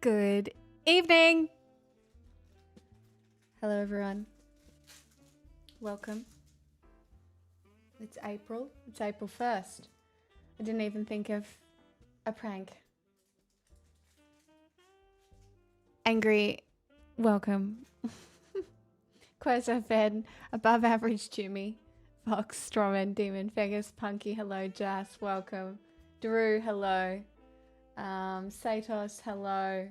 Good evening. Hello, everyone. Welcome. It's April. It's April 1st. I didn't even think of a prank. Angry, welcome. Quasar Fed, Above Average Jimmy, Fox, Strawman, Demon, Vegas, Punky, hello, Jas, welcome. Drew, hello. Satos, hello.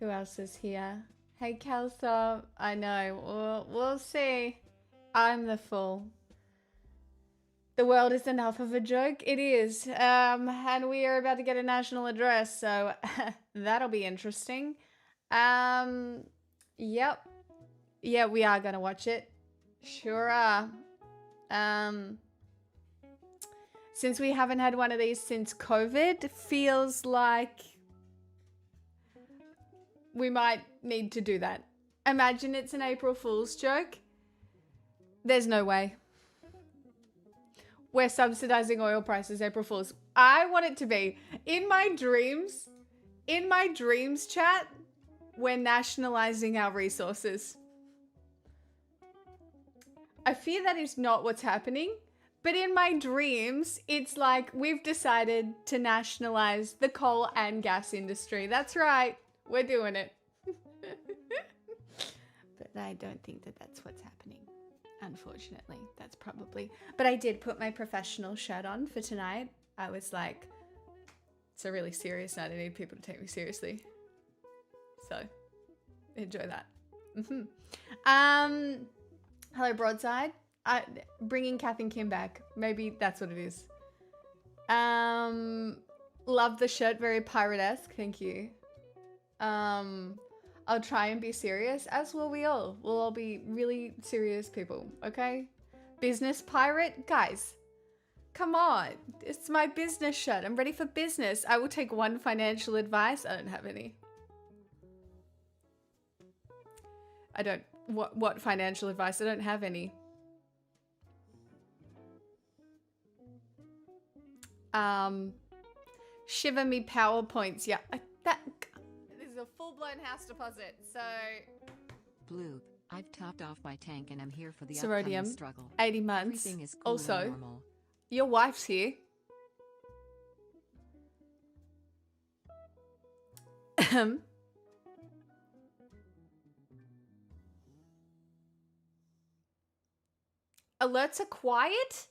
Who else is here? Hey, Kelso, I know, we'll see. I'm the fool. The world is enough of a joke. It is. And we are about to get a national address, so that'll be interesting. Yep. Yeah, we are gonna watch it. Sure are. Since we haven't had one of these since COVID, feels like we might need to do that. Imagine it's an April Fool's joke. There's no way. We're subsidizing oil prices, April Fools. I want it to be. In my dreams chat, we're nationalizing our resources. I fear that is not what's happening, but in my dreams, it's like we've decided to nationalize the coal and gas industry. That's right. We're doing it. But I don't think that that's what's happening. Unfortunately, that's probably... But I did put my professional shirt on for tonight. I was like, it's a really serious night. I need people to take me seriously. So, enjoy that. Hello, Broadside. Bringing Kath and Kim back. Maybe that's what it is. Love the shirt. Very pirate-esque. Thank you. I'll try and be serious, as will we all. We'll all be really serious people, okay? Business pirate? Guys, come on. It's my business shirt. I'm ready for business. I will take one financial advice. I don't have any. I don't... What financial advice? I don't have any. Shiver me PowerPoints. Yeah, that... a full-blown house deposit, so... Blue, I've topped off my tank and I'm here for the Sorodium, upcoming struggle. 80 months. Everything is cool Also, and normal. Your wife's here. Alerts are quiet?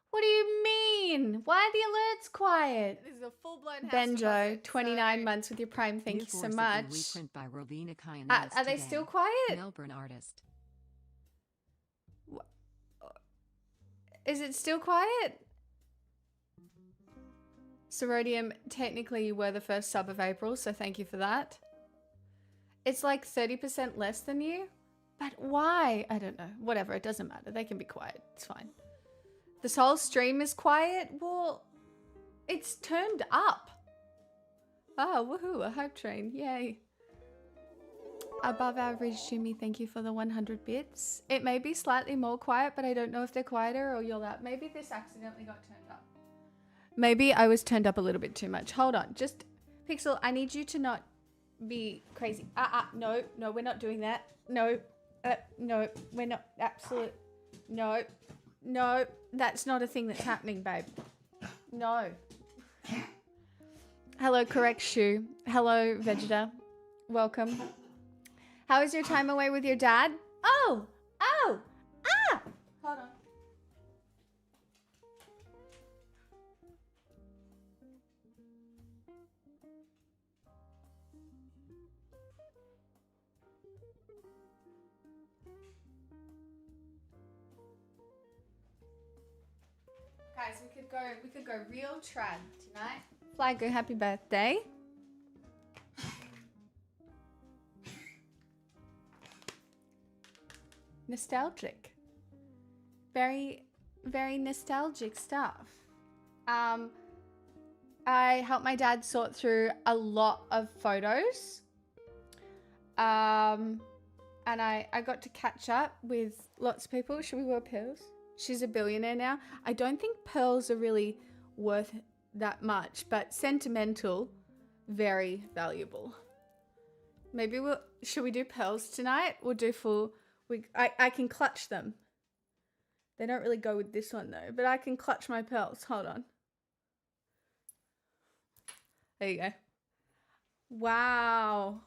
What do you mean? Why are the alerts quiet? This is a full-blown house Benjo, deposit, 29 so... months with your Prime. Thank you so New much. reprint by Rowena Kyan Are they still quiet? Melbourne artist. Is it still quiet? Sorodium, technically you were the first sub of April, so thank you for that. It's like 30% less than you? But why? I don't know. Whatever, it doesn't matter. They can be quiet. It's fine. This whole stream is quiet? Well, it's turned up. Oh, woohoo, a hype train. Yay. Above average, Jimmy, thank you for the 100 bits. It may be slightly more quiet, but I don't know if they're quieter or you're loud. Maybe this accidentally got turned up. Maybe I was turned up a little bit too much. Hold on. Just, Pixel, I need you to not be crazy. No, we're not doing that. No, we're not. Absolute. No, that's not a thing that's happening, babe. No. Hello, Correct Shoe. Hello, Vegeta. Welcome. How was your time away with your dad? Hold on. Guys, we could go real trad tonight. Flaggo, happy birthday. Nostalgic. Very, very nostalgic stuff. I helped my dad sort through a lot of photos. And I got to catch up with lots of people. Should we wear pearls? She's a billionaire now. I don't think pearls are really worth that much, but sentimental Very valuable. Maybe should we do pearls tonight? We'll do full, I can clutch them. They don't really go with this one though, but I can clutch my pearls. Hold on. There you go. Wow.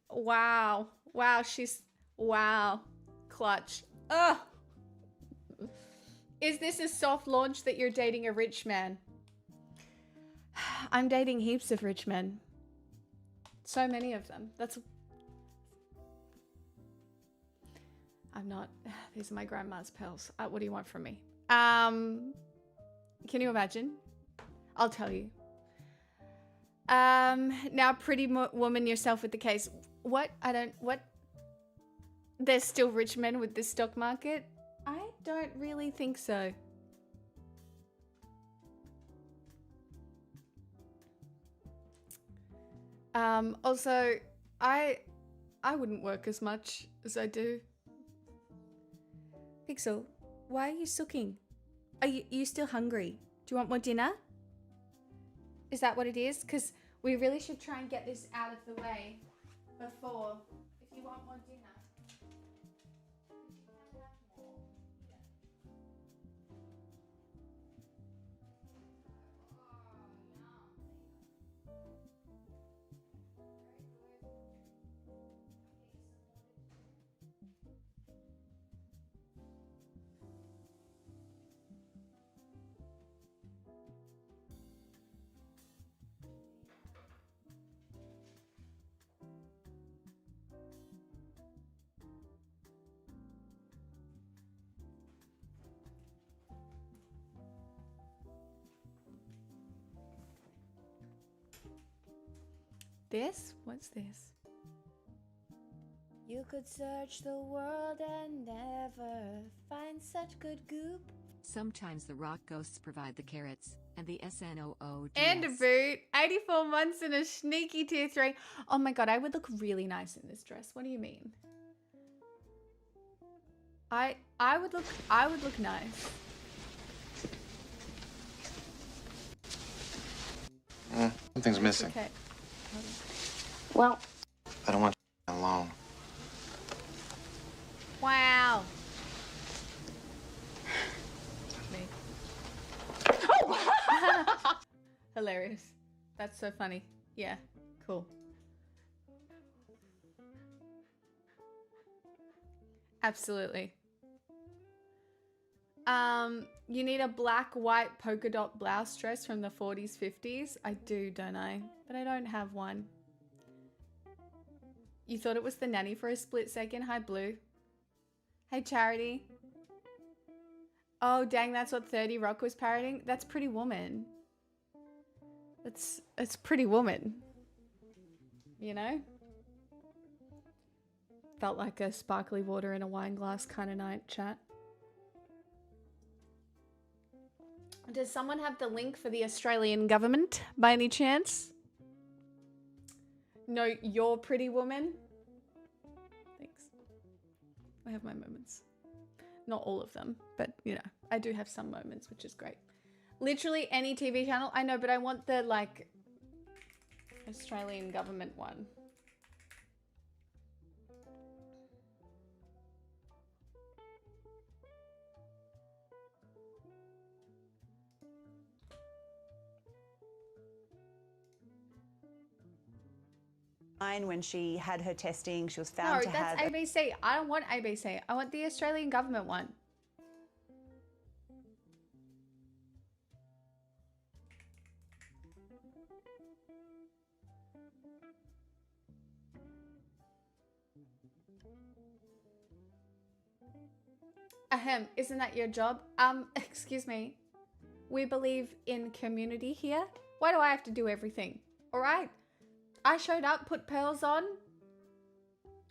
Wow. Wow, wow. Clutch. Ugh. Is this a soft launch that you're dating a rich man? I'm dating heaps of rich men. So many of them. I'm not. These are my grandma's pearls. What do you want from me? Can you imagine? I'll tell you. Now pretty woman yourself with the case. What? What? There's still rich men with this stock market? I don't really think so. Also, I wouldn't work as much as I do. Pixel, why are you sooking? Are you still hungry? Do you want more dinner? Is that what it is? Because we really should try and get this out of the way before, if you want more dinner. This? What's this? You could search the world and never find such good goop. Sometimes the rock ghosts provide the carrots, and the SNOODS. And a boot. 84 months in a sneaky tier 3. Oh my god, I would look really nice in this dress. What do you mean? I would look nice. Something's missing. Okay. Well, I don't want you alone. Wow. Me. Hilarious. That's so funny. Yeah, cool. Absolutely. You need a black, white polka dot blouse dress from the 40s, 50s. I do, don't I? But I don't have one. You thought it was the nanny for a split second? Hi, Blue. Hey, Charity. Oh, dang, that's what 30 Rock was parroting? That's Pretty Woman. It's Pretty Woman. You know? Felt like a sparkly water in a wine glass kind of night, chat. Does someone have the link for the Australian government by any chance? No, you're Pretty Woman. Thanks. I have my moments. Not all of them, but you know, I do have some moments, which is great. Literally any TV channel. I know, but I want the like Australian government one. when she had her testing, she was found to have... No, that's ABC. I don't want ABC. I want the Australian government one. Ahem, isn't that your job? Excuse me. We believe in community here. Why do I have to do everything? All right. I showed up, put pearls on.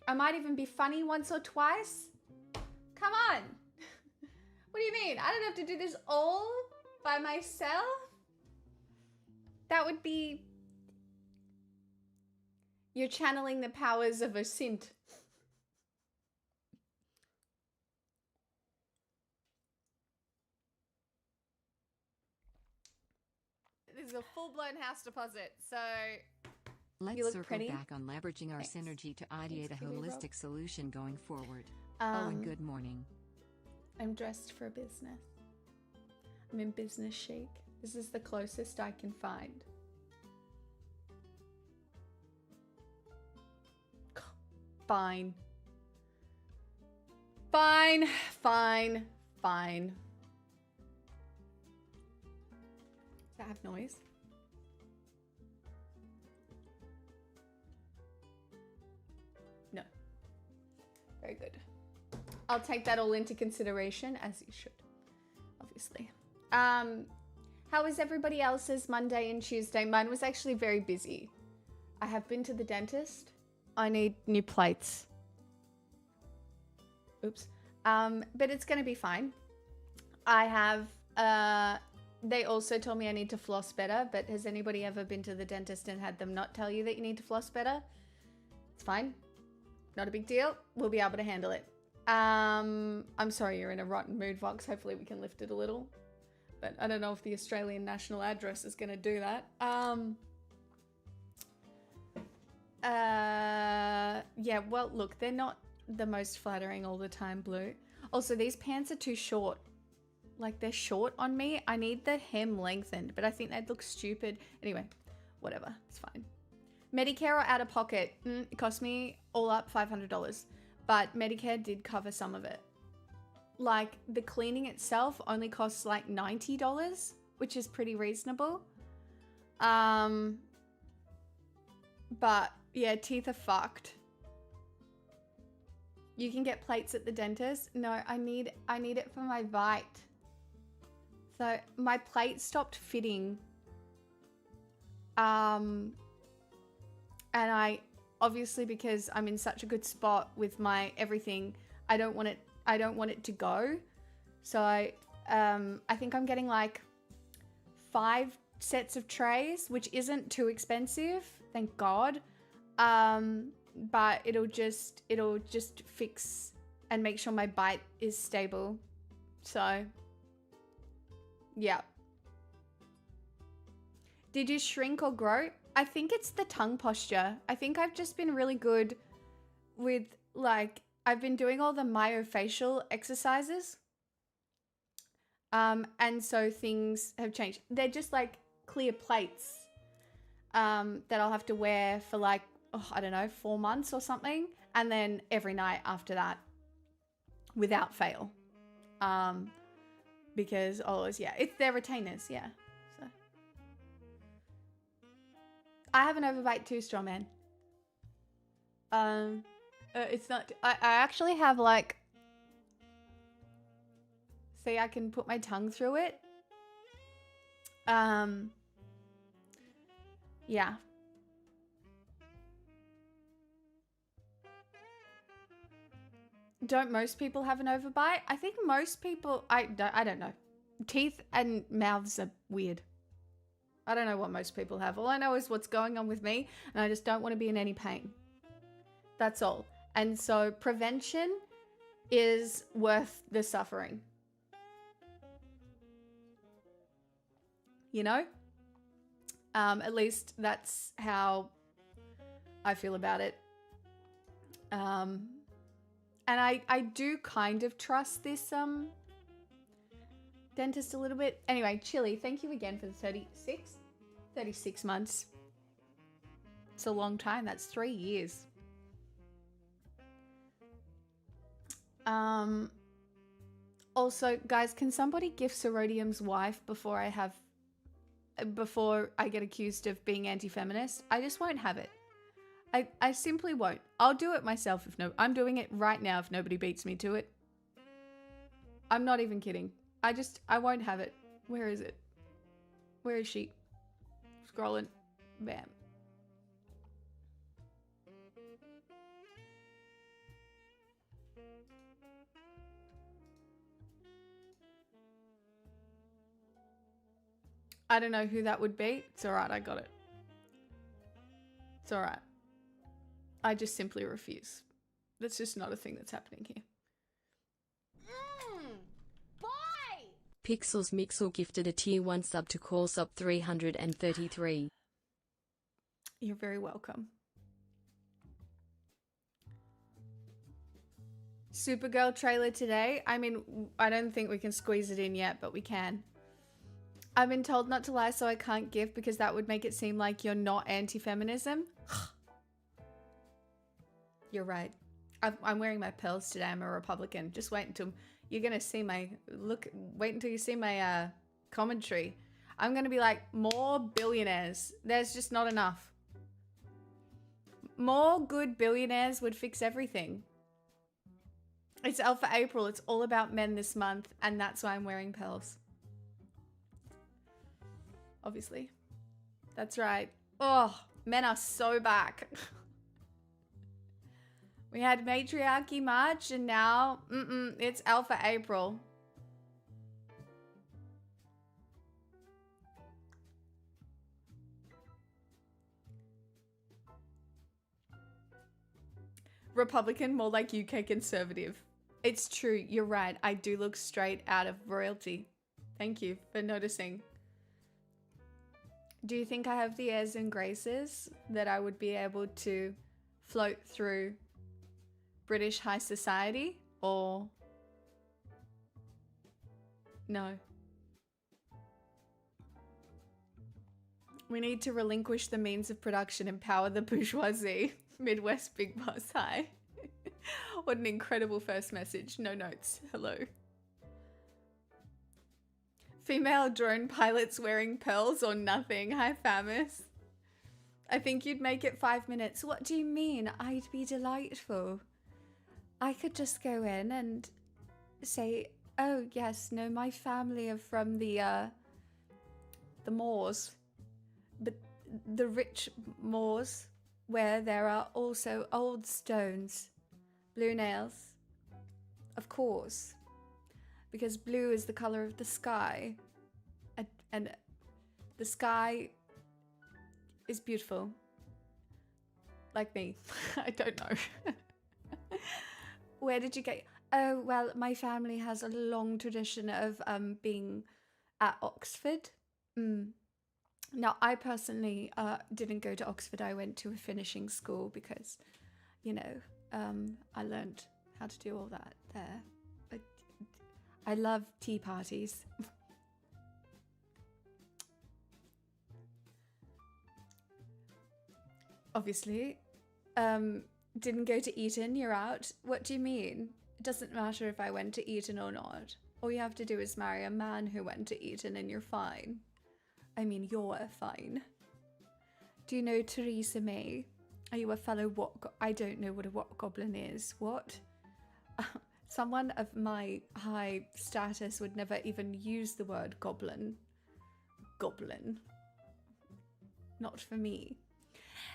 I might even be funny once or twice. Come on. What do you mean? I don't have to do this all by myself? That would be... You're channeling the powers of a synth. This is a full-blown house deposit, so Let's look circle pretty. back on leveraging our Thanks. synergy to ideate Thanks, a Kiwi Rob. holistic solution going forward. And good morning. I'm dressed for business. I'm in business chic. This is the closest I can find. Fine. Fine. Fine. Fine. Does that have noise? No. Very good. I'll take that all into consideration, as you should, obviously. How was everybody else's Monday and Tuesday? Mine was actually very busy. I have been to the dentist. I need new plates. Oops. But it's going to be fine. I have, they also told me I need to floss better, but has anybody ever been to the dentist and had them not tell you that you need to floss better? It's fine. Not a big deal. We'll be able to handle it. I'm sorry you're in a rotten mood, Vox. Hopefully we can lift it a little. But I don't know if the Australian National Address is going to do that. Yeah, well, look, they're not the most flattering all the time, Blue. Also, these pants are too short. Like, they're short on me. I need the hem lengthened, but I think they'd look stupid. Anyway, whatever. It's fine. Medicare or out of pocket? It cost me all up $500. But Medicare did cover some of it. Like, the cleaning itself only costs like $90, which is pretty reasonable. But yeah, teeth are fucked. You can get plates at the dentist. No, I need it for my bite. So my plate stopped fitting. And I obviously, because I'm in such a good spot with my everything, I don't want it to go. So I think I'm getting like 5 sets of trays, which isn't too expensive, thank God. But it'll just fix and make sure my bite is stable. So yeah. Did you shrink or grow? I think it's the tongue posture. I think I've just been really good with, like, I've been doing all the myofascial exercises. And so things have changed. They're just like clear plates that I'll have to wear for like, I don't know, 4 months or something. And then every night after that, without fail. Because, yeah, it's their retainers, yeah. So I have an overbite too, straw man. It's not, I actually have like, see, I can put my tongue through it. Yeah. Don't most people have an overbite? I think most people, I don't know. Teeth and mouths are weird. I don't know what most people have. All I know is what's going on with me, and I just don't want to be in any pain. That's all. And so prevention is worth the suffering. You know? At least that's how I feel about it. And I do kind of trust this dentist a little bit. Anyway, Chili, thank you again for the 36 months. It's a long time. That's 3 years. Also, guys, can somebody gift Sorodium's wife before I get accused of being anti-feminist? I just won't have it. I simply won't. I'll do it myself if no. I'm doing it right now if nobody beats me to it. I'm not even kidding. I won't have it. Where is it? Where is she? Scrolling. Bam. I don't know who that would be. It's alright, I got it. It's alright. I just simply refuse. That's just not a thing that's happening here. Boy! Pixels Mixel gifted a tier 1 sub to call sub 333. You're very welcome. Supergirl trailer today. I mean, I don't think we can squeeze it in yet, but we can. I've been told not to lie, so I can't give because that would make it seem like you're not anti-feminism. You're right. I'm wearing my pearls today. I'm a Republican. Just wait until you're gonna see my look. Wait until you see my commentary. I'm gonna be like, more billionaires. There's just not enough. More good billionaires would fix everything. It's Alpha April. It's all about men this month, and that's why I'm wearing pearls. Obviously. That's right. Oh, men are so back. We had Matriarchy March, and now, it's Alpha April. Republican, more like UK conservative. It's true, you're right. I do look straight out of royalty. Thank you for noticing. Do you think I have the airs and graces that I would be able to float through British high society, or no? We need to relinquish the means of production, empower the bourgeoisie. Midwest Big Boss, hi. What an incredible first message. No notes. Hello. Female drone pilots wearing pearls or nothing. Hi, Famus. I think you'd make it 5 minutes. What do you mean? I'd be delightful. I could just go in and say, oh, yes, no, my family are from the moors. But the rich moors where there are also old stones. Blue nails. Of course. Because blue is the color of the sky. And the sky is beautiful. Like me. I don't know. Where did you get... Oh, well, my family has a long tradition of being at Oxford. Now, I personally didn't go to Oxford. I went to a finishing school because, you know, I learned how to do all that there. But I love tea parties. Obviously. Didn't go to Eton, you're out. What do you mean? It doesn't matter if I went to Eton or not. All you have to do is marry a man who went to Eton and you're fine. I mean, you're fine. Do you know Theresa May? Are you a fellow what? I don't know what a what goblin is. What? Someone of my high status would never even use the word goblin. Goblin. Not for me.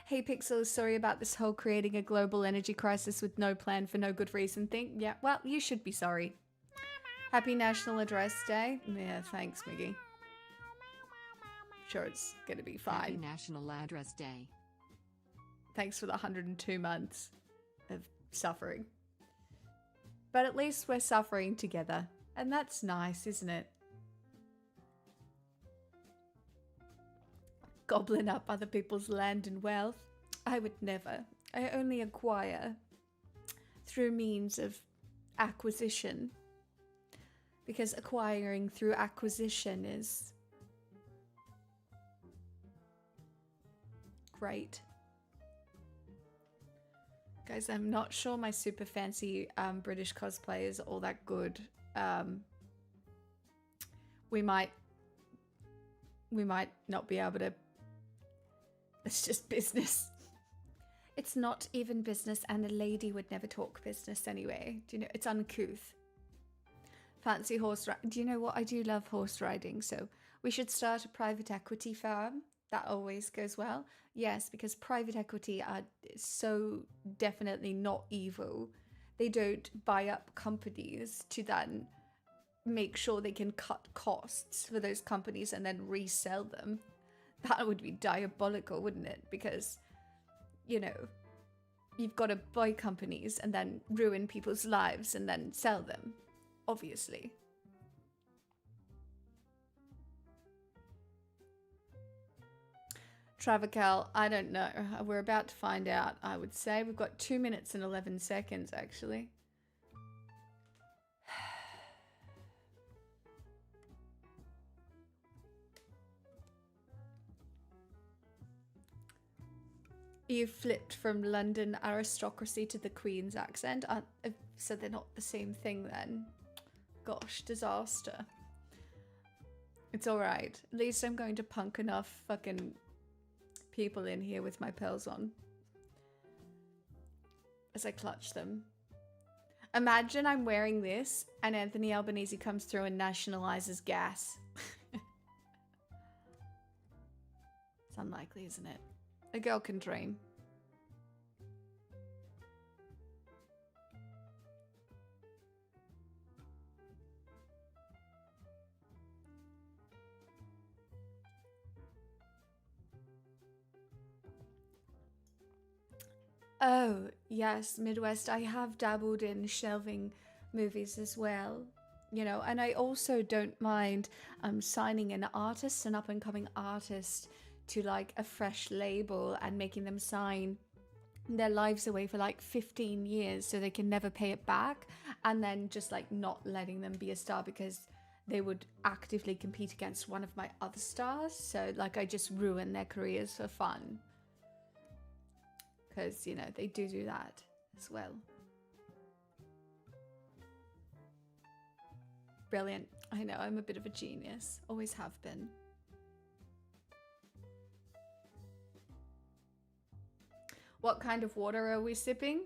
Hey Pixels, sorry about this whole creating a global energy crisis with no plan for no good reason thing. Yeah, well, you should be sorry. Happy National Address Day. Yeah, thanks, Miggy. Sure, it's gonna be fine. Happy National Address Day. Thanks for the 102 months of suffering. But at least we're suffering together. And that's nice, isn't it? Gobbling up other people's land and wealth. I would never. I only acquire through means of acquisition. Because acquiring through acquisition is great. Guys, I'm not sure my super fancy British cosplay is all that good. We might not be able to. It's just business. It's not even business, and a lady would never talk business anyway. Do you know? It's uncouth. Fancy horse riding. Do you know what? I do love horse riding, so we should start a private equity firm. That always goes well. Yes, because private equity are so definitely not evil. They don't buy up companies to then make sure they can cut costs for those companies and then resell them. That would be diabolical, wouldn't it? Because, you know, you've got to buy companies and then ruin people's lives and then sell them, obviously. Travacal, I don't know. We're about to find out, I would say. We've got 2 minutes and 11 seconds, actually. You flipped from London aristocracy to the Queen's accent. So they're not the same thing then. Gosh, disaster. It's alright. At least I'm going to punk enough fucking people in here with my pearls on. As I clutch them. Imagine I'm wearing this and Anthony Albanese comes through and nationalizes gas. It's unlikely, isn't it? A girl can dream. Oh, yes, Midwest. I have dabbled in shelving movies as well. You know, and I also don't mind signing an artist, an up-and-coming artist, to like a fresh label and making them sign their lives away for like 15 years so they can never pay it back, and then just like not letting them be a star because they would actively compete against one of my other stars. So like I just ruin their careers for fun. Because, you know, they do that as well. Brilliant. I know, I'm a bit of a genius. Always have been. What kind of water are we sipping?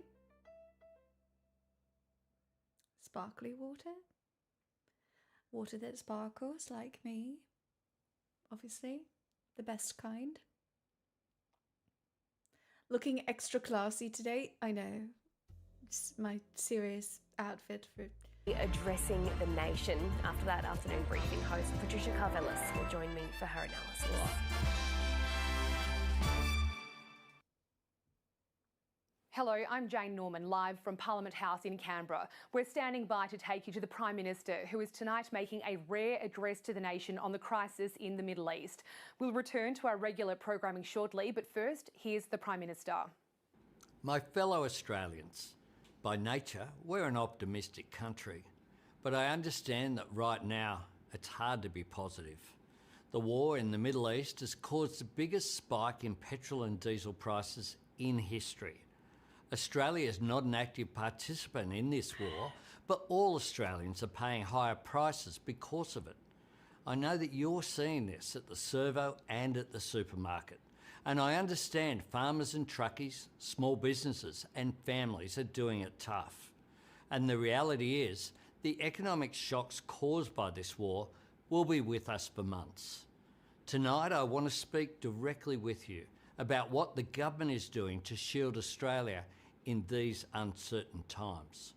Sparkly water? Water that sparkles like me. Obviously, the best kind. Looking extra classy today. I know. It's my serious outfit for... Addressing the nation. After that afternoon briefing, host Patricia Carvelis will join me for her analysis. Hello, I'm Jane Norman, live from Parliament House in Canberra. We're standing by to take you to the Prime Minister, who is tonight making a rare address to the nation on the crisis in the Middle East. We'll return to our regular programming shortly, but first, here's the Prime Minister. My fellow Australians, by nature, we're an optimistic country, but I understand that right now it's hard to be positive. The war in the Middle East has caused the biggest spike in petrol and diesel prices in history. Australia is not an active participant in this war, but all Australians are paying higher prices because of it. I know that you're seeing this at the servo and at the supermarket, and I understand farmers and truckies, small businesses and families are doing it tough. And the reality is, the economic shocks caused by this war will be with us for months. Tonight I want to speak directly with you about what the government is doing to shield Australia in these uncertain times,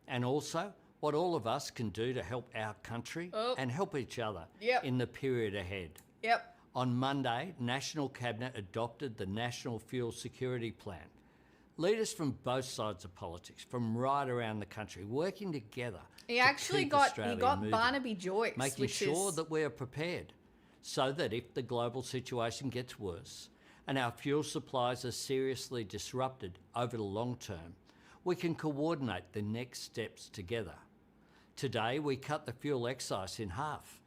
and also what all of us can do to help our country and help each other in the period ahead. On Monday, National Cabinet adopted the National Fuel Security Plan. Leaders from both sides of politics, from right around the country, working together. He actually got Barnaby Joyce, making sure that we are prepared, so that if the global situation gets worse and our fuel supplies are seriously disrupted over the long term, we can coordinate the next steps together. Today, we cut the fuel excise in half,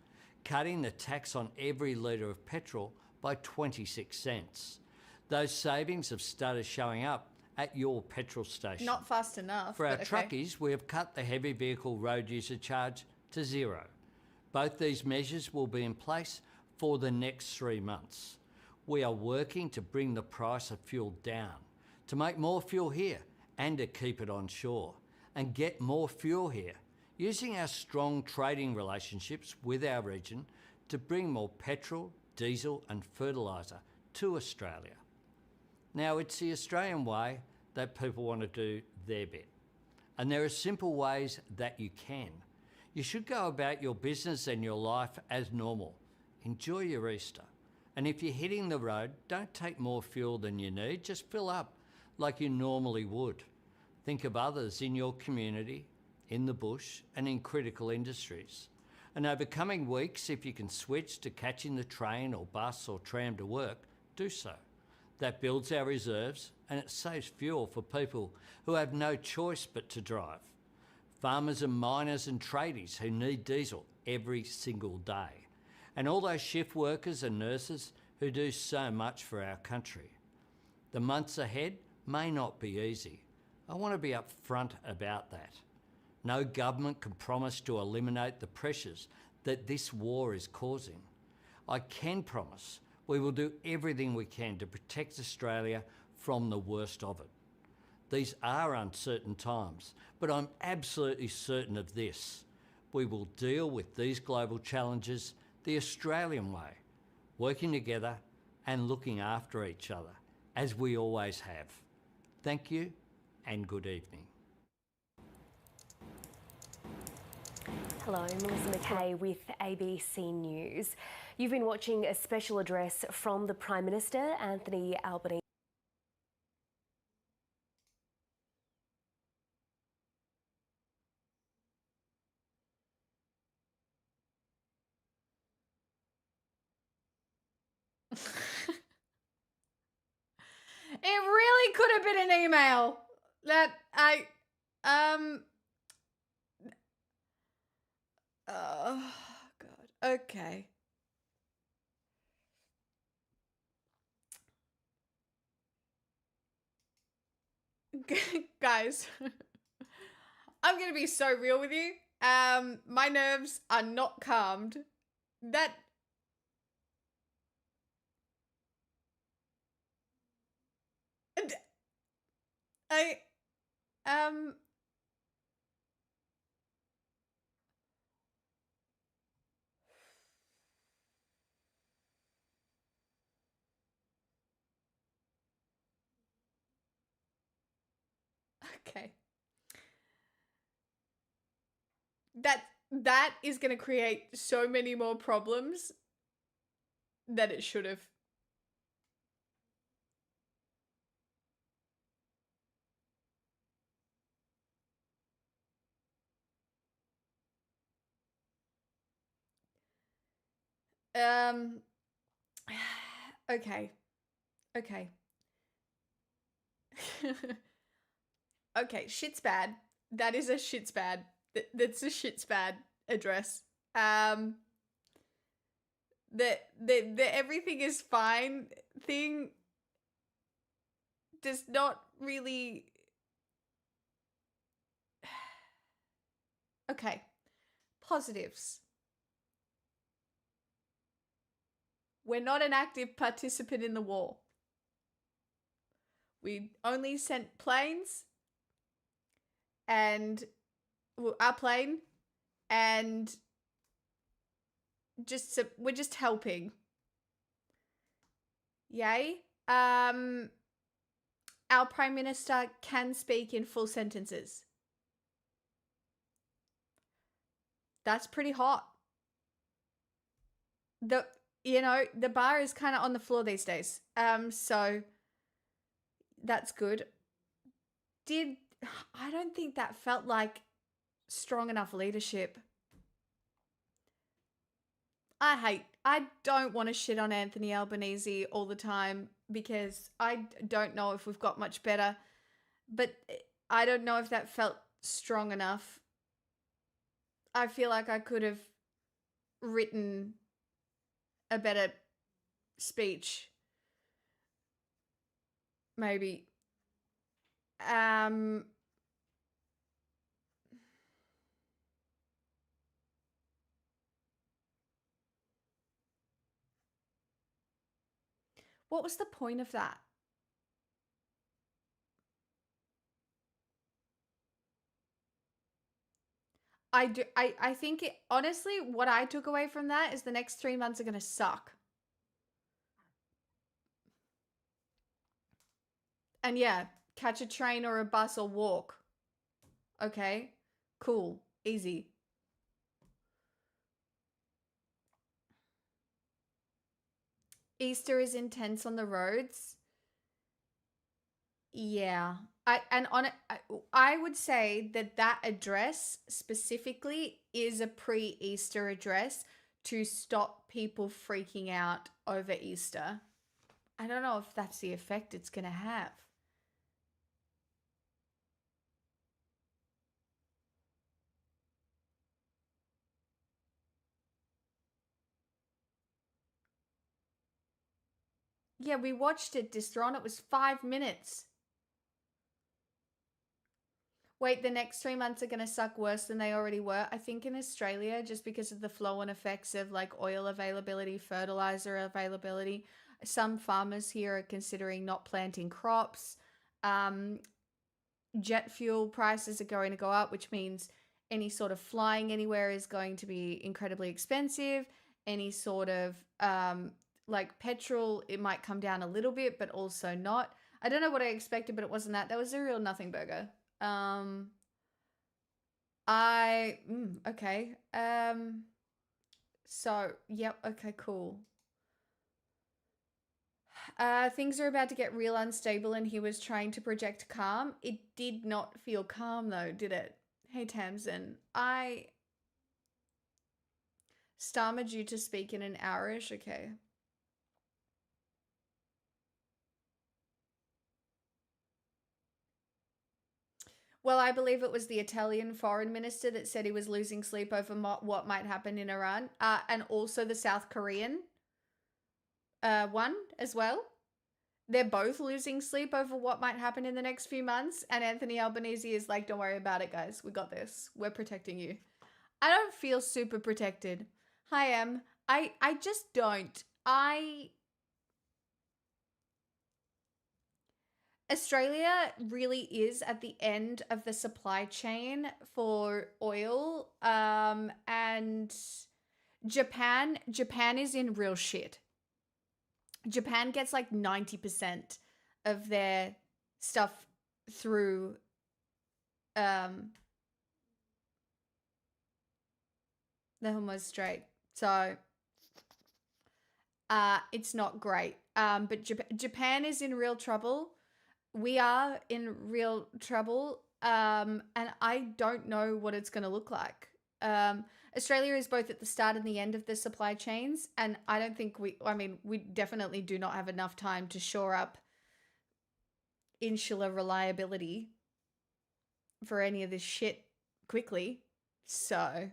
cutting the tax on every litre of petrol by 26 cents. Those savings have started showing up at your petrol station. Not fast enough. For our truckies, we have cut the heavy vehicle road user charge to zero. Both these measures will be in place for the next 3 months. We are working to bring the price of fuel down, to make more fuel here and to keep it on shore, and get more fuel here, using our strong trading relationships with our region to bring more petrol, diesel and fertiliser to Australia. Now, it's the Australian way that people want to do their bit, and there are simple ways that you can. You should go about your business and your life as normal. Enjoy your Easter. And if you're hitting the road, don't take more fuel than you need, just fill up like you normally would. Think of others in your community, in the bush and in critical industries. And over coming weeks, if you can switch to catching the train or bus or tram to work, do so. That builds our reserves and it saves fuel for people who have no choice but to drive. Farmers and miners and tradies who need diesel every single day. And all those shift workers and nurses who do so much for our country. The months ahead may not be easy. I want to be upfront about that. No government can promise to eliminate the pressures that this war is causing. I can promise we will do everything we can to protect Australia from the worst of it. These are uncertain times, but I'm absolutely certain of this. We will deal with these global challenges the Australian way, working together and looking after each other, as we always have. Thank you and good evening. Hello, Melissa McKay with ABC News. You've been watching a special address from the Prime Minister, Anthony Albanese. It really could have been an email that oh God. Okay. Guys, I'm gonna be so real with you. My nerves are not calmed. That I okay. That is gonna create so many more problems that it should have. Um okay. Okay. Okay, shit's bad. That is a shit's bad. That's a shit's bad address. The everything is fine thing does not really. Okay. Positives. We're not an active participant in the war. We only sent planes and our plane and we're just helping. Yay. Our Prime Minister can speak in full sentences. That's pretty hot. The bar is kind of on the floor these days. So that's good. I don't think that felt like strong enough leadership. I don't want to shit on Anthony Albanese all the time because I don't know if we've got much better, but I don't know if that felt strong enough. I feel like I could have written a better speech. Maybe. What was the point of that? I think honestly, what I took away from that is the next 3 months are going to suck. And yeah, catch a train or a bus or walk. Okay, cool, easy. Easter is intense on the roads. Yeah. I would say that address specifically is a pre-Easter address to stop people freaking out over Easter. I don't know if that's the effect it's going to have. Yeah, we watched it, Distron. It was 5 minutes. Wait, the next 3 months are going to suck worse than they already were. I think in Australia, just because of the flow-on effects of like oil availability, fertilizer availability, some farmers here are considering not planting crops. Jet fuel prices are going to go up, which means any sort of flying anywhere is going to be incredibly expensive. Any sort of like petrol, it might come down a little bit, but also not. I don't know what I expected, but it wasn't that. That was a real nothing burger. Okay. So, yep, okay, cool. Things are about to get real unstable and he was trying to project calm. It did not feel calm though, did it? Hey, Tamsin, I stammered you to speak in an Irish, okay. Well, I believe it was the Italian foreign minister that said he was losing sleep over what might happen in Iran, and also the South Korean one as well. They're both losing sleep over what might happen in the next few months, and Anthony Albanese is like, don't worry about it, guys. We got this. We're protecting you. I don't feel super protected. Hi, Em. I just don't. Australia really is at the end of the supply chain for oil, and Japan is in real shit. Japan gets like 90% of their stuff through the Hormuz Strait. So it's not great. But Japan is in real trouble. We are in real trouble. And I don't know what it's going to look like. Australia is both at the start and the end of the supply chains. And I don't think we definitely do not have enough time to shore up insular reliability for any of this shit quickly. So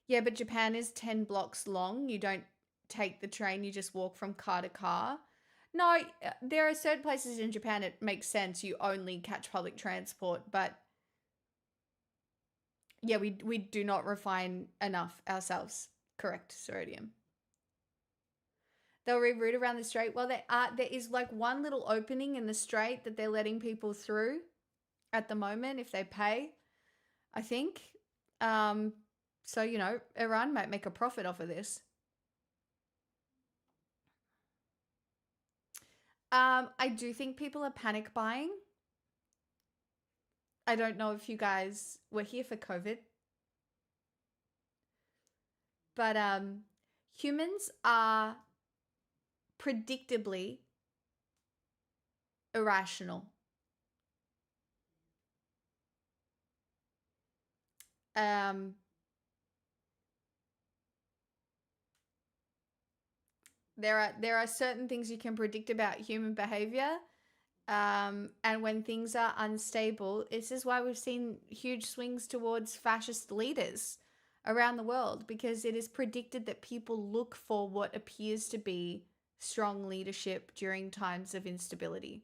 yeah, but Japan is 10 blocks long. You don't take the train, you just walk from car to car. No, there are certain places in Japan it makes sense. You only catch public transport, but yeah, we do not refine enough ourselves. Correct, Sorodium. They'll reroute around the strait. Well, there is like one little opening in the strait that they're letting people through at the moment if they pay, I think. So, you know, Iran might make a profit off of this. I do think people are panic buying. I don't know if you guys were here for COVID. But humans are predictably irrational. There are certain things you can predict about human behavior. And when things are unstable, this is why we've seen huge swings towards fascist leaders around the world, because it is predicted that people look for what appears to be strong leadership during times of instability.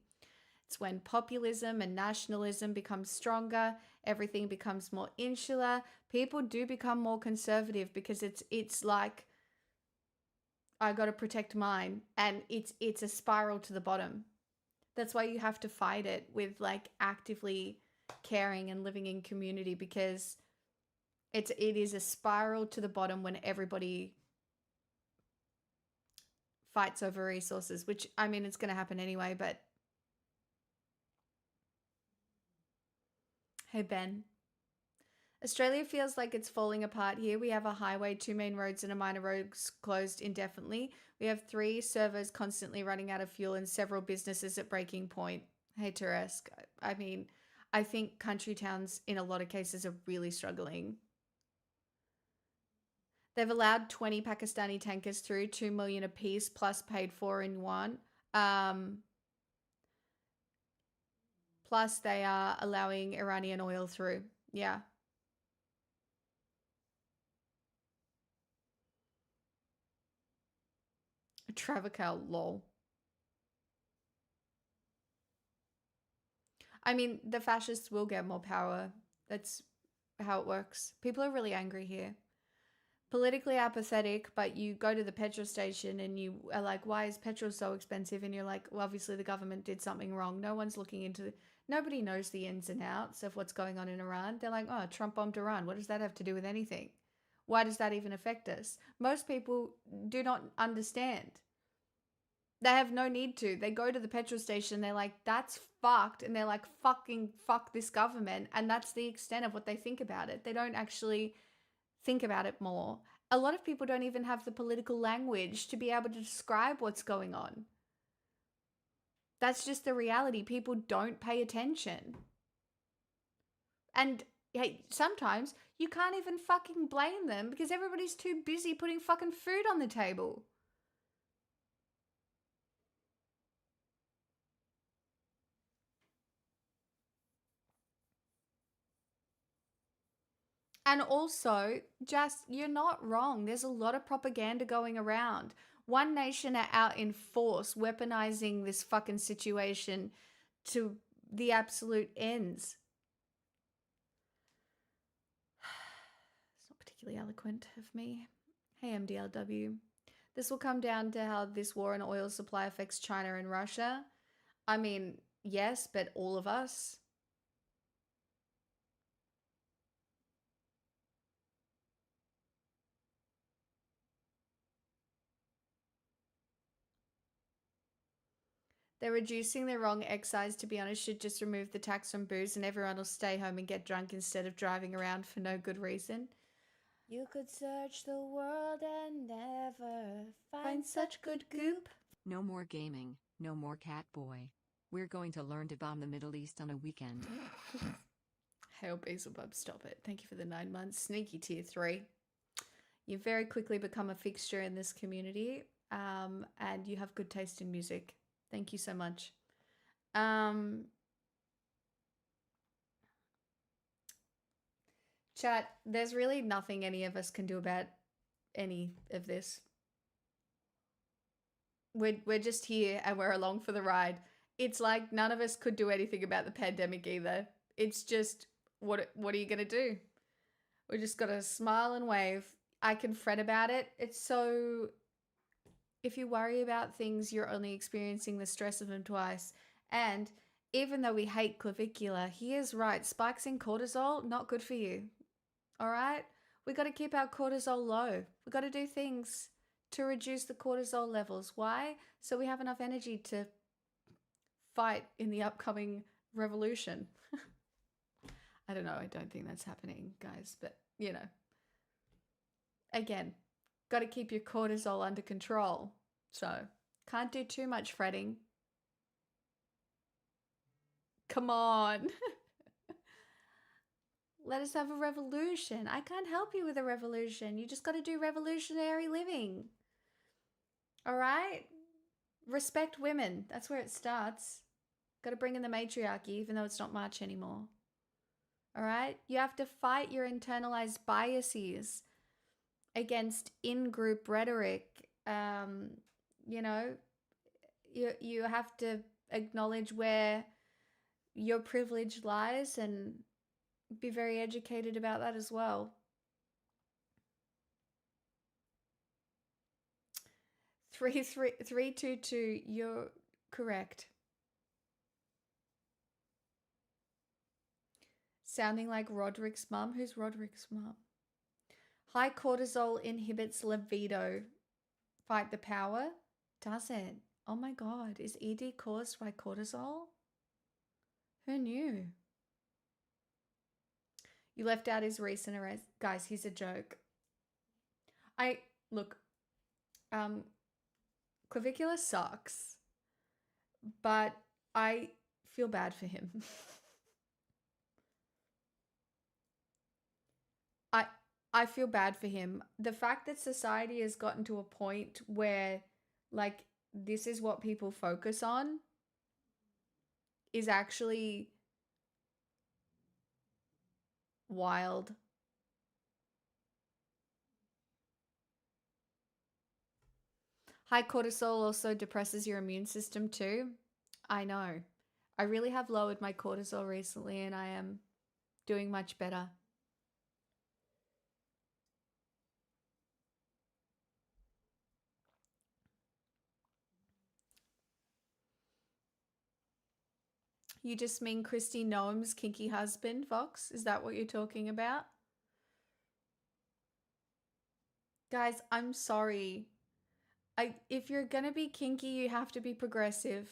It's when populism and nationalism become stronger, everything becomes more insular, people do become more conservative because it's like, I got to protect mine, and it's a spiral to the bottom. That's why you have to fight it with like actively caring and living in community, because it is a spiral to the bottom when everybody fights over resources, which I mean, it's going to happen anyway, but hey, Ben. Australia feels like it's falling apart here. We have a highway, 2 main roads, and a minor roads closed indefinitely. We have 3 servers constantly running out of fuel and several businesses at breaking point. Hey, Teresk. I mean, I think country towns in a lot of cases are really struggling. They've allowed 20 Pakistani tankers through, 2 million apiece, plus paid for in yuan. Plus they are allowing Iranian oil through. Yeah. Travacal, lol. I mean, the fascists will get more power. That's how it works. People are really angry here. Politically apathetic, but you go to the petrol station and you are like, why is petrol so expensive? And you're like, well, obviously the government did something wrong. No one's looking into nobody knows the ins and outs of what's going on in Iran. They're like, oh, Trump bombed Iran. What does that have to do with anything? Why does that even affect us? Most people do not understand. They have no need to. They go to the petrol station, they're like, that's fucked. And they're like, fucking fuck this government. And that's the extent of what they think about it. They don't actually think about it more. A lot of people don't even have the political language to be able to describe what's going on. That's just the reality. People don't pay attention. And hey, sometimes you can't even fucking blame them because everybody's too busy putting fucking food on the table. And also, just, you're not wrong. There's a lot of propaganda going around. One Nation are out in force, weaponizing this fucking situation to the absolute ends. It's not particularly eloquent of me. Hey, MDLW. This will come down to how this war and oil supply affects China and Russia. I mean, yes, but all of us. They're reducing the wrong excise, to be honest. Should just remove the tax on booze and everyone will stay home and get drunk instead of driving around for no good reason. You could search the world and never find such good goop. No more gaming, no more cat boy. We're going to learn to bomb the Middle East on a weekend. Hail Beelzebub, stop it. Thank you for the 9 months. Sneaky tier 3. You've very quickly become a fixture in this community, and you have good taste in music. Thank you so much. Chat, there's really nothing any of us can do about any of this. We're just here and we're along for the ride. It's like none of us could do anything about the pandemic either. It's just, what are you going to do? We just got to smile and wave. I can fret about it. It's so... If you worry about things, you're only experiencing the stress of them twice. And even though we hate clavicular, he is right. Spikes in cortisol, not good for you. All right? We got to keep our cortisol low. We got to do things to reduce the cortisol levels. Why? So we have enough energy to fight in the upcoming revolution. I don't know. I don't think that's happening, guys. But, you know. Again, got to keep your cortisol under control. So, can't do too much fretting. Come on. Let us have a revolution. I can't help you with a revolution. You just got to do revolutionary living. All right? Respect women. That's where it starts. Got to bring in the matriarchy, even though it's not much anymore. All right? You have to fight your internalized biases against in-group rhetoric. You know, you have to acknowledge where your privilege lies and be very educated about that as well. 322, you're correct. Sounding like Roderick's mum. Who's Roderick's mum? High cortisol inhibits libido. Fight the power? Does it? Oh my god. Is ED caused by cortisol? Who knew? You left out his recent arrest. Guys, he's a joke. Look, clavicular sucks, but I feel bad for him. I feel bad for him. The fact that society has gotten to a point where, like, this is what people focus on is actually wild. High cortisol also depresses your immune system too. I know. I really have lowered my cortisol recently and I am doing much better. You just mean Christy Noam's kinky husband, Vox? Is that what you're talking about? Guys, I'm sorry. If you're gonna be kinky, you have to be progressive.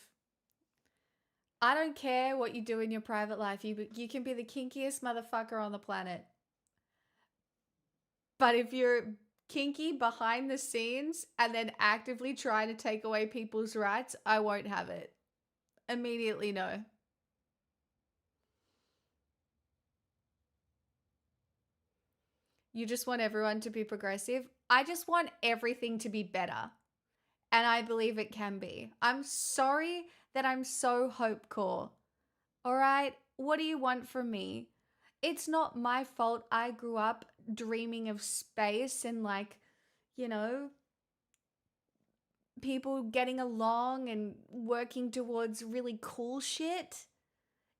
I don't care what you do in your private life. You can be the kinkiest motherfucker on the planet. But if you're kinky behind the scenes and then actively trying to take away people's rights, I won't have it. Immediately no. You just want everyone to be progressive. I just want everything to be better. And I believe it can be. I'm sorry that I'm so hopecore. All right? What do you want from me? It's not my fault I grew up dreaming of space and, like, you know, people getting along and working towards really cool shit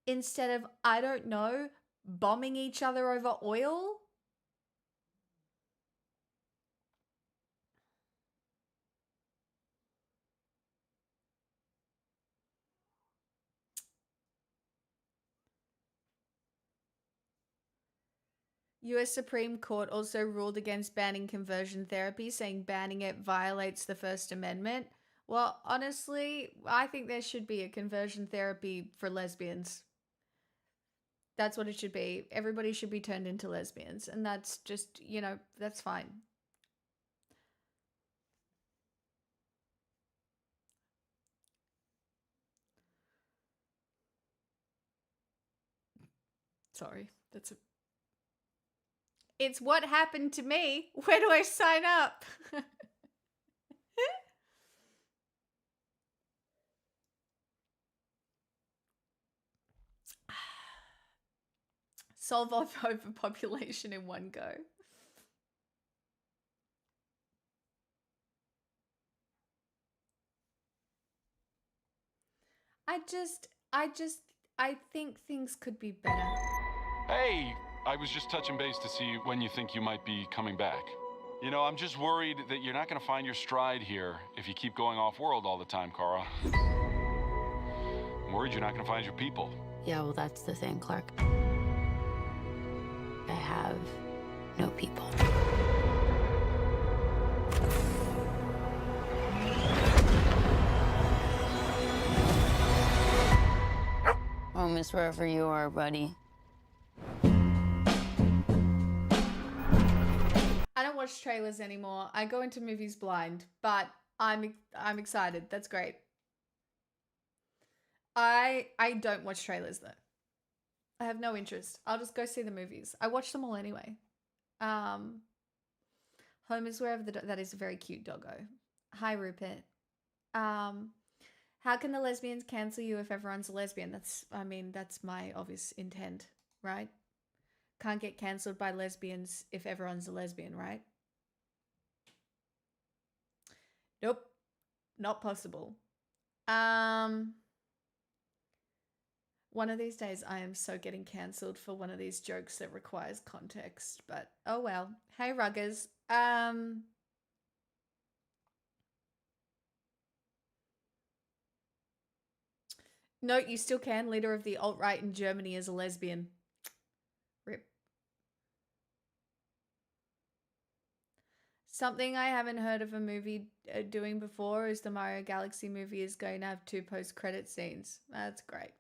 instead of, I don't know, bombing each other over oil. US Supreme Court also ruled against banning conversion therapy, saying banning it violates the First Amendment. Well, honestly, I think there should be a conversion therapy for lesbians. That's what it should be. Everybody should be turned into lesbians. And that's just, you know, that's fine. Sorry, that's a... It's what happened to me. Where do I sign up? Solve overpopulation in one go. I think things could be better. Hey, I was just touching base to see when you think you might be coming back. You know, I'm just worried that you're not going to find your stride here if you keep going off-world all the time, Kara. I'm worried you're not going to find your people. Yeah, well, that's the thing, Clark. I have no people. Home is wherever you are, buddy. I don't watch trailers anymore. I go into movies blind, but I'm excited. That's great. I don't watch trailers though. I have no interest. I'll just go see the movies. I watch them all anyway. Home is wherever that is a very cute doggo. Hi Rupert. How can the lesbians cancel you if everyone's a lesbian? That's my obvious intent, right? Can't get cancelled by lesbians if everyone's a lesbian, right? Nope. Not possible. One of these days I am so getting cancelled for one of these jokes that requires context, but oh well. Hey Ruggers. No, you still can. Leader of the alt-right in Germany is a lesbian. Rip. Something I haven't heard of a movie doing before is the Mario Galaxy movie is going to have 2 post-credit scenes. That's great.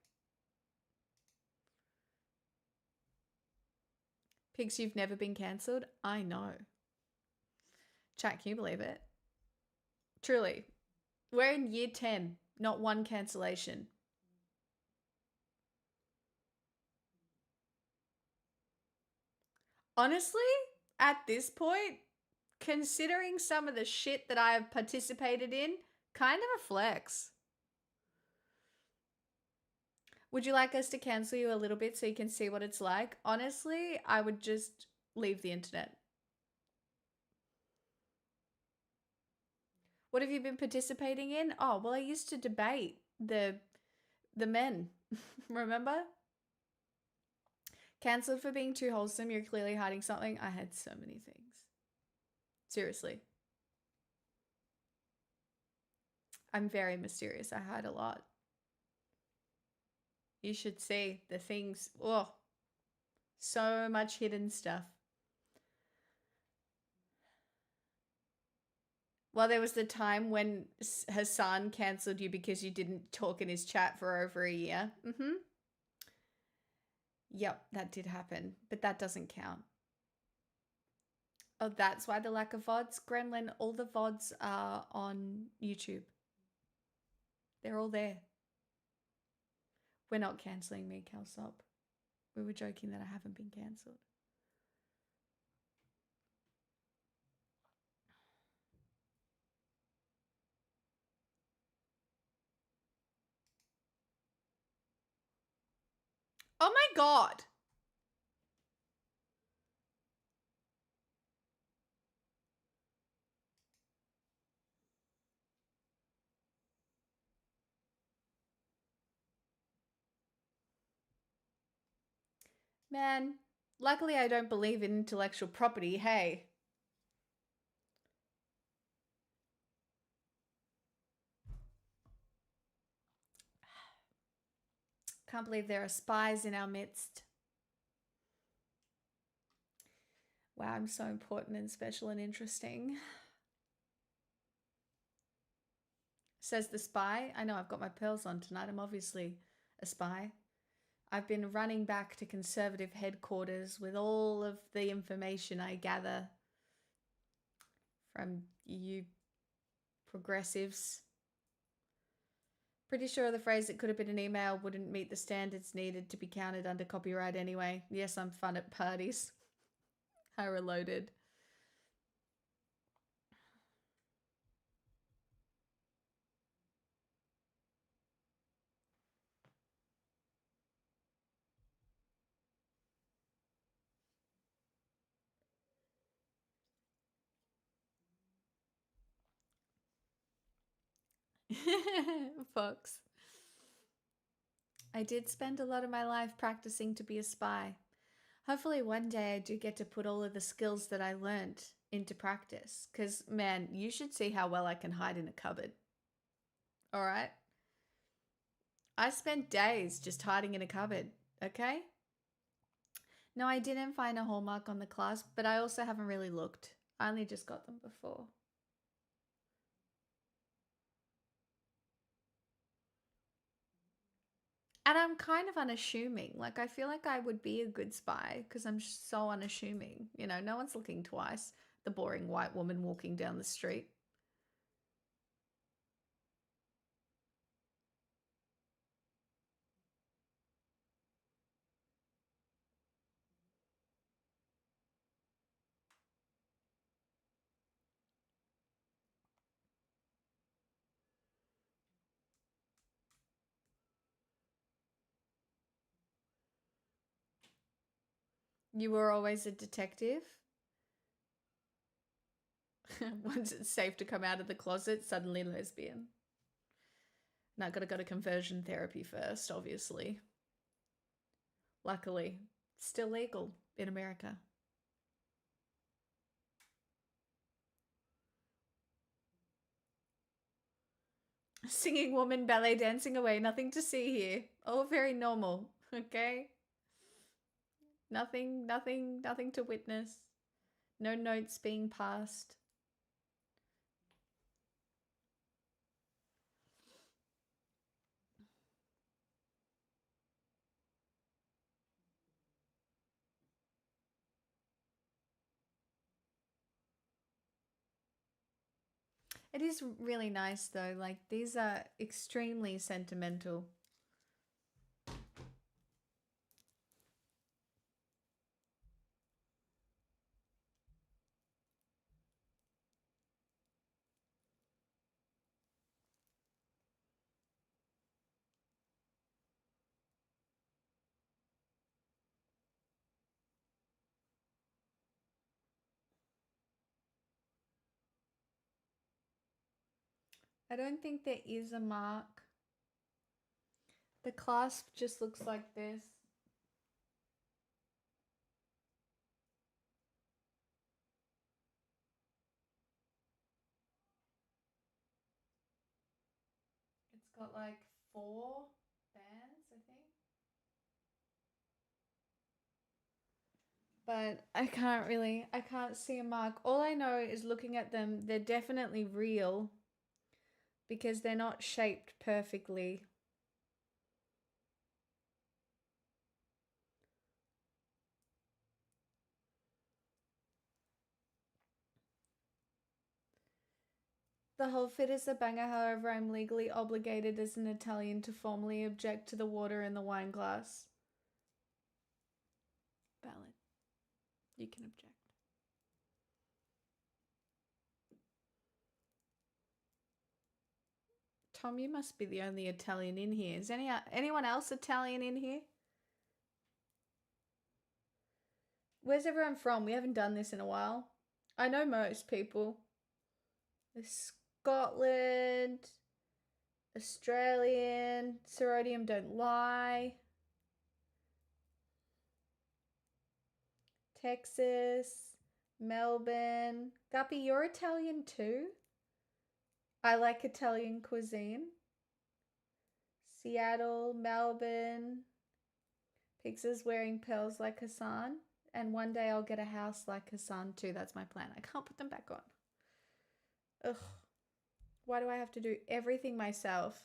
Pigs, you've never been cancelled? I know. Chat, can you believe it? Truly. We're in year 10, not one cancellation. Honestly, at this point, considering some of the shit that I have participated in, kind of a flex. Would you like us to cancel you a little bit so you can see what it's like? Honestly, I would just leave the internet. What have you been participating in? Oh, well, I used to debate the men. Remember? Cancelled for being too wholesome. You're clearly hiding something. I had so many things. Seriously. I'm very mysterious. I hide a lot. You should see the things. Oh, so much hidden stuff. Well, there was the time when Hassan cancelled you because you didn't talk in his chat for over a year. Yep, that did happen, but that doesn't count. Oh, that's why the lack of VODs? Gremlin, all the VODs are on YouTube. They're all there. We're not cancelling me, Kelsop. We were joking that I haven't been cancelled. Oh my god! Man, luckily I don't believe in intellectual property, hey. Can't believe there are spies in our midst. Wow, I'm so important and special and interesting. Says the spy. I know I've got my pearls on tonight. I'm obviously a spy. I've been running back to conservative headquarters with all of the information I gather from you progressives. Pretty sure the phrase "it could have been an email" wouldn't meet the standards needed to be counted under copyright anyway. Yes, I'm fun at parties. I reloaded. Fox. I did spend a lot of my life practicing to be a spy. Hopefully one day I do get to put all of the skills that I learned into practice. Because, man, you should see how well I can hide in a cupboard. Alright? I spent days just hiding in a cupboard, okay? No, I didn't find a hallmark on the clasp, but I also haven't really looked. I only just got them before. And I'm kind of unassuming. Like, I feel like I would be a good spy because I'm so unassuming. You know, no one's looking twice. The boring white woman walking down the street. You were always a detective? Once it's safe to come out of the closet, suddenly lesbian. Now gotta go to conversion therapy first, obviously. Luckily, still legal in America. Singing woman, ballet dancing away, nothing to see here. All very normal, okay? Nothing to witness. No notes being passed. It is really nice though, like these are extremely sentimental. I don't think there is a mark. The clasp just looks like this. It's got like 4 bands, I think. But I can't see a mark. All I know is looking at them, they're definitely real because they're not shaped perfectly. The whole fit is a banger, however, I'm legally obligated as an Italian to formally object to the water in the wine glass. Valid. You can object. Tom, you must be the only Italian in here. Is anyone else Italian in here? Where's everyone from? We haven't done this in a while. I know most people. There's Scotland, Australian, Sorodium Don't Lie, Texas, Melbourne. Guppy, you're Italian too? I like Italian cuisine. Seattle, Melbourne. Pigs is wearing pearls like Hassan. And one day I'll get a house like Hassan too. That's my plan. I can't put them back on. Ugh. Why do I have to do everything myself?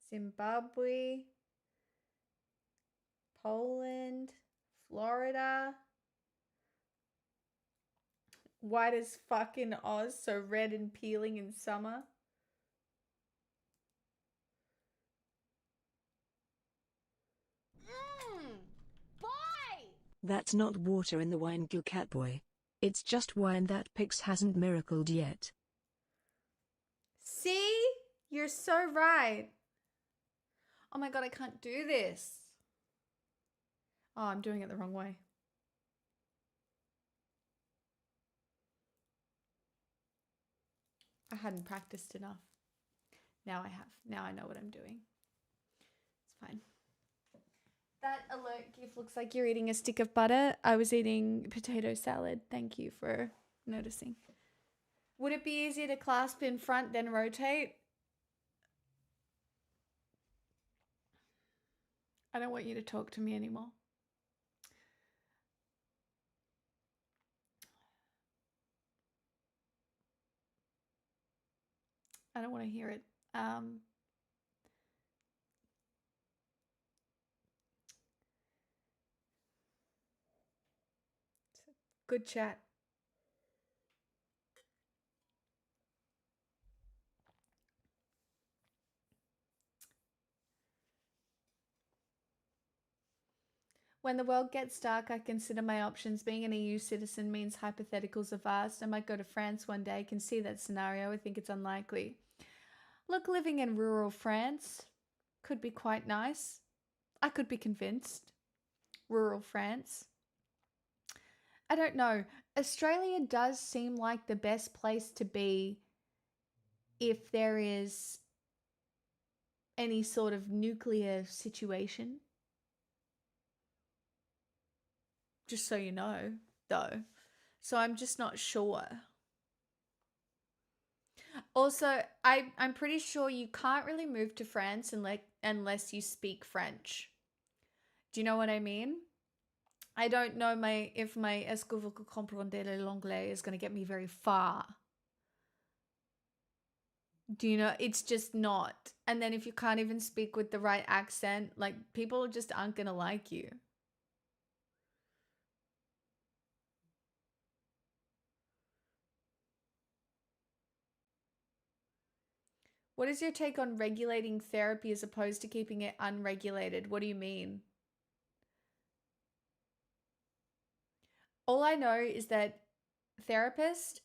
Zimbabwe, Poland, Florida. White as fucking Oz, so red and peeling in summer. Boy! That's not water in the wine, you catboy. It's just wine that Pix hasn't miracled yet. See? You're so right. Oh my god, I can't do this. Oh, I'm doing it the wrong way. I hadn't practiced enough. Now I have. Now I know what I'm doing. It's fine. That alert GIF looks like you're eating a stick of butter. I was eating potato salad. Thank you for noticing. Would it be easier to clasp in front than rotate? I don't want you to talk to me anymore. I don't want to hear it. Good chat. When the world gets dark, I consider my options. Being an EU citizen means hypotheticals are vast. I might go to France one day. I can see that scenario. I think it's unlikely. Look, living in rural France could be quite nice. I could be convinced. Rural France. I don't know. Australia does seem like the best place to be if there is any sort of nuclear situation. Just so you know, though. So I'm just not sure. Also, I'm pretty sure you can't really move to France unless you speak French. Do you know what I mean? I don't know if my est-ce que vous comprenez l'anglais is going to get me very far. Do you know? It's just not. And then if you can't even speak with the right accent, like, people just aren't going to like you. What is your take on regulating therapy as opposed to keeping it unregulated? What do you mean? All I know is that therapist,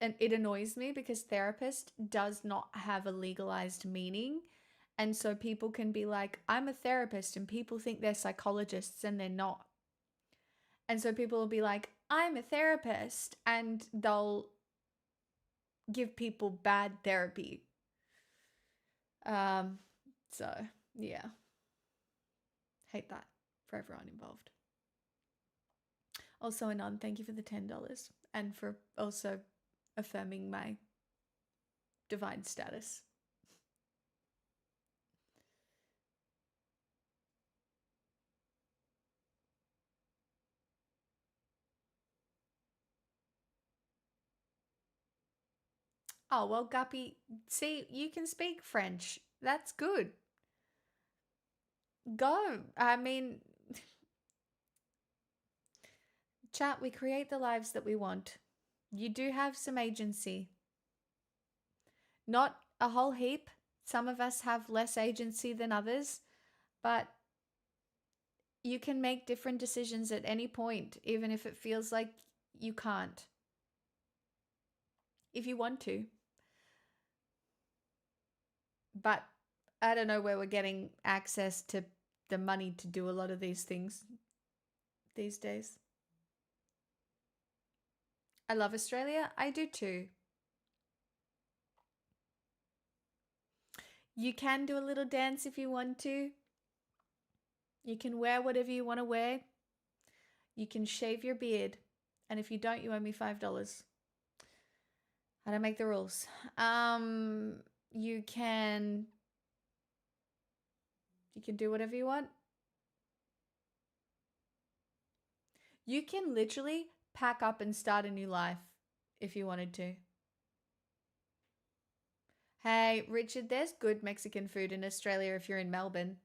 and it annoys me because therapist does not have a legalized meaning. And so people can be like, I'm a therapist, and people think they're psychologists and they're not. And so people will be like, I'm a therapist, and they'll give people bad therapy. So yeah, hate that for everyone involved. Also, Anand, thank you for the $10 and for also affirming my divine status. Oh, well, Guppy, see, you can speak French. That's good. Go. I mean, chat, we create the lives that we want. You do have some agency. Not a whole heap. Some of us have less agency than others, but you can make different decisions at any point, even if it feels like you can't. If you want to. But I don't know where we're getting access to the money to do a lot of these things these days. I love Australia. I do too. You can do a little dance if you want to. You can wear whatever you want to wear. You can shave your beard. And if you don't, you owe me $5. I don't make the rules. You can do whatever you want. You can literally pack up and start a new life if you wanted to. Hey, Richard, there's good Mexican food in Australia if you're in Melbourne.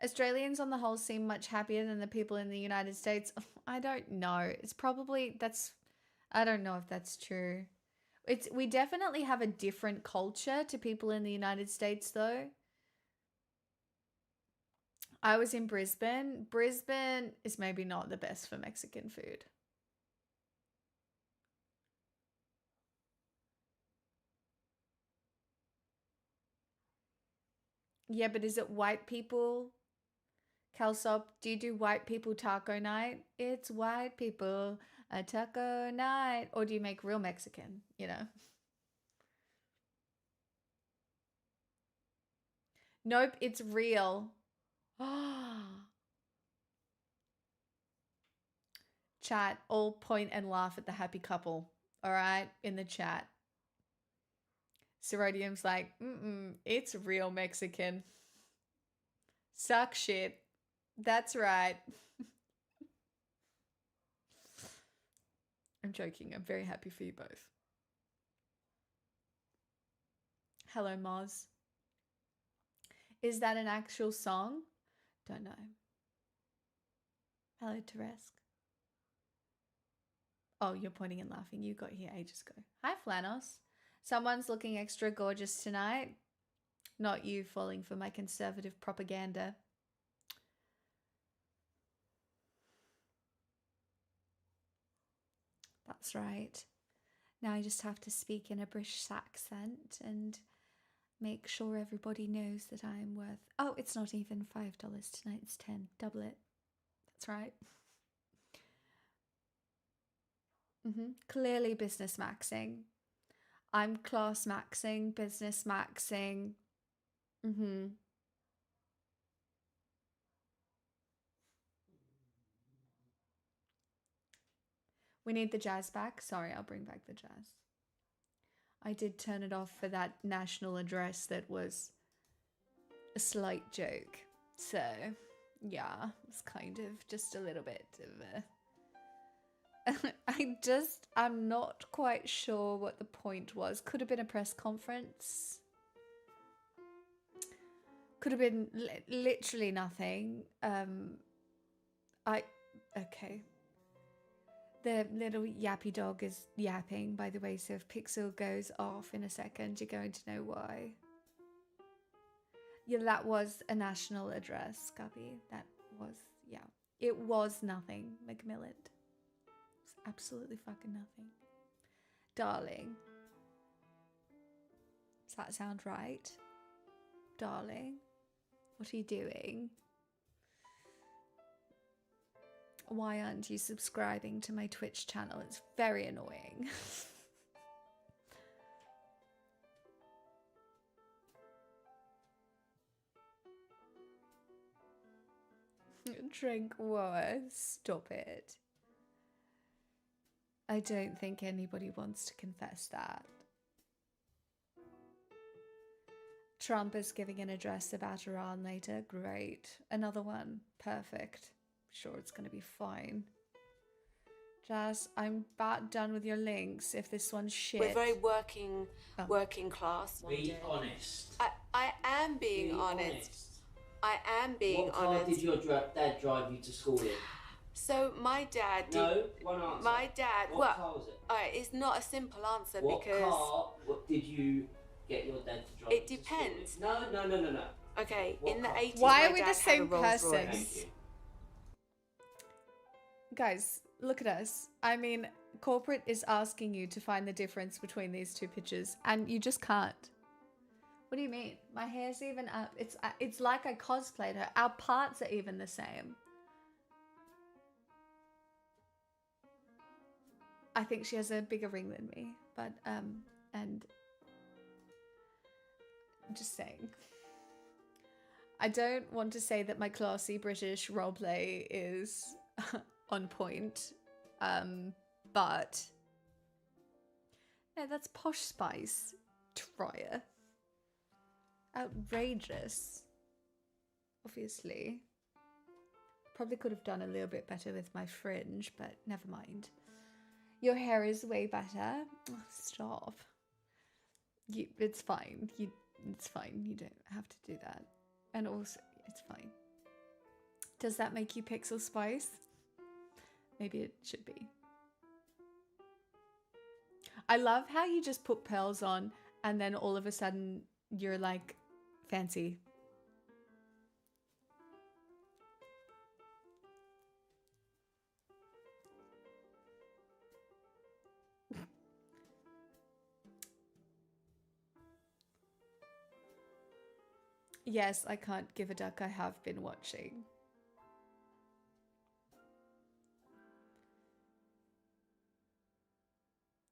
Australians on the whole seem much happier than the people in the United States. I don't know. It's probably, I don't know if that's true. We definitely have a different culture to people in the United States though. I was in Brisbane. Brisbane is maybe not the best for Mexican food. Yeah, but is it white people? Kelsop, do you do white people taco night? It's white people, a taco night. Or do you make real Mexican, you know? Nope, it's real. Chat, all point and laugh at the happy couple. All right, in the chat. Serodium's like, it's real Mexican. Suck shit. That's right. I'm joking. I'm very happy for you both. Hello, Moz. Is that an actual song? Don't know. Hello, Teresk. Oh, you're pointing and laughing. You got here ages ago. Hi, Flanos. Someone's looking extra gorgeous tonight. Not you falling for my conservative propaganda. That's right. Now I just have to speak in a British accent and make sure everybody knows that I'm worth... Oh, it's not even $5 tonight. It's 10. Double it. That's right. Clearly business maxing. I'm class maxing, business maxing. We need the jazz back. Sorry, I'll bring back the jazz. I did turn it off for that national address that was a slight joke. So, yeah, it's kind of just a little bit of a... I'm not quite sure what the point was. Could have been a press conference. Could have been literally nothing. Okay. The little yappy dog is yapping, by the way, so if Pixel goes off in a second, you're going to know why. Yeah, that was a national address, Guppy. That was, yeah. It was nothing, Macmillan. It's absolutely fucking nothing. Darling. Does that sound right? Darling, what are you doing? Why aren't you subscribing to my Twitch channel? It's very annoying. Drink water. Stop it. I don't think anybody wants to confess that. Trump is giving an address about Iran later. Great. Another one. Perfect. Sure, it's going to be fine. Jazz, I'm about done with your links if this one's shit. We're very working class. Be honest. I am being honest. I am being honest. What car did your dad drive you to school in? So my dad did... No, one answer. My dad... What car was it? It's not a simple answer what because... What did you get your dad to drive It you depends. To school in? No. Okay, What in the car? 80s, Why my are we dad the same had a Rolls person? Royce. Thank you. Guys, look at us. I mean, corporate is asking you to find the difference between these two pictures, and you just can't. What do you mean? My hair's even up. It's like I cosplayed her. Our parts are even the same. I think she has a bigger ring than me, but and I'm just saying. I don't want to say that my classy British roleplay is on point, but no, that's Posh Spice, Troyer. Outrageous. Obviously. Probably could have done a little bit better with my fringe, but never mind. Your hair is way better. Oh, stop. It's fine. It's fine. You don't have to do that. And also, it's fine. Does that make you Pixel Spice? Maybe it should be. I love how you just put pearls on and then all of a sudden you're like fancy. Yes, I can't give a duck. I have been watching.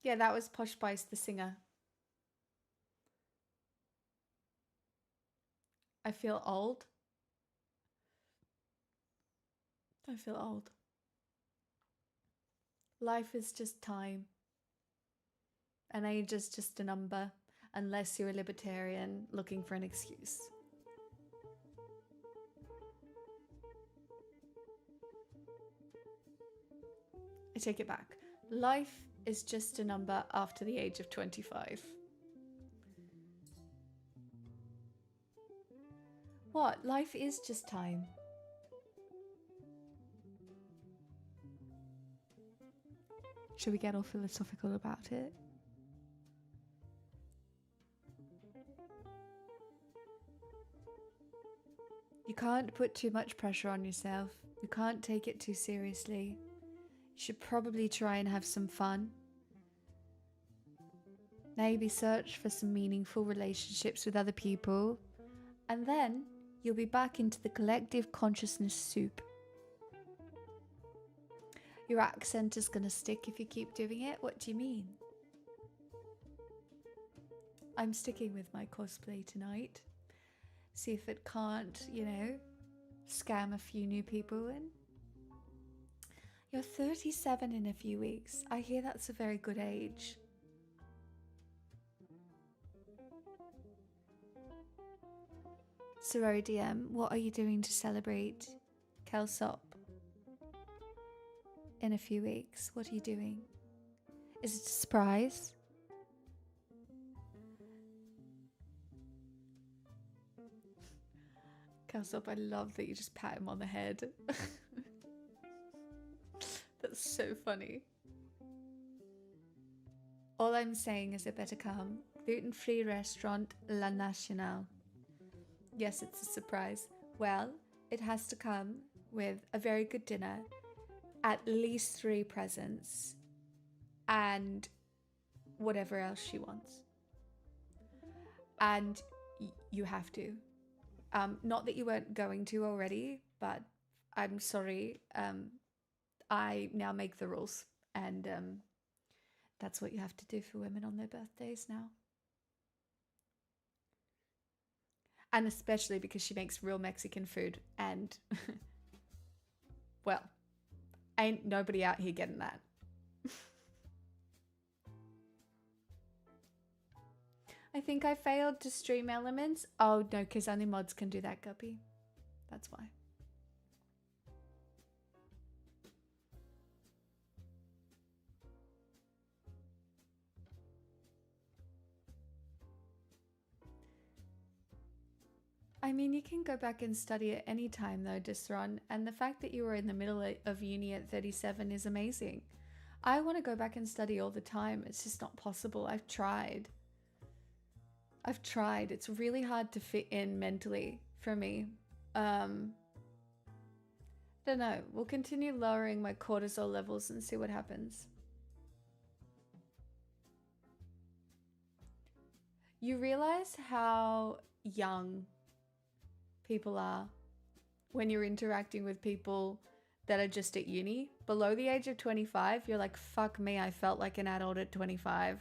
Yeah, that was Posh Spice, the singer. I feel old. I feel old. Life is just time. And age is just a number, unless you're a libertarian looking for an excuse. I take it back. Life is just a number after the age of 25. What? Life is just time. Should we get all philosophical about it? You can't put too much pressure on yourself. You can't take it too seriously. You should probably try and have some fun. Maybe search for some meaningful relationships with other people. And then you'll be back into the collective consciousness soup. Your accent is gonna stick if you keep doing it. What do you mean? I'm sticking with my cosplay tonight. See if it can't, you know, scam a few new people in. You're 37 in a few weeks. I hear that's a very good age. Sorori DM, what are you doing to celebrate Kelsop? In a few weeks, what are you doing? Is it a surprise? Kelsop, I love that you just pat him on the head. That's so funny. All I'm saying is it better come. Gluten-free restaurant La National. Yes, it's a surprise. Well, it has to come with a very good dinner, at least 3 presents, and whatever else she wants. And you have to. Not that you weren't going to already, but I'm sorry. I now make the rules, and that's what you have to do for women on their birthdays now. And especially because she makes real Mexican food, and well, ain't nobody out here getting that. I think I failed to stream Elements. Oh no, because only mods can do that, Guppy. That's why. I mean, you can go back and study at any time though, Disron, and the fact that you were in the middle of uni at 37 is amazing. I want to go back and study all the time. It's just not possible. I've tried. It's really hard to fit in mentally for me. Don't know. We'll continue lowering my cortisol levels and see what happens. You realize how young people are when you're interacting with people that are just at uni. Below the age of 25, you're like, fuck me, I felt like an adult at 25.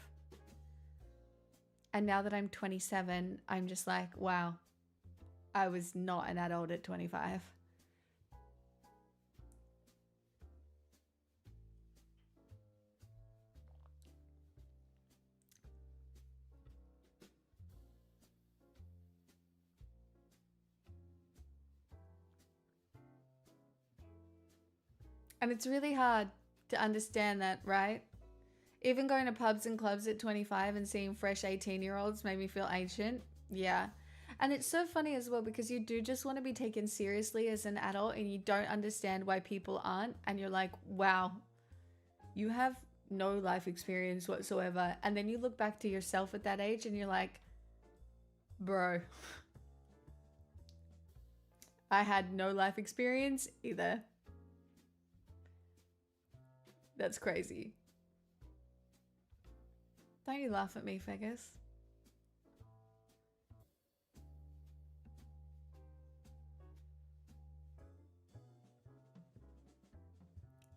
And now that I'm 27, I'm just like, wow, I was not an adult at 25. And it's really hard to understand that, right? Even going to pubs and clubs at 25 and seeing fresh 18-year-olds made me feel ancient. Yeah. And it's so funny as well because you do just want to be taken seriously as an adult and you don't understand why people aren't. And you're like, wow, you have no life experience whatsoever. And then you look back to yourself at that age and you're like, bro, I had no life experience either. That's crazy. Don't you laugh at me, Fegus.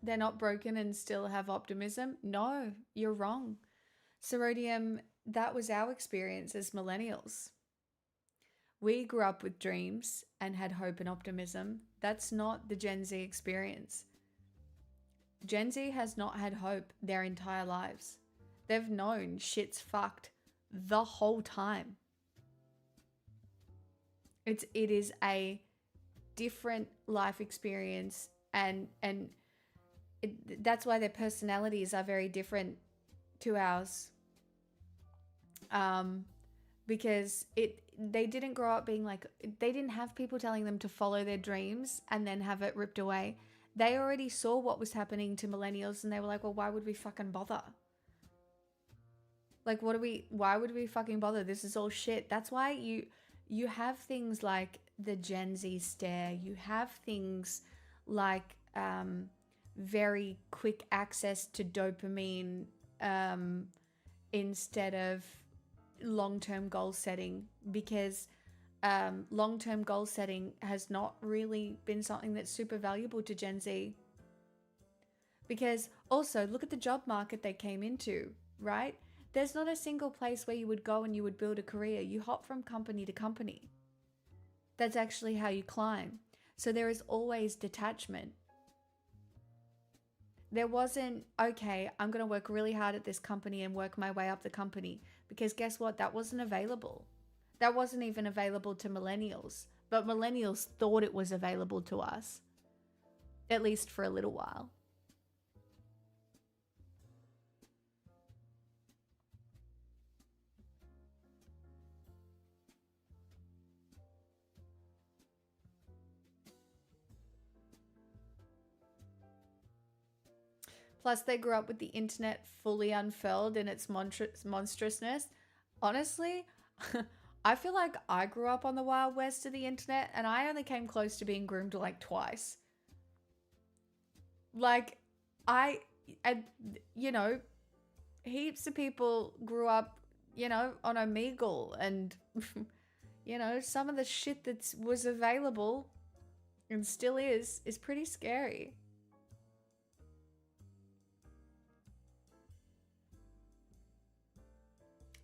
They're not broken and still have optimism? No, you're wrong. Sorodium, that was our experience as millennials. We grew up with dreams and had hope and optimism. That's not the Gen Z experience. Gen Z has not had hope their entire lives. They've known shit's fucked the whole time. It is a different life experience, and that's why their personalities are very different to ours. Because they didn't grow up being like, they didn't have people telling them to follow their dreams and then have it ripped away. They already saw what was happening to millennials and they were like, well, why would we fucking bother? Like, why would we fucking bother? This is all shit. That's why you have things like the Gen Z stare. You have things like very quick access to dopamine instead of long-term goal setting, because long-term goal setting has not really been something that's super valuable to Gen Z. Because also, look at the job market they came into, right? There's not a single place where you would go and you would build a career. You hop from company to company. That's actually how you climb. So there is always detachment. There wasn't, okay, I'm going to work really hard at this company and work my way up the company. Because guess what? That wasn't available. That wasn't even available to millennials. But millennials thought it was available to us. At least for a little while. Plus, they grew up with the internet fully unfurled in its monstrousness. Honestly, I feel like I grew up on the Wild West of the internet and I only came close to being groomed like twice. Like, you know, heaps of people grew up, you know, on Omegle and, you know, some of the shit that was available and still is pretty scary.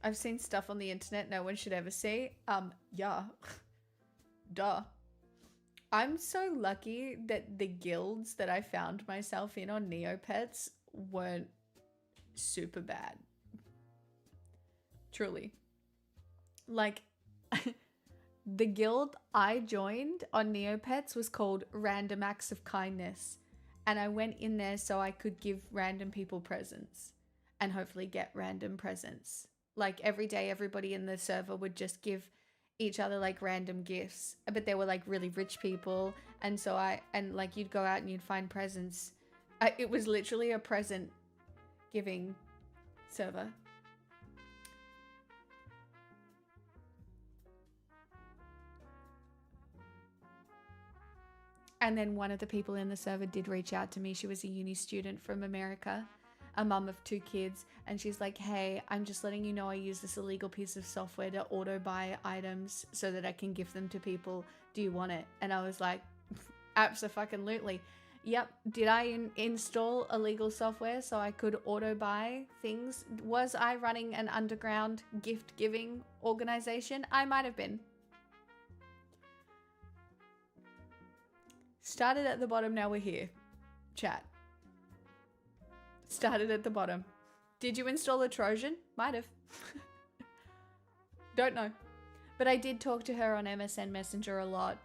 I've seen stuff on the internet no one should ever see. Yeah. Duh. I'm so lucky that the guilds that I found myself in on Neopets weren't super bad. Truly. Like, the guild I joined on Neopets was called Random Acts of Kindness. And I went in there so I could give random people presents and hopefully get random presents. Like every day, everybody in the server would just give each other like random gifts, but they were like really rich people. And so like you'd go out and you'd find presents. It was literally a present giving server. And then one of the people in the server did reach out to me. She was a uni student from America, a mum of 2 kids. And she's like, hey, I'm just letting you know I use this illegal piece of software to auto buy items so that I can give them to people. Do you want it? And I was like, abso-fucking-lutely. Yep. Did I install illegal software so I could auto buy things? Was I running an underground gift giving organization? I might have been. Started at the bottom, now we're here. Chat. Started at the bottom. Did you install a Trojan? Might have. Don't know. But I did talk to her on MSN Messenger a lot.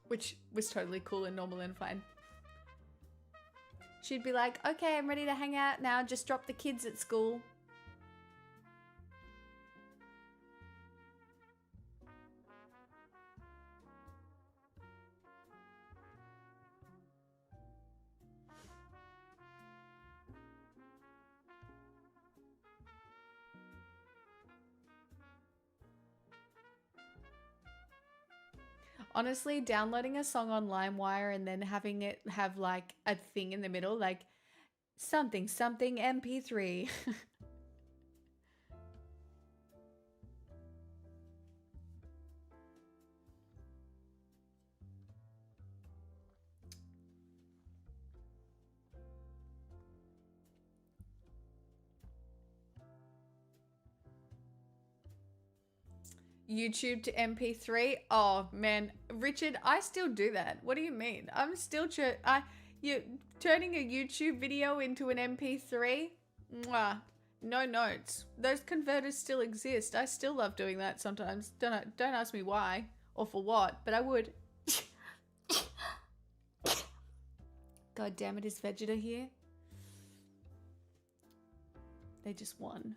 Which was totally cool and normal and fine. She'd be like, okay, I'm ready to hang out now. Just drop the kids at school. Honestly, downloading a song on LimeWire and then having it have like a thing in the middle, like something MP3. YouTube to MP3. Oh man, Richard, I still do that. What do you mean? I'm still you turning a YouTube video into an MP3? Mwah. No notes. Those converters still exist. I still love doing that sometimes. Don't ask me why or for what, but I would. God damn it, is Vegeta here? They just won.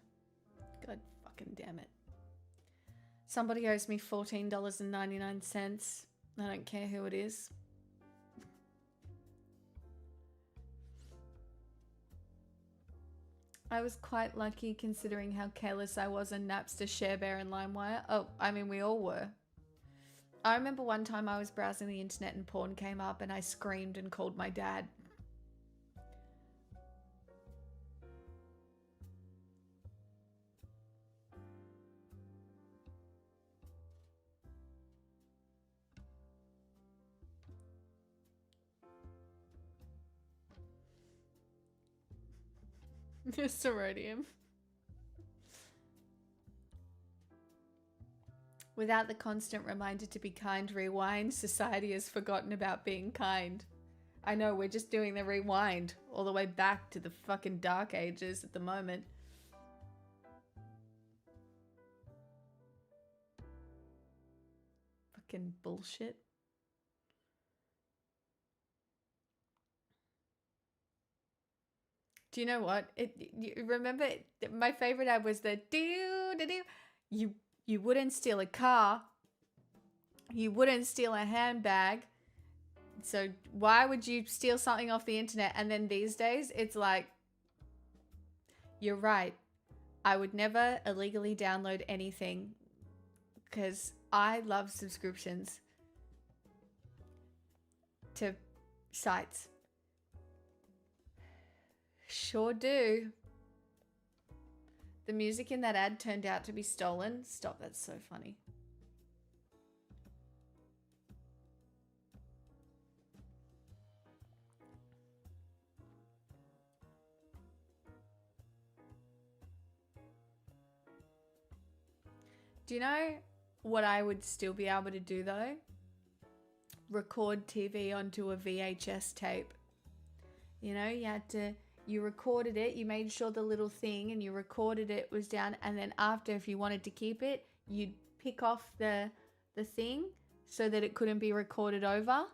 God fucking damn it. Somebody owes me $14.99. I don't care who it is. I was quite lucky considering how careless I was on Napster, ShareBear and LimeWire. Oh, I mean, we all were. I remember one time I was browsing the internet and porn came up and I screamed and called my dad. Sorodium. Without the constant reminder to be kind, rewind, society has forgotten about being kind. I know, we're just doing the rewind all the way back to the fucking dark ages at the moment. Fucking bullshit. Do you know what? You remember my favorite ad was the you wouldn't steal a car. You wouldn't steal a handbag. So why would you steal something off the internet? And then these days it's like, you're right. I would never illegally download anything because I love subscriptions to sites. Sure do. The music in that ad turned out to be stolen. Stop, that's so funny. Do you know what I would still be able to do though? Record TV onto a VHS tape. You know, you recorded it, you made sure the little thing and you recorded it was down, and then after, if you wanted to keep it, you'd pick off the thing so that it couldn't be recorded over.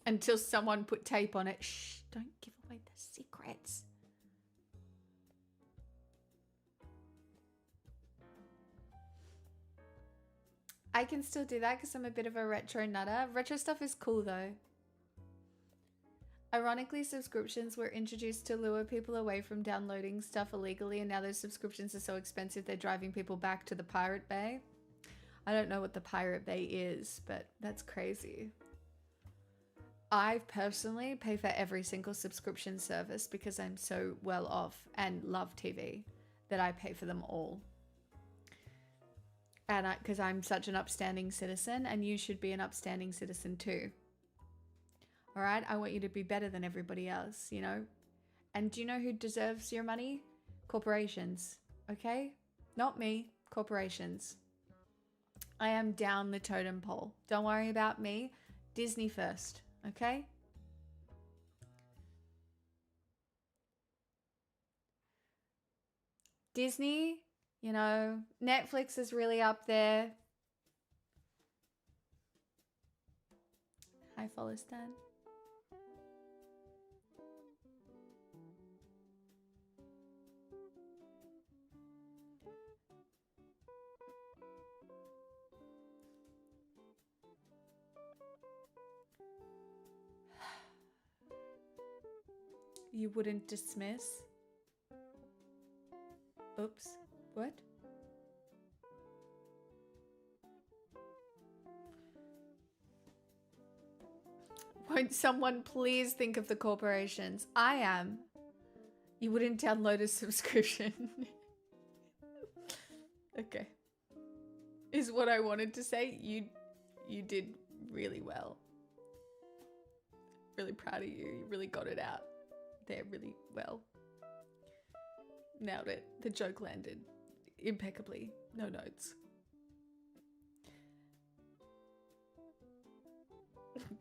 Until someone put tape on it. Shh, don't give away the secrets. I can still do that because I'm a bit of a retro nutter. Retro stuff is cool though. Ironically, subscriptions were introduced to lure people away from downloading stuff illegally, and now those subscriptions are so expensive they're driving people back to the Pirate Bay. I don't know what the Pirate Bay is, but that's crazy. I personally pay for every single subscription service because I'm so well off and love TV that I pay for them all. And because I'm such an upstanding citizen, and you should be an upstanding citizen too. All right, I want you to be better than everybody else, you know? And do you know who deserves your money? Corporations, okay? Not me, corporations. I am down the totem pole. Don't worry about me. Disney first, okay? Disney, you know, Netflix is really up there. Hi, follow Stan. You wouldn't dismiss? Oops. What? Won't someone please think of the corporations? I am. You wouldn't download a subscription. Okay. Is what I wanted to say. You did really well. Really proud of you. You really got it out there really well. Nailed it. The joke landed impeccably. No notes.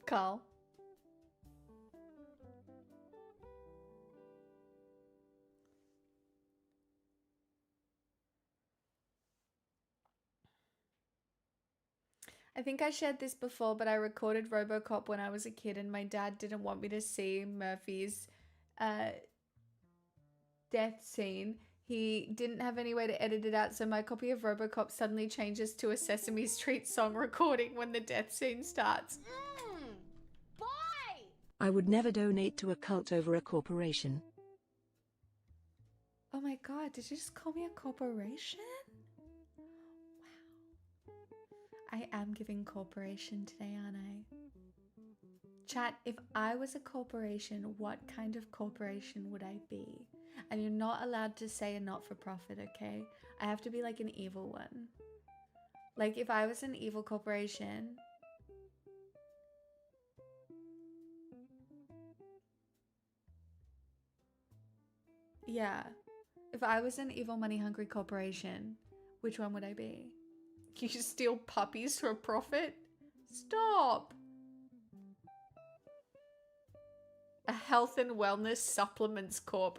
Carl. I think I shared this before, but I recorded RoboCop when I was a kid, and my dad didn't want me to see Murphy's death scene. He didn't have any way to edit it out, so my copy of RoboCop suddenly changes to a Sesame Street song recording when the death scene starts. I would never donate to a cult over a corporation. Oh my god, did you just call me a corporation? Wow. I am giving corporation today, aren't I? Chat, if I was a corporation, what kind of corporation would I be? And you're not allowed to say a not-for-profit, okay? I have to be like an evil one. Like if I was an evil corporation... Yeah. If I was an evil money-hungry corporation, which one would I be? You steal puppies for a profit? Stop! A health and wellness supplements corp.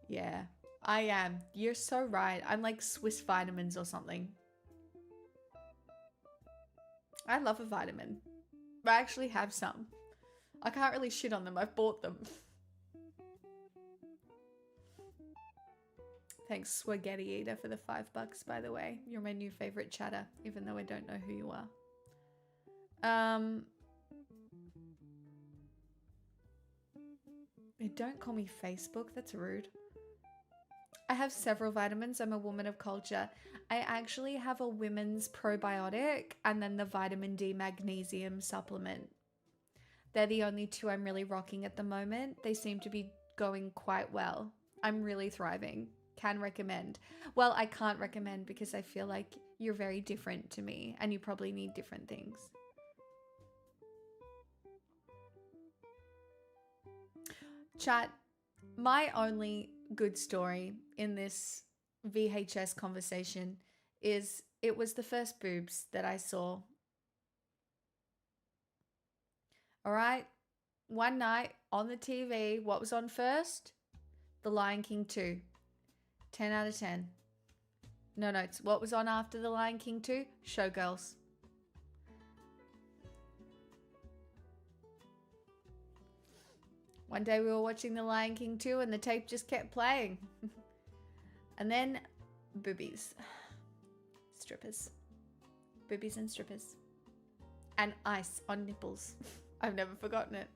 Yeah, I am. You're so right. I'm like Swiss vitamins or something. I love a vitamin. I actually have some. I can't really shit on them. I've bought them. Thanks, Spaghetti Eater, for the $5, by the way. You're my new favorite chatter, even though I don't know who you are. Don't call me Facebook. That's rude. I have several vitamins. I'm a woman of culture. I actually have a women's probiotic and then the vitamin D magnesium supplement. They're the only two I'm really rocking at the moment. They seem to be going quite well. I'm really thriving. Can recommend. Well, I can't recommend because I feel like you're very different to me and you probably need different things. Chat, my only good story in this VHS conversation is it was the first boobs that I saw. All right? One night on the TV, what was on first? The Lion King 2. 10 out of 10. No notes. What was on after The Lion King 2? Showgirls. One day we were watching The Lion King 2 and the tape just kept playing. And then boobies. Strippers. Boobies and strippers. And ice on nipples. I've never forgotten it.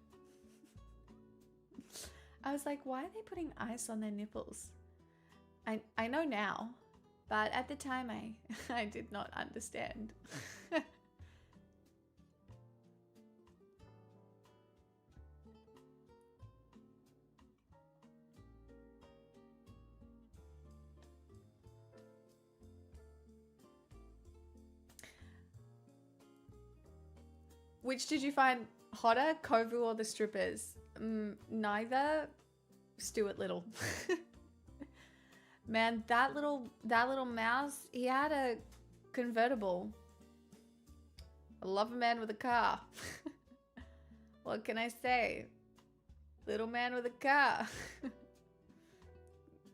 I was like, why are they putting ice on their nipples? I know now, but at the time I did not understand. Which did you find hotter, Kovu or the strippers? Neither. Stuart Little. Man, that little mouse, he had a convertible. I love a man with a car. What can I say? Little man with a car.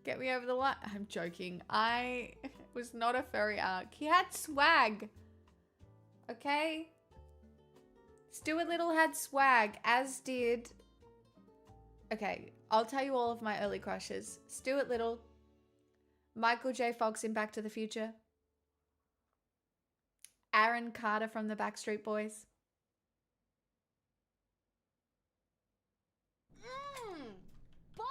Get me over the line. I'm joking. I was not a furry arc. He had swag. Okay? Stuart Little had swag, as did... Okay, I'll tell you all of my early crushes. Stuart Little, Michael J. Fox in Back to the Future, Aaron Carter from the Backstreet Boys. Boy!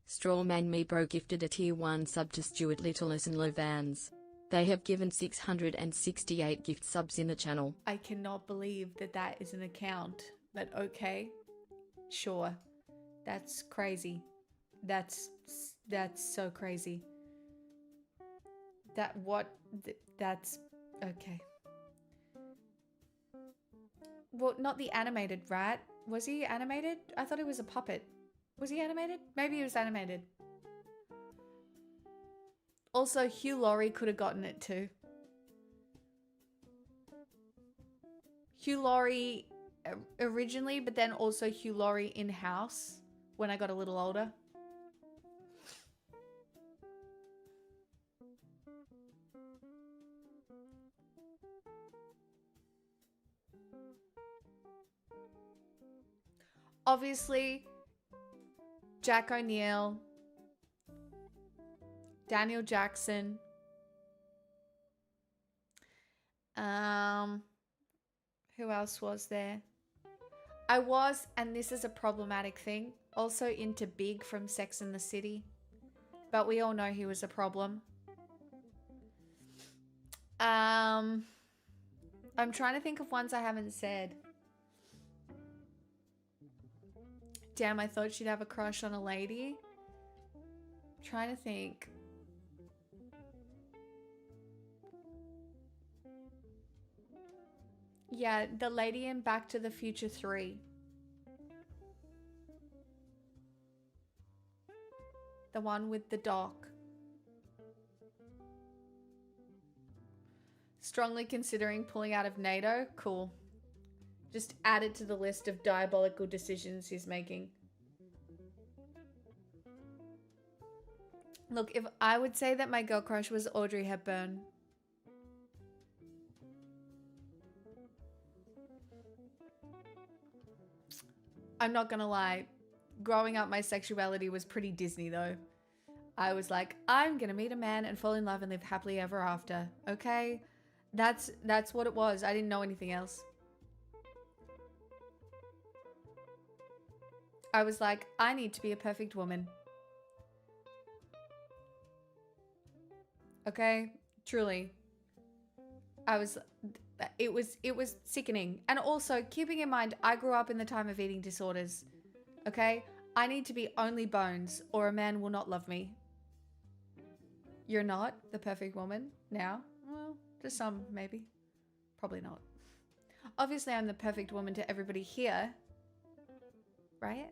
Strawman Me Bro gifted a tier 1 sub to Stuart Littleness and Lovans. They have given 668 gift subs in the channel. I cannot believe that that is an account, but okay, sure. That's crazy. That's so crazy. That's okay. Well, not the animated, right? Was he animated? I thought he was a puppet. Was he animated? Maybe he was animated. Also, Hugh Laurie could have gotten it too. Hugh Laurie originally, but then also Hugh Laurie in-house when I got a little older. Obviously, Jack O'Neill, Daniel Jackson, who else was there? I was, and this is a problematic thing, also into Big from Sex and the City, but we all know he was a problem. I'm trying to think of ones I haven't said. Damn, I thought she'd have a crush on a lady. I'm trying to think. Yeah, the lady in Back to the Future 3. The one with the doc. Strongly considering pulling out of NATO? Cool. Just add it to the list of diabolical decisions he's making. Look, if I would say that my girl crush was Audrey Hepburn. I'm not gonna lie. Growing up, my sexuality was pretty Disney though. I was like, I'm gonna meet a man and fall in love and live happily ever after. Okay? That's what it was. I didn't know anything else. I was like, I need to be a perfect woman. Okay? Truly. It was sickening. And also, keeping in mind, I grew up in the time of eating disorders. Okay? I need to be only bones or a man will not love me. You're not the perfect woman now? Well, to some, maybe. Probably not. Obviously, I'm the perfect woman to everybody here. Right?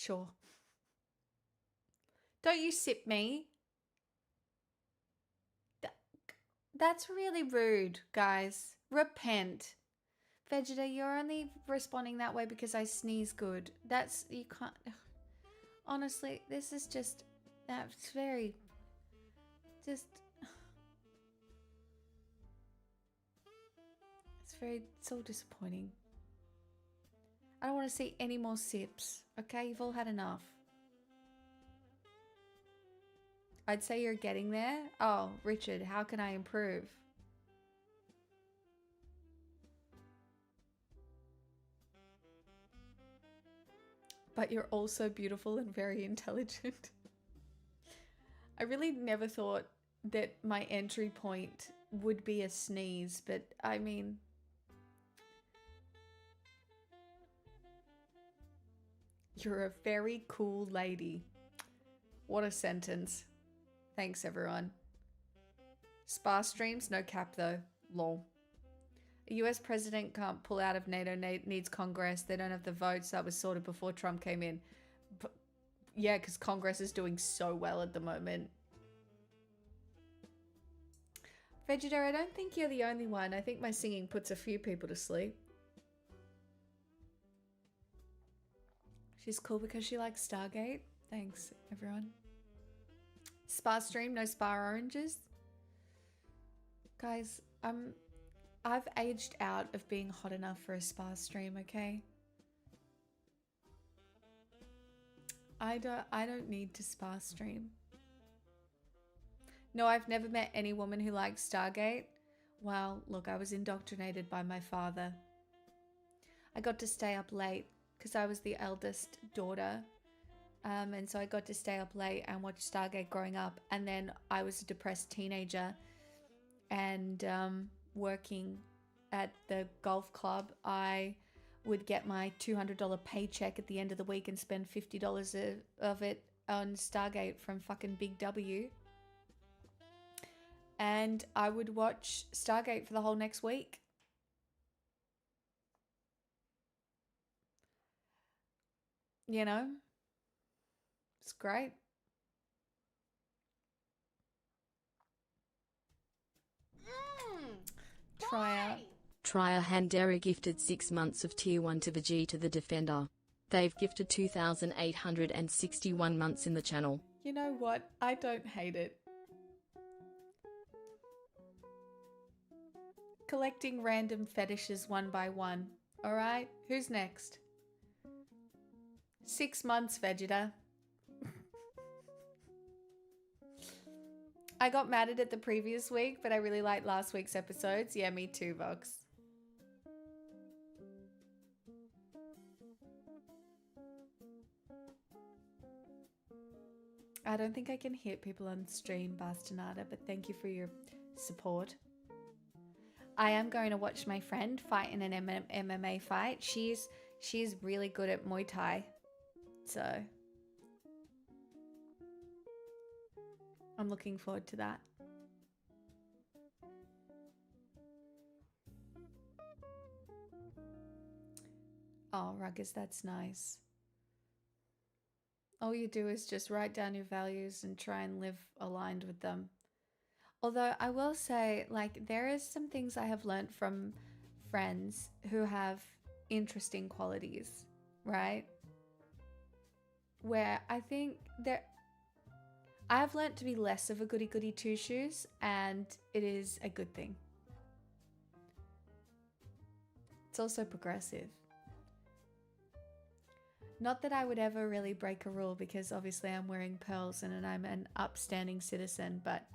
Sure. Don't you sip me. That's really rude, guys. Repent. Vegeta, you're only responding that way because I sneeze good. That's, you can't, honestly, this is just, that's very, just, it's so disappointing. I don't want to see any more sips, okay? You've all had enough. I'd say you're getting there. Oh, Richard, how can I improve? But you're also beautiful and very intelligent. I really never thought that my entry point would be a sneeze, but I mean... You're a very cool lady. What a sentence. Thanks, everyone. Spa streams, no cap though. Lol. A US president can't pull out of NATO, needs Congress. They don't have the votes. That was sorted before Trump came in. But yeah, because Congress is doing so well at the moment. Vegeta, I don't think you're the only one. I think my singing puts a few people to sleep. She's cool because she likes Stargate. Thanks, everyone. Spa stream, no spa oranges. Guys, I've aged out of being hot enough for a spa stream, okay? I don't need to spa stream. No, I've never met any woman who likes Stargate. Well, look, I was indoctrinated by my father. I got to stay up late because I was the eldest daughter. And so I got to stay up late and watch Stargate growing up. And then I was a depressed teenager and working at the golf club. I would get my $200 paycheck at the end of the week and spend $50 of it on Stargate from fucking Big W. And I would watch Stargate for the whole next week. You know? It's great. Trier Handera gifted 6 months of Tier 1 to Vegeta the Defender. They've gifted 2,861 months in the channel. You know what? I don't hate it. Collecting random fetishes one by one. Alright, who's next? 6 months, Vegeta. I got mad at it the previous week, but I really liked last week's episodes. Yeah, me too, Vox. I don't think I can hit people on stream, Bastinada, but thank you for your support. I am going to watch my friend fight in an MMA fight. She's really good at Muay Thai. So I'm looking forward to that. Oh, Ruggers, that's nice. All you do is just write down your values and try and live aligned with them. Although I will say, like, there is some things I have learnt from friends who have interesting qualities, right? Where I think I have learnt to be less of a goody-goody two-shoes, and it is a good thing. It's also progressive. Not that I would ever really break a rule, because obviously I'm wearing pearls and I'm an upstanding citizen, but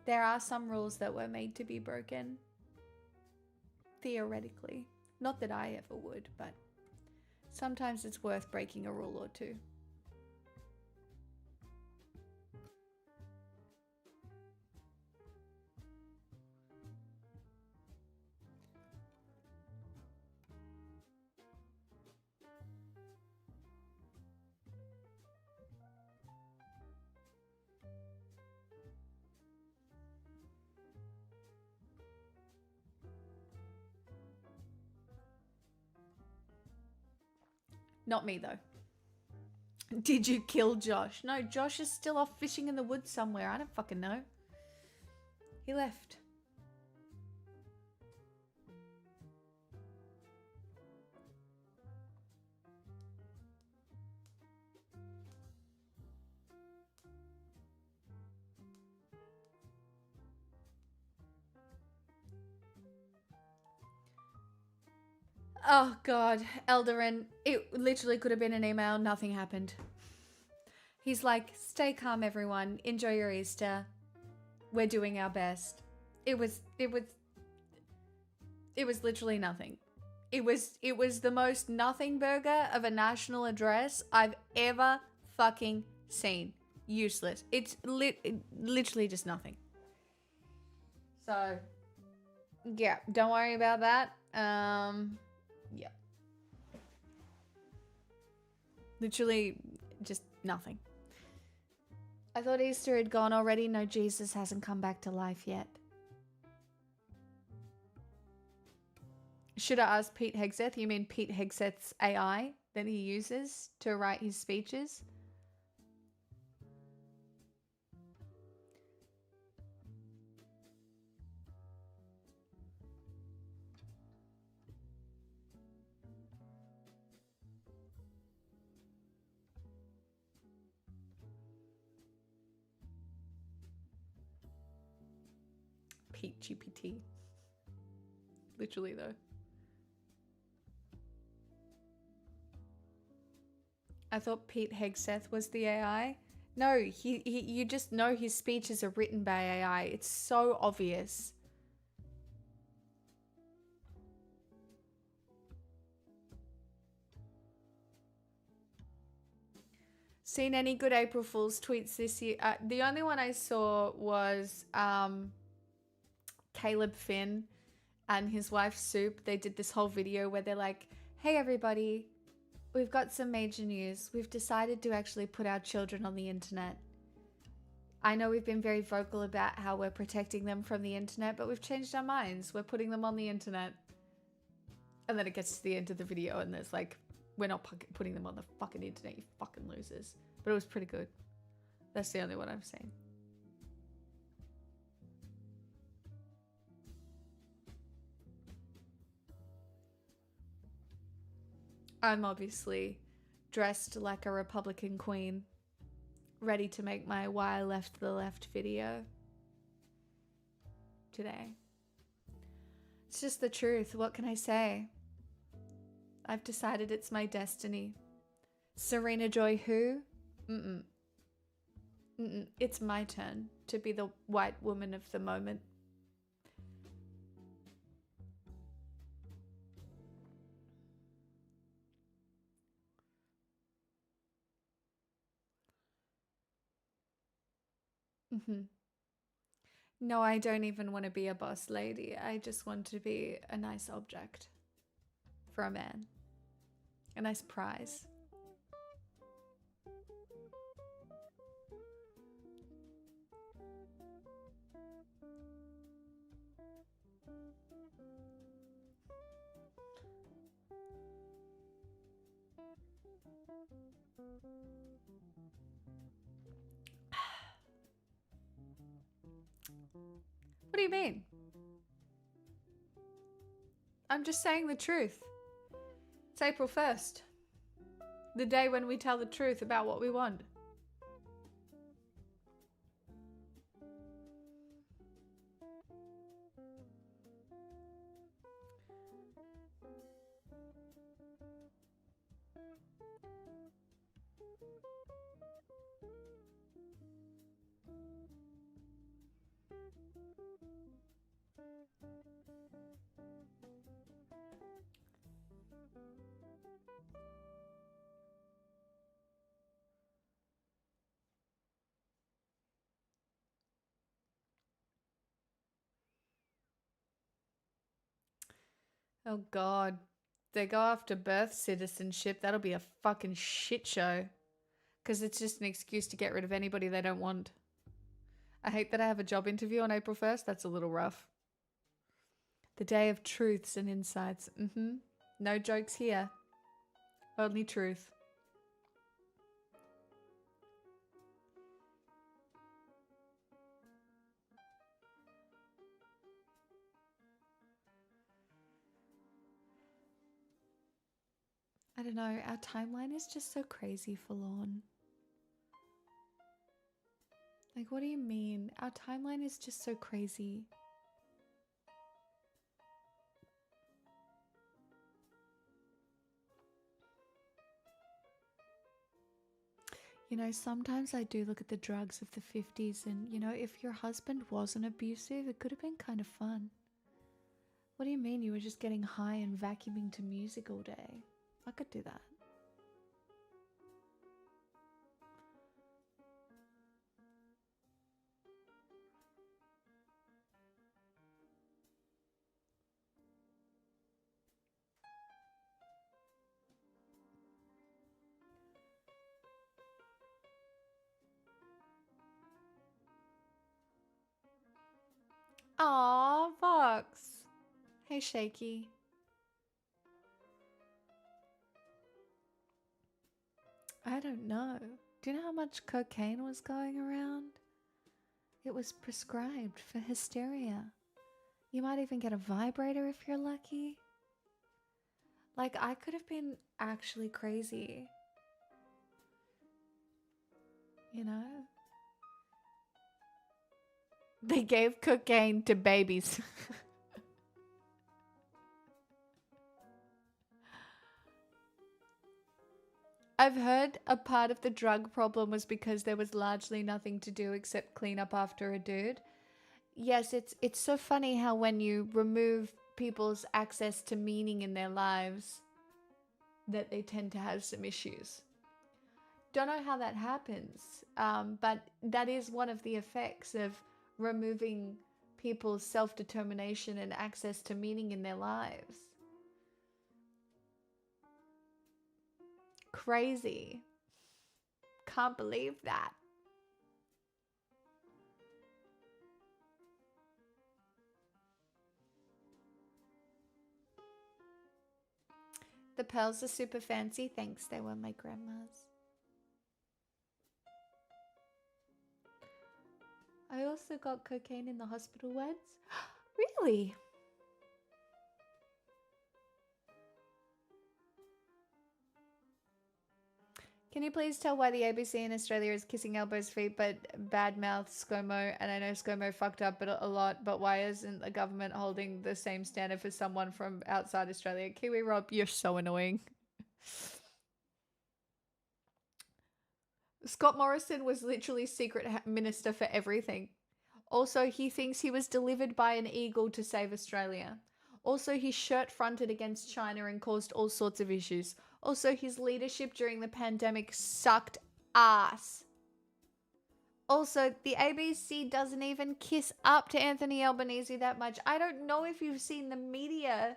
there are some rules that were made to be broken. Theoretically. Not that I ever would, but sometimes it's worth breaking a rule or two. Not me, though. Did you kill Josh? No, Josh is still off fishing in the woods somewhere. I don't fucking know. He left. Oh God, Eldarin, it literally could have been an email. Nothing happened. He's like, stay calm, everyone. Enjoy your Easter. We're doing our best. It was literally nothing. It was the most nothing burger of a national address I've ever fucking seen. Useless. It's literally just nothing. So, yeah, don't worry about that. Yeah. Literally just nothing. I thought Easter had gone already. No, Jesus hasn't come back to life yet. Should I ask Pete Hegseth? You mean Pete Hegseth's AI that he uses to write his speeches? Pete GPT. Literally, though. I thought Pete Hegseth was the AI. No, you just know his speeches are written by AI. It's so obvious. Seen any good April Fool's tweets this year? The only one I saw was Caleb Finn and his wife Soup. They did this whole video where they're like, hey everybody, we've got some major news. We've decided to actually put our children on the internet. I know we've been very vocal about how we're protecting them from the internet, but we've changed our minds. We're putting them on the internet. And then it gets to the end of the video and there's like, we're not putting them on the fucking internet, you fucking losers. But it was pretty good. That's the only one I've seen. I'm obviously dressed like a Republican queen, ready to make my Why I Left the Left video today. It's just the truth. What can I say? I've decided it's my destiny. Serena Joy who? It's my turn to be the white woman of the moment. No, I don't even want to be a boss lady. I just want to be a nice object for a man. A nice prize. What do you mean? I'm just saying the truth. It's April 1st. The day when we tell the truth about what we want. Oh God. They go after birth citizenship. That'll be a fucking shit show. Because it's just an excuse to get rid of anybody they don't want. I hate that I have a job interview on April 1st. That's a little rough. The day of truths and insights. No jokes here. Only truth. I don't know, our timeline is just so crazy forlorn. Like, what do you mean? Our timeline is just so crazy. You know, sometimes I do look at the drugs of the 50s and, you know, if your husband wasn't abusive, it could have been kind of fun. What do you mean you were just getting high and vacuuming to music all day? I could do that. Aw, Vox. Hey, Shaky. I don't know. Do you know how much cocaine was going around? It was prescribed for hysteria. You might even get a vibrator if you're lucky. Like, I could have been actually crazy. You know? They gave cocaine to babies. I've heard a part of the drug problem was because there was largely nothing to do except clean up after a dude. Yes, it's so funny how when you remove people's access to meaning in their lives, that they tend to have some issues. Don't know how that happens, but that is one of the effects of removing people's self-determination and access to meaning in their lives. Crazy. Can't believe that. The pearls are super fancy. Thanks, they were my grandma's. I also got cocaine in the hospital once. Really? Can you please tell why the ABC in Australia is kissing elbows feet but badmouth ScoMo? And I know ScoMo fucked up a lot, but why isn't the government holding the same standard for someone from outside Australia? Kiwi Rob, you're so annoying. Scott Morrison was literally secret minister for everything. Also, he thinks he was delivered by an eagle to save Australia. Also, he shirt fronted against China and caused all sorts of issues. Also, his leadership during the pandemic sucked ass. Also, the ABC doesn't even kiss up to Anthony Albanese that much. I don't know if you've seen the media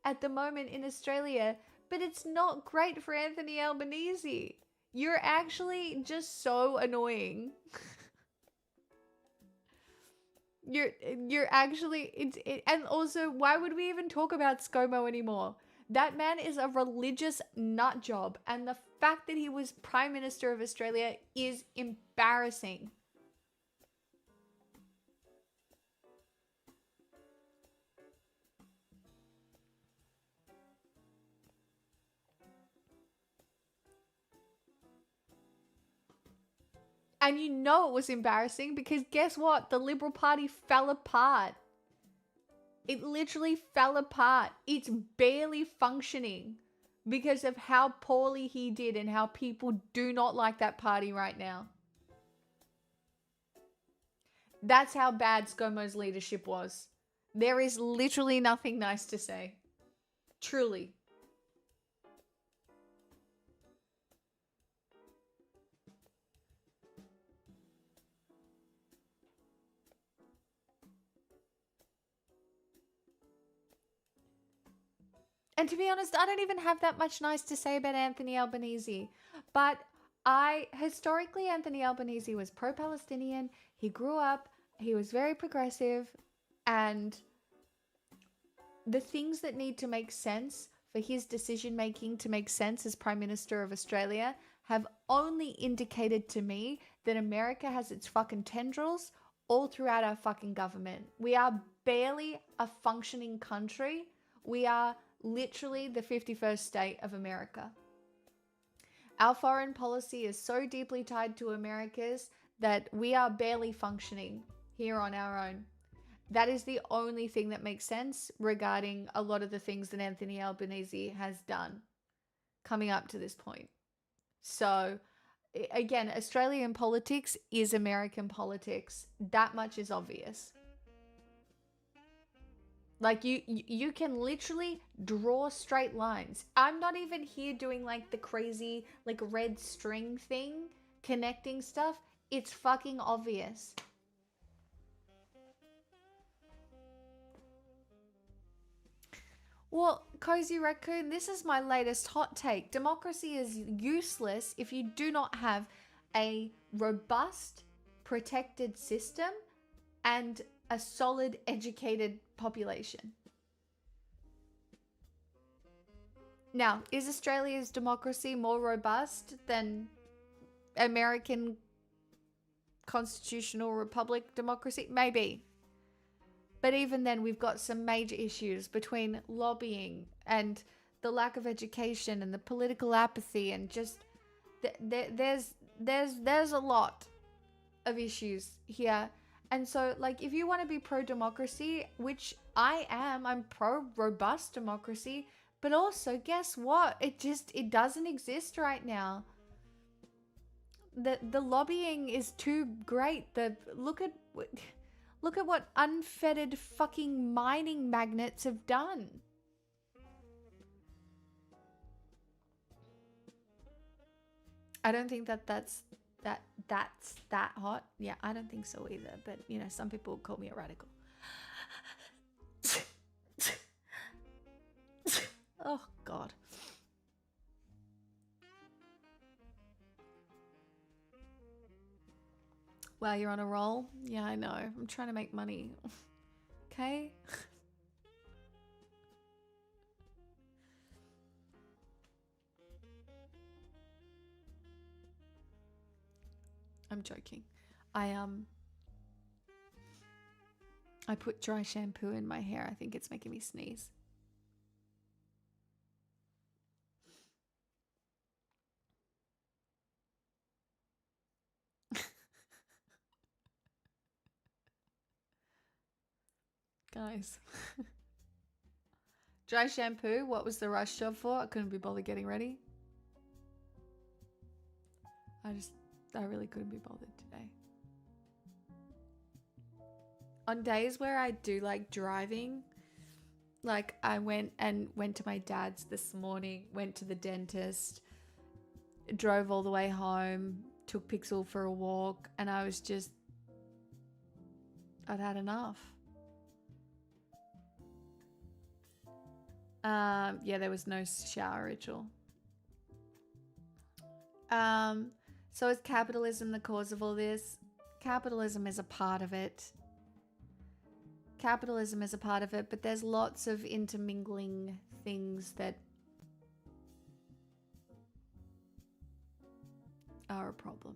at the moment in Australia, but it's not great for Anthony Albanese. You're actually just so annoying. You're actually and also, why would we even talk about ScoMo anymore? That man is a religious nut job, and the fact that he was Prime Minister of Australia is embarrassing. And you know it was embarrassing because guess what? The Liberal Party fell apart. It literally fell apart. It's barely functioning because of how poorly he did and how people do not like that party right now. That's how bad ScoMo's leadership was. There is literally nothing nice to say. Truly. And to be honest, I don't even have that much nice to say about Anthony Albanese. But historically, Anthony Albanese was pro-Palestinian. He grew up, he was very progressive, and the things that need to make sense for his decision making to make sense as Prime Minister of Australia have only indicated to me that America has its fucking tendrils all throughout our fucking government. We are barely a functioning country. We are literally the 51st state of America. Our foreign policy is so deeply tied to America's that we are barely functioning here on our own. That is the only thing that makes sense regarding a lot of the things that Anthony Albanese has done coming up to this point. So, again, Australian politics is American politics. That much is obvious. Like, you can literally draw straight lines. I'm not even here doing like the crazy like red string thing, connecting stuff. It's fucking obvious. Well, Cozy Raccoon, this is my latest hot take. Democracy is useless if you do not have a robust, protected system and a solid, educated population. Now, is Australia's democracy more robust than American constitutional republic democracy? Maybe. But even then, we've got some major issues between lobbying and the lack of education and the political apathy, and just there's a lot of issues here. And so, like, if you want to be pro-democracy, which I am, I'm pro-robust democracy, but also, guess what? It doesn't exist right now. The lobbying is too great. Look at what unfettered fucking mining magnates have done. I don't think that's that hot. Yeah, I don't think so either. But, you know, some people call me a radical. Oh, God. Wow, you're on a roll? Yeah, I know. I'm trying to make money. Okay? I'm joking. I put dry shampoo in my hair. I think it's making me sneeze. Guys. Dry shampoo, what was the rush job for? I couldn't be bothered getting ready. I really couldn't be bothered today. On days where I do like driving, like I went to my dad's this morning, went to the dentist, drove all the way home, took Pixel for a walk, and I'd had enough. Yeah, there was no shower ritual. So is capitalism the cause of all this? Capitalism is a part of it. Capitalism is a part of it, but there's lots of intermingling things that are a problem.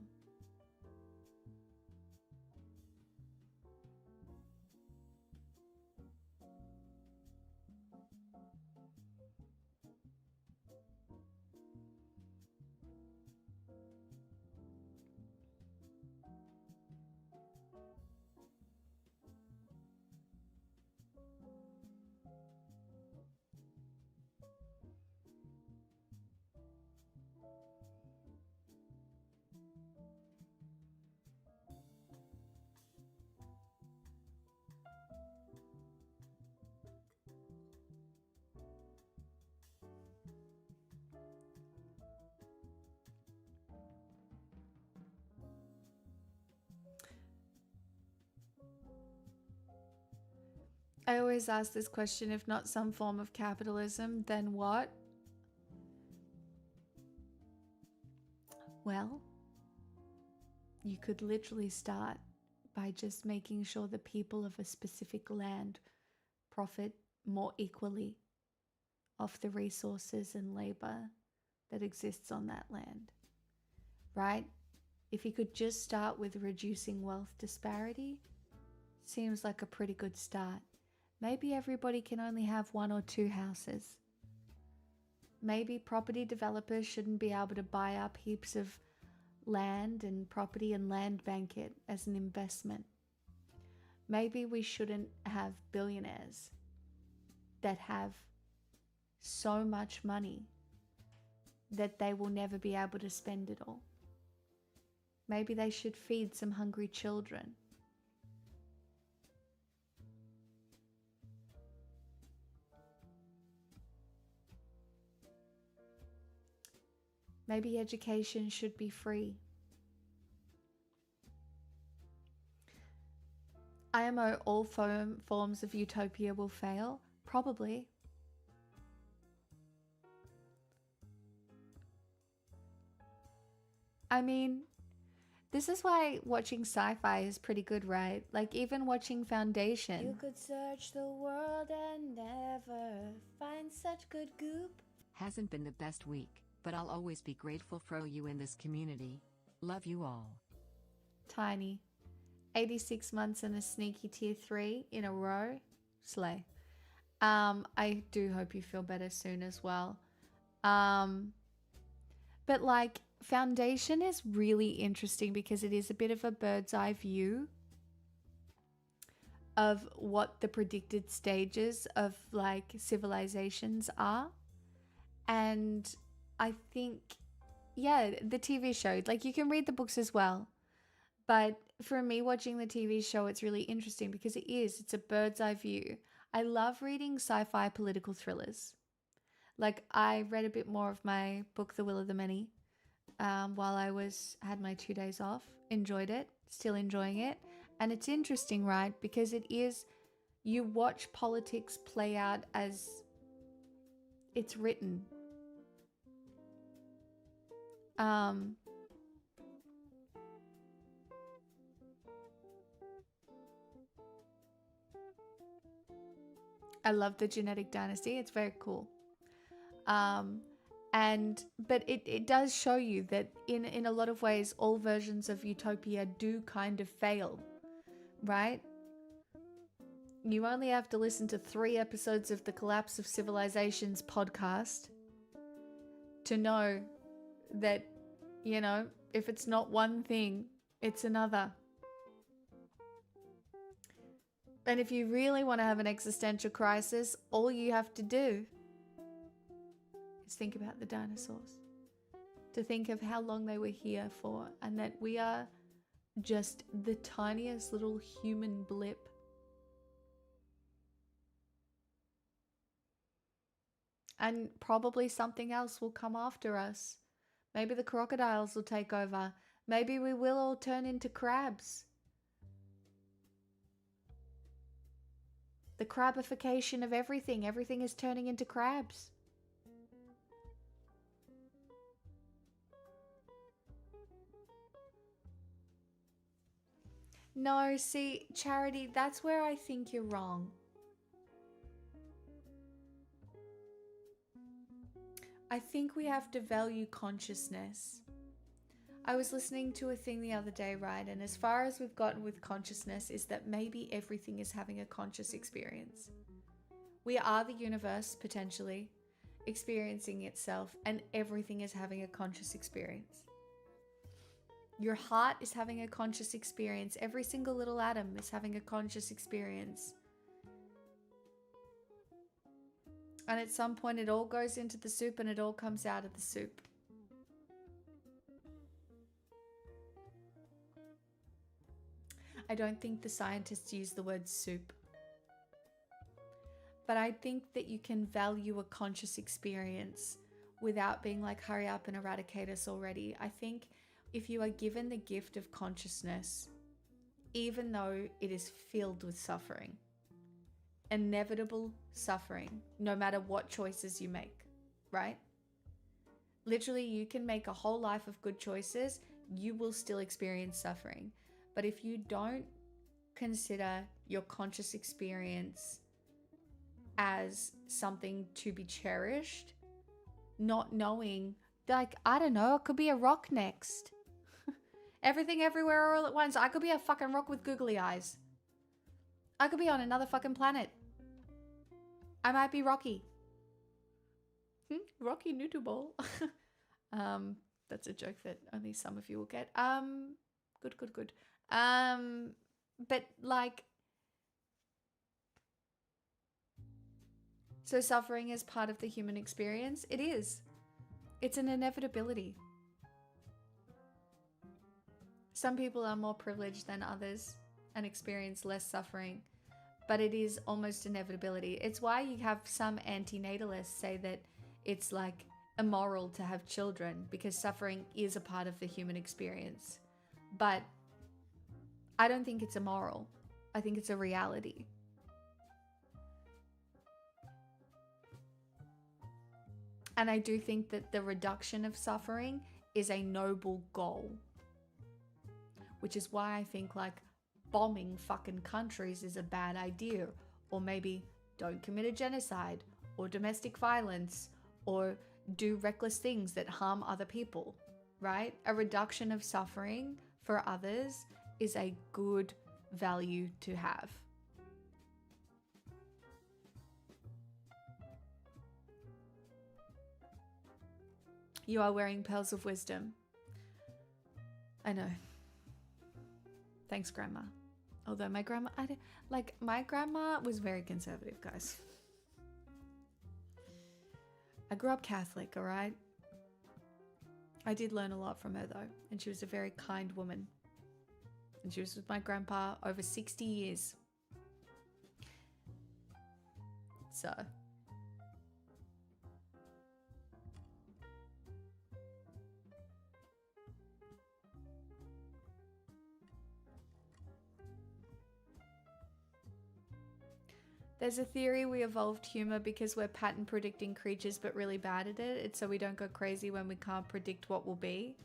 I always ask this question, if not some form of capitalism, then what? Well, you could literally start by just making sure the people of a specific land profit more equally off the resources and labor that exists on that land, right? If you could just start with reducing wealth disparity, seems like a pretty good start. Maybe everybody can only have 1 or 2 houses. Maybe property developers shouldn't be able to buy up heaps of land and property and land bank it as an investment. Maybe we shouldn't have billionaires that have so much money that they will never be able to spend it all. Maybe they should feed some hungry children. Maybe education should be free. IMO, all forms of utopia will fail? Probably. I mean, this is why watching sci-fi is pretty good, right? Like even watching Foundation. You could search the world and never find such good goop. Hasn't been the best week, but I'll always be grateful for you in this community. Love you all. Tiny. 86 months and a sneaky tier 3 in a row. Slay. I do hope you feel better soon as well. But like Foundation is really interesting because it is a bit of a bird's eye view of what the predicted stages of like civilizations are. And I think, yeah, the TV show, like you can read the books as well. But for me, watching the TV show, it's really interesting because it's a bird's eye view. I love reading sci-fi political thrillers. Like I read a bit more of my book, The Will of the Many, while I had my 2 days off. Enjoyed it, still enjoying it. And it's interesting, right? Because you watch politics play out as it's written. I love the genetic dynasty. It's very cool. But it does show you that in a lot of ways, all versions of utopia do kind of fail, right? You only have to listen to 3 episodes of the Collapse of Civilizations podcast to know that, if it's not one thing, it's another. And if you really want to have an existential crisis, all you have to do is think about the dinosaurs. To think of how long they were here for, and that we are just the tiniest little human blip. And probably something else will come after us. Maybe the crocodiles will take over. Maybe we will all turn into crabs. The crabification of everything. Everything is turning into crabs. No, see, Charity, that's where I think you're wrong. I think we have to value consciousness. I was listening to a thing the other day, right? And as far as we've gotten with consciousness is that maybe everything is having a conscious experience. We are the universe, potentially, experiencing itself, and everything is having a conscious experience. Your heart is having a conscious experience. Every single little atom is having a conscious experience. And at some point it all goes into the soup and it all comes out of the soup. I don't think the scientists use the word soup. But I think that you can value a conscious experience without being like, hurry up and eradicate us already. I think if you are given the gift of consciousness, even though it is filled with suffering, inevitable suffering, no matter what choices you make, right? Literally, you can make a whole life of good choices, you will still experience suffering. But if you don't consider your conscious experience as something to be cherished, not knowing, like, I don't know, it could be a rock next. Everything everywhere all at once. I could be a fucking rock with googly eyes. I could be on another fucking planet. I might be Rocky. Rocky Noodle Ball. That's a joke that only some of you will get. Good. But like, so suffering is part of the human experience. It is. It's an inevitability. Some people are more privileged than others and experience less suffering, but it is almost inevitability. It's why you have some antinatalists say that it's like immoral to have children, because suffering is a part of the human experience. But I don't think it's immoral. I think it's a reality. And I do think that the reduction of suffering is a noble goal. Which is why I think like bombing fucking countries is a bad idea. Or maybe don't commit a genocide or domestic violence or do reckless things that harm other people, right? A reduction of suffering for others is a good value to have. You are wearing pearls of wisdom. I know. Thanks, Grandma. Although my grandma, my grandma was very conservative, guys. I grew up Catholic, all right? I did learn a lot from her though, and she was a very kind woman. And she was with my grandpa over 60 years. So... There's a theory we evolved humor because we're pattern predicting creatures but really bad at it. It's so we don't go crazy when we can't predict what will be.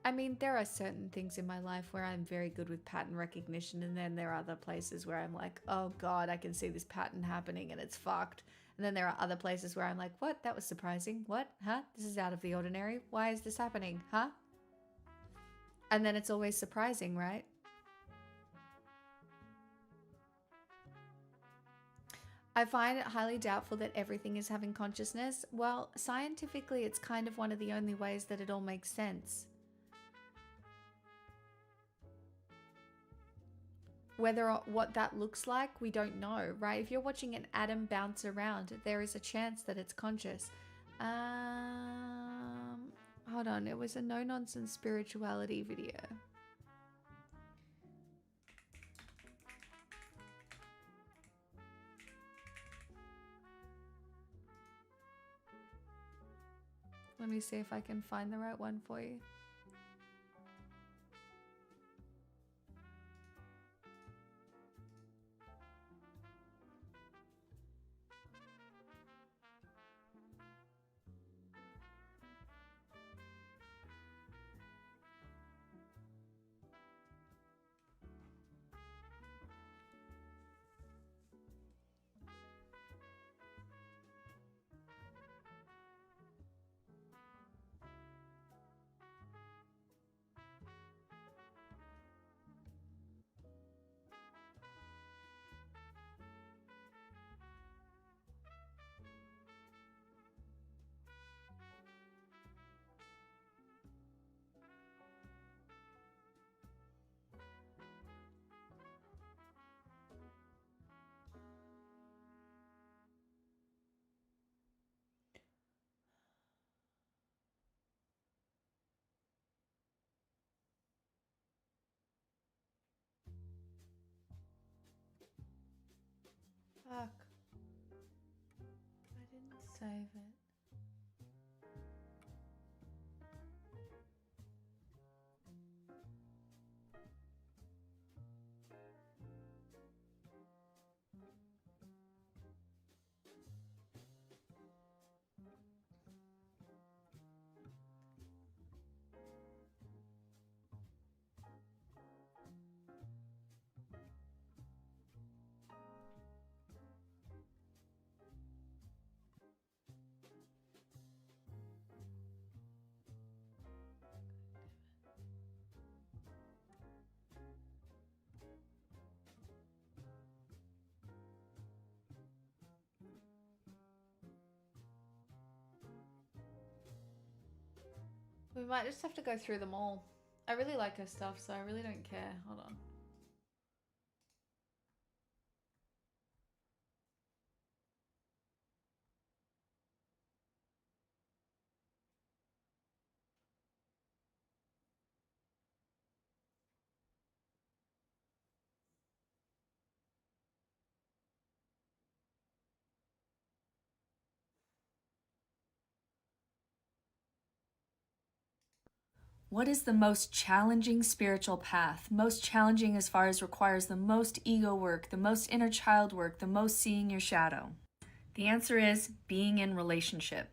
I mean, there are certain things in my life where I'm very good with pattern recognition, and then there are other places where I'm like, oh god, I can see this pattern happening and it's fucked. And then there are other places where I'm like, what? That was surprising. What? Huh? This is out of the ordinary. Why is this happening? Huh? And then it's always surprising, right? I find it highly doubtful that everything is having consciousness. Well, scientifically, it's kind of one of the only ways that it all makes sense. Whether or what that looks like, we don't know, right? If you're watching an atom bounce around, there is a chance that it's conscious. Hold on, it was a no-nonsense spirituality video. Let me see if I can find the right one for you. Fuck. I didn't save it. We might just have to go through them all. I really like her stuff, so I really don't care. Hold on. What is the most challenging spiritual path? Most challenging as far as requires the most ego work, the most inner child work, the most seeing your shadow? The answer is being in relationship.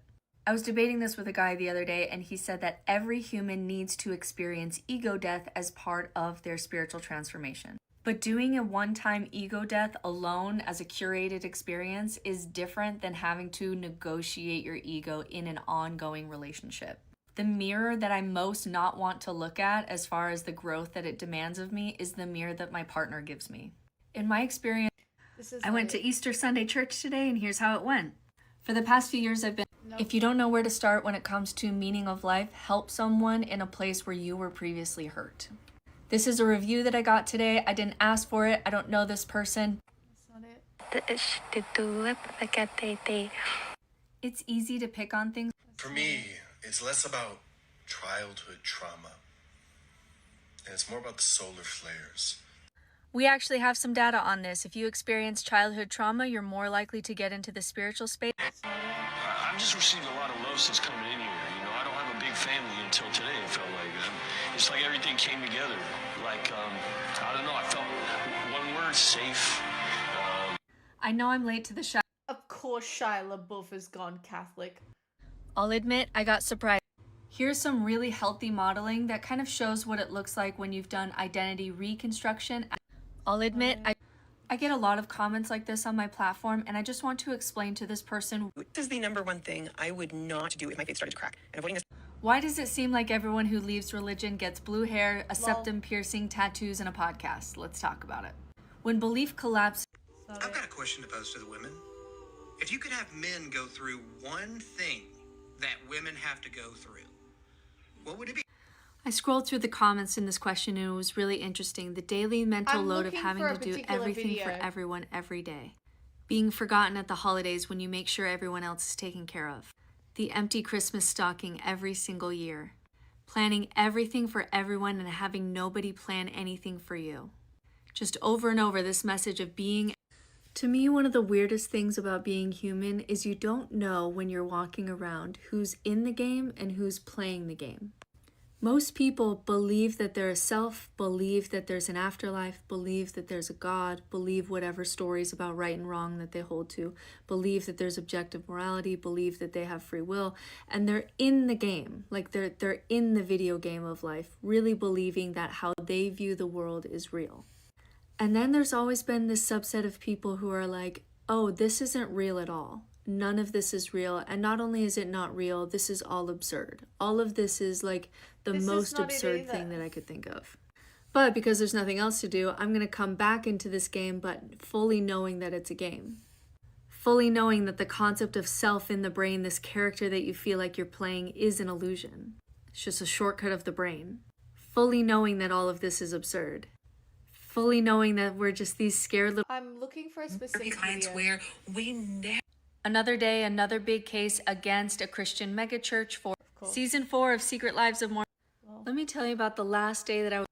I was debating this with a guy the other day, and he said that every human needs to experience ego death as part of their spiritual transformation. But doing a one-time ego death alone as a curated experience is different than having to negotiate your ego in an ongoing relationship. The mirror that I most not want to look at as far as the growth that it demands of me is the mirror that my partner gives me. In my experience, I went to Easter Sunday church today, and here's how it went. For the past few years, I've been, if you don't know where to start when it comes to meaning of life, help someone in a place where you were previously hurt. This is a review that I got today. I didn't ask for it. I don't know this person. It's easy to pick on things. For me, it's less about childhood trauma, and it's more about the solar flares. We actually have some data on this. If you experience childhood trauma, you're more likely to get into the spiritual space. I've just received a lot of love since coming in here. You know, I don't have a big family until today, it felt like. It's like everything came together. Like, I don't know, I felt, one word, safe. I know I'm late to the show. Of course Shia LaBeouf has gone Catholic. I'll admit I got surprised. Here's some really healthy modeling that kind of shows what it looks like when you've done identity reconstruction. I'll admit I get a lot of comments like this on my platform, and I just want to explain to this person. This is the number one thing I would not do if my faith started to crack. And avoiding this. Why does it seem like everyone who leaves religion gets blue hair, a septum piercing, tattoos, and a podcast? Let's talk about it. When belief collapses. I've got a question to pose to the women. If you could have men go through one thing that women have to go through, what would it be? I scrolled through the comments in this question, and it was really interesting. The daily mental load of having to do everything for everyone every day. Being forgotten at the holidays when you make sure everyone else is taken care of. The empty Christmas stocking every single year. Planning everything for everyone and having nobody plan anything for you. Just over and over this message of being. To me, one of the weirdest things about being human is you don't know when you're walking around who's in the game and who's playing the game. Most people believe that they're a self, believe that there's an afterlife, believe that there's a God, believe whatever stories about right and wrong that they hold to, believe that there's objective morality, believe that they have free will, and they're in the game, like they're in the video game of life, really believing that how they view the world is real. And then there's always been this subset of people who are like, oh, this isn't real at all. None of this is real. And not only is it not real, this is all absurd. All of this is like the most absurd thing that I could think of. But because there's nothing else to do, I'm going to come back into this game, but fully knowing that it's a game. Fully knowing that the concept of self in the brain, this character that you feel like you're playing, is an illusion. It's just a shortcut of the brain. Fully knowing that all of this is absurd. Fully knowing that we're just these scared little. I'm looking for a specific clients video. where we never. Another day, another big case against a Christian megachurch for season 4 of Secret Lives of Mormons. Let me tell you about the last day that I was.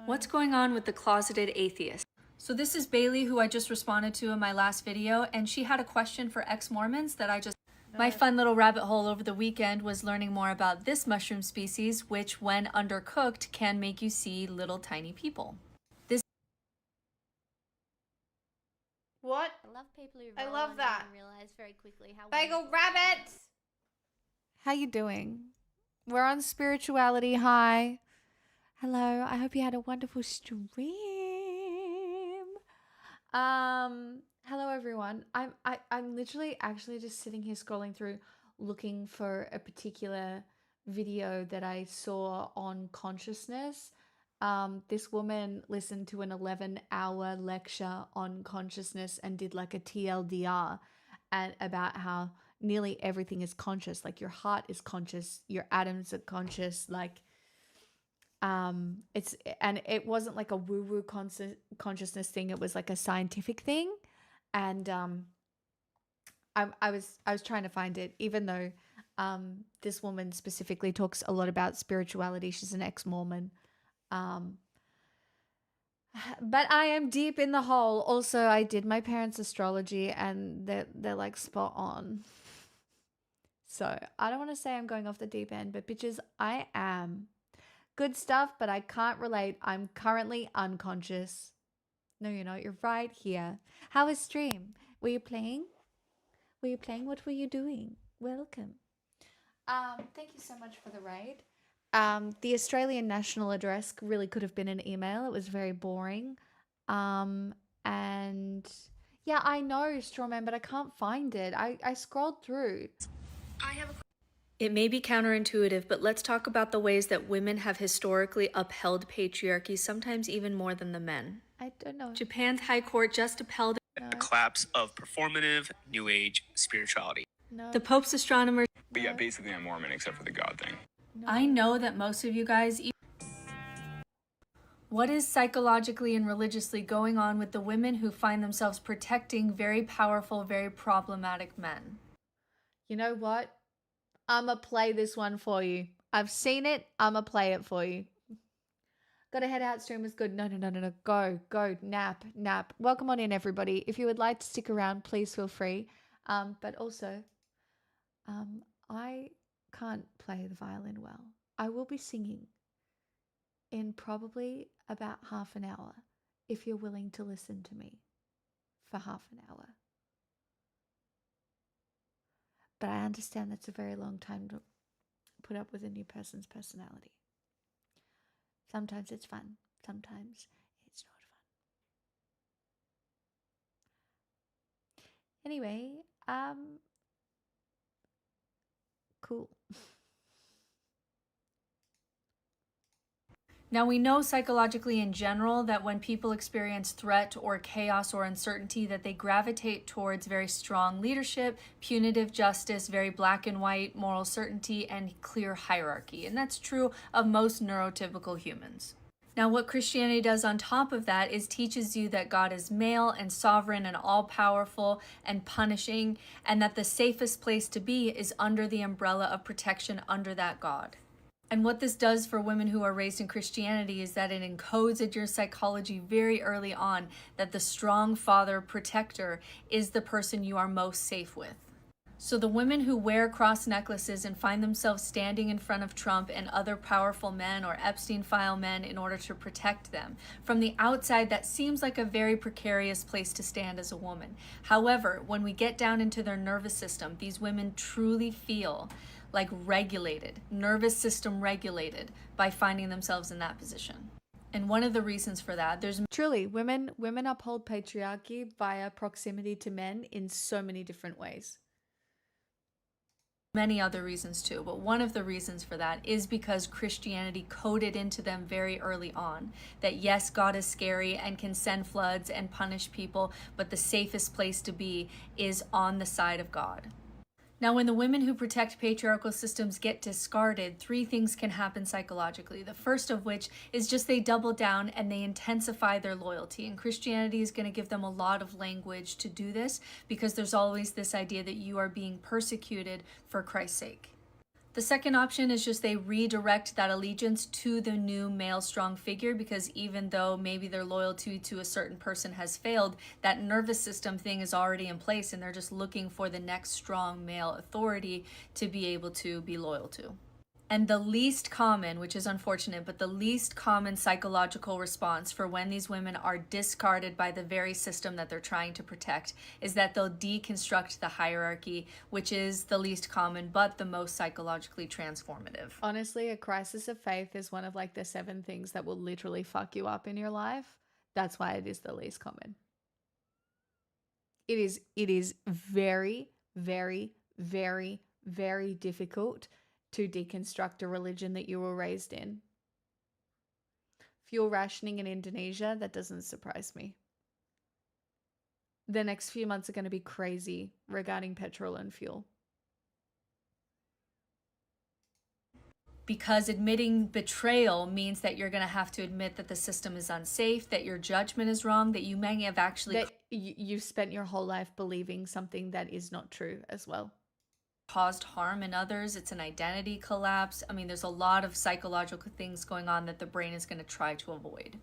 What's going on with the closeted atheist? So this is Bailey, who I just responded to in my last video, and she had a question for ex-Mormons that I just. My fun little rabbit hole over the weekend was learning more about this mushroom species, which, when undercooked, can make you see little tiny people. What? I love people who I roll love on that. and realize very quickly how Bagel wonderful- rabbit! How you doing? We're on Spirituality High. Hello, I hope you had a wonderful stream. Hello everyone. I'm literally actually just sitting here scrolling through looking for a particular video that I saw on consciousness. This woman listened to an 11-hour lecture on consciousness and did like a TLDR and about how nearly everything is conscious. Like your heart is conscious, your atoms are conscious. Like it wasn't like a woo-woo consciousness thing. It was like a scientific thing. And I was trying to find it, even though this woman specifically talks a lot about spirituality. She's an ex-Mormon. But I am deep in the hole. Also, I did my parents' astrology, and they're like spot on. So I don't want to say I'm going off the deep end, but bitches, I am. Good stuff, but I can't relate. I'm currently unconscious. No, you're not. You're right here. How was stream? Were you playing? Were you playing? What were you doing? Welcome. Thank you so much for the raid. The Australian National Address really could have been an email. It was very boring. And yeah, I know, Strawman, but I can't find it. I scrolled through. It may be counterintuitive, but let's talk about the ways that women have historically upheld patriarchy, sometimes even more than the men. I don't know. Japan's High Court just upheld The collapse of performative New Age spirituality. the Pope's astronomer. But yeah, basically I'm Mormon except for the God thing. I know that most of you guys. What is psychologically and religiously going on with the women who find themselves protecting very powerful, very problematic men? You know what? I'ma play this one for you. I've seen it. I'ma play it for you. Gotta head out. Stream is good. No. Go. Nap. Welcome on in, everybody. If you would like to stick around, please feel free. But also, I can't play the violin well. I will be singing in probably about half an hour if you're willing to listen to me for half an hour. But I understand that's a very long time to put up with a new person's personality. Sometimes it's fun. Sometimes it's not fun. Anyway, cool. Now, we know psychologically in general that when people experience threat or chaos or uncertainty, that they gravitate towards very strong leadership, punitive justice, very black and white moral certainty, and clear hierarchy. And that's true of most neurotypical humans. Now, what Christianity does on top of that is teaches you that God is male and sovereign and all-powerful and punishing, and that the safest place to be is under the umbrella of protection under that God. And what this does for women who are raised in Christianity is that it encodes in your psychology very early on that the strong father protector is the person you are most safe with. So the women who wear cross necklaces and find themselves standing in front of Trump and other powerful men or Epstein file men in order to protect them, from the outside that seems like a very precarious place to stand as a woman. However, when we get down into their nervous system, these women truly feel like regulated, nervous system regulated by finding themselves in that position. And one of the reasons for that, there's truly women uphold patriarchy via proximity to men in so many different ways. Many other reasons too, but one of the reasons for that is because Christianity coded into them very early on that yes, God is scary and can send floods and punish people, but the safest place to be is on the side of God. Now, when the women who protect patriarchal systems get discarded, three things can happen psychologically. The first of which is just they double down and they intensify their loyalty. And Christianity is going to give them a lot of language to do this because there's always this idea that you are being persecuted for Christ's sake. The second option is just they redirect that allegiance to the new male strong figure because even though maybe their loyalty to a certain person has failed, that nervous system thing is already in place and they're just looking for the next strong male authority to be able to be loyal to. And the least common, which is unfortunate, but the least common psychological response for when these women are discarded by the very system that they're trying to protect is that they'll deconstruct the hierarchy, which is the least common, but the most psychologically transformative. Honestly, a crisis of faith is one of like the 7 things that will literally fuck you up in your life. That's why it is the least common. It is very, very, very, very difficult to deconstruct a religion that you were raised in. Fuel rationing in Indonesia, that doesn't surprise me. The next few months are going to be crazy regarding petrol and fuel. because admitting betrayal means that you're going to have to admit that the system is unsafe, that your judgment is wrong, that you may have actually That you've spent your whole life believing something that is not true as well. Caused harm in others. It's an identity collapse. I mean, there's a lot of psychological things going on that the brain is going to try to avoid.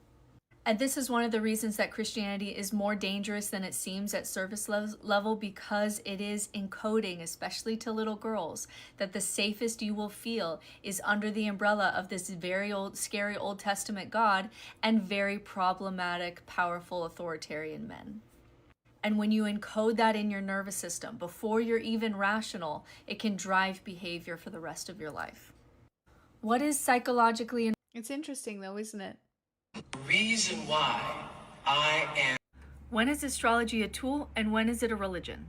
And this is one of the reasons that Christianity is more dangerous than it seems at surface level, because it is encoding, especially to little girls, that the safest you will feel is under the umbrella of this very old, scary Old Testament God and very problematic, powerful, authoritarian men. And when you encode that in your nervous system, before you're even rational, it can drive behavior for the rest of your life. What is psychologically... It's interesting though, isn't it? Reason why I am. When is astrology a tool and when is it a religion?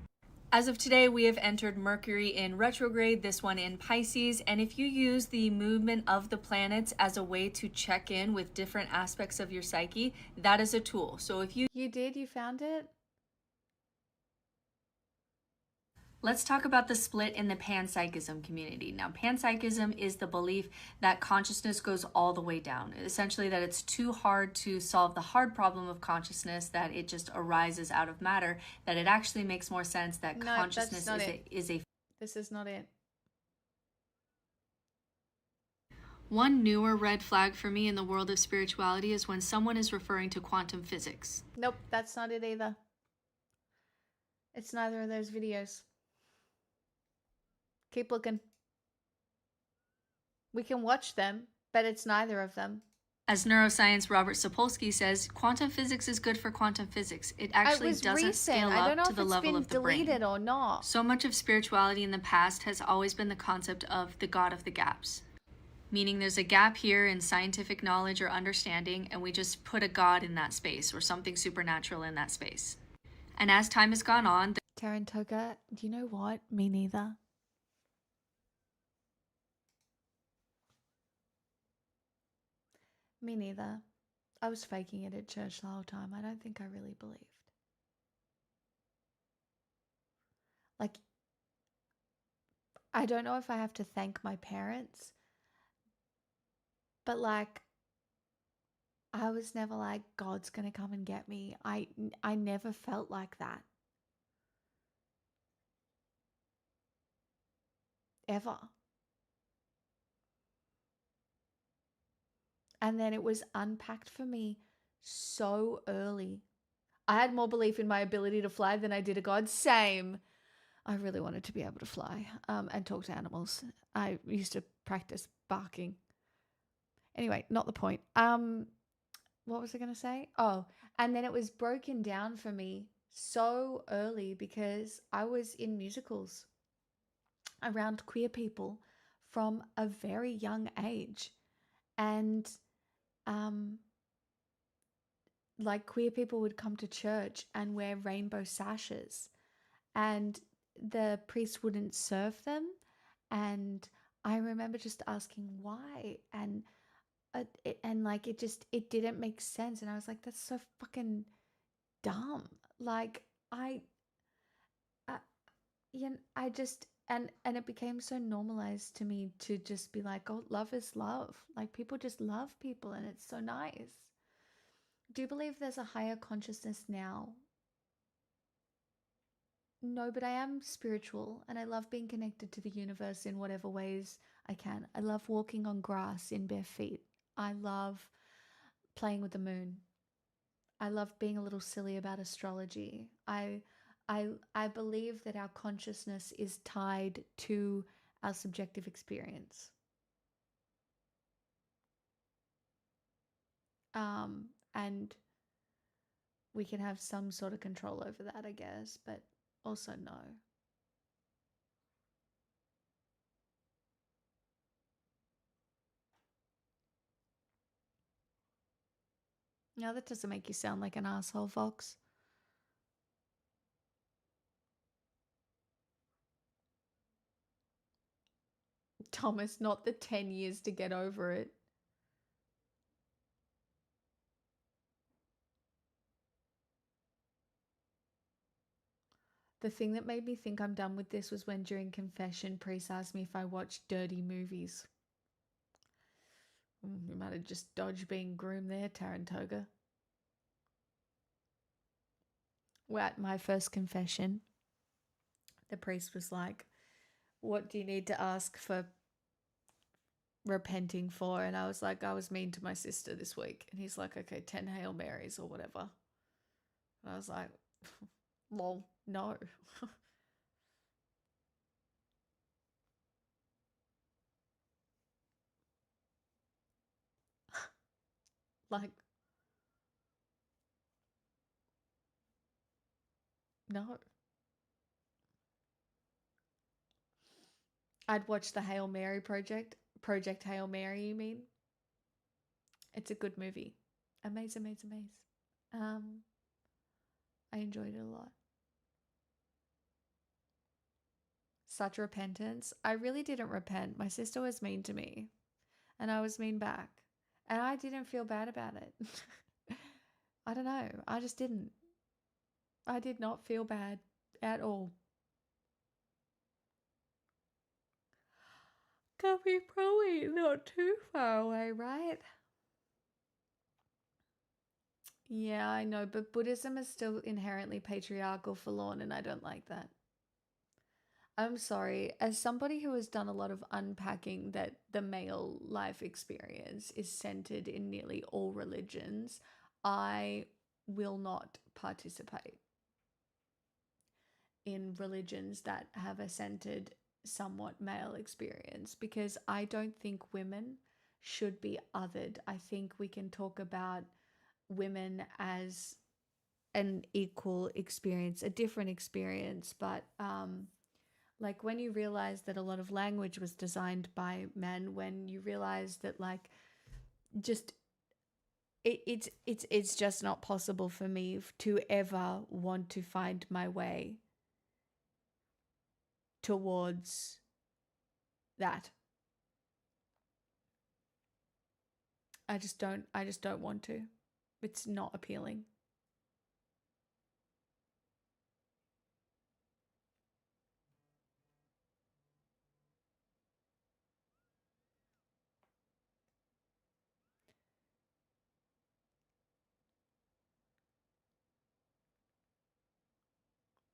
As of today, we have entered Mercury in retrograde, this one in Pisces, and if you use the movement of the planets as a way to check in with different aspects of your psyche, that is a tool. So if you... You did? You found it? Let's talk about the split in the panpsychism community. Now, panpsychism is the belief that consciousness goes all the way down. Essentially, that it's too hard to solve the hard problem of consciousness, that it just arises out of matter, that it actually makes more sense that consciousness is a... This is not it. One newer red flag for me in the world of spirituality is when someone is referring to quantum physics. Nope, that's not it either. It's neither of those videos. Keep looking. We can watch them, but it's neither of them. As neuroscience Robert Sapolsky says, quantum physics is good for quantum physics. It actually doesn't scale up to the level of the brain. I don't know if it's been deleted or not. So much of spirituality in the past has always been the concept of the God of the gaps. Meaning there's a gap here in scientific knowledge or understanding, and we just put a God in that space or something supernatural in that space. And as time has gone on... Tarantoka, do you know what? Me neither. Me neither. I was faking it at church the whole time. I don't think I really believed. Like, I don't know if I have to thank my parents, but like, I was never like, God's gonna come and get me. I never felt like that. Ever. And then it was unpacked for me so early. I had more belief in my ability to fly than I did a God. Same. I really wanted to be able to fly and talk to animals. I used to practice barking. Anyway, not the point. What was I going to say? Oh, and then it was broken down for me so early because I was in musicals around queer people from a very young age. And like queer people would come to church and wear rainbow sashes and the priest wouldn't serve them. And I remember just asking why, and like it didn't make sense. And I was like, that's so fucking dumb. Like I just, and it became so normalized to me to just be like, oh, love is love. Like people just love people and it's so nice. Do you believe there's a higher consciousness now? No, but I am spiritual and I love being connected to the universe in whatever ways I can. I love walking on grass in bare feet. I love playing with the moon. I love being a little silly about astrology. I believe that our consciousness is tied to our subjective experience. And we can have some sort of control over that, I guess, but also no. No, that doesn't make you sound like an asshole, Fox. Thomas, not the 10 years to get over it. The thing that made me think I'm done with this was when during confession, priest asked me if I watched dirty movies. You might have just dodged being groomed there, Tarantoga. Well, at my first confession, the priest was like, "What do you need to ask for repenting for?" And I was like, "I was mean to my sister this week." And he's like, "Okay, 10 Hail Marys or whatever." And I was like, lol, no. Like, no. I'd watch the Hail Mary Project Hail Mary, you mean? It's a good movie. Amazing. I enjoyed it a lot. Such repentance. I really didn't repent. My sister was mean to me, and I was mean back. And I didn't feel bad about it. I don't know. I just didn't. I did not feel bad at all. Can be probably not too far away, right? Yeah, I know, but Buddhism is still inherently patriarchal for Lorne, and I don't like that. I'm sorry, as somebody who has done a lot of unpacking that the male life experience is centered in nearly all religions, I will not participate in religions that have a centered, somewhat male experience because I don't think women should be othered. I think we can talk about women as an equal experience, a different experience, but like when you realize that a lot of language was designed by men, when you realize that like just it's just not possible for me to ever want to find my way towards that. I just don't want to. It's not appealing.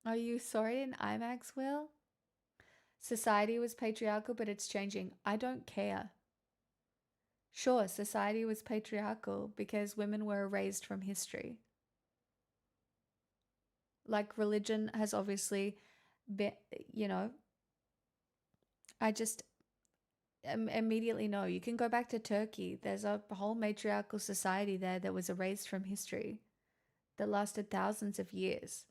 Are you sorry in IMAX, Will? Society was patriarchal, but it's changing. I don't care. Sure, society was patriarchal because women were erased from history. Like religion has obviously been, I just immediately know. You can go back to Turkey. There's a whole matriarchal society there that was erased from history that lasted thousands of years.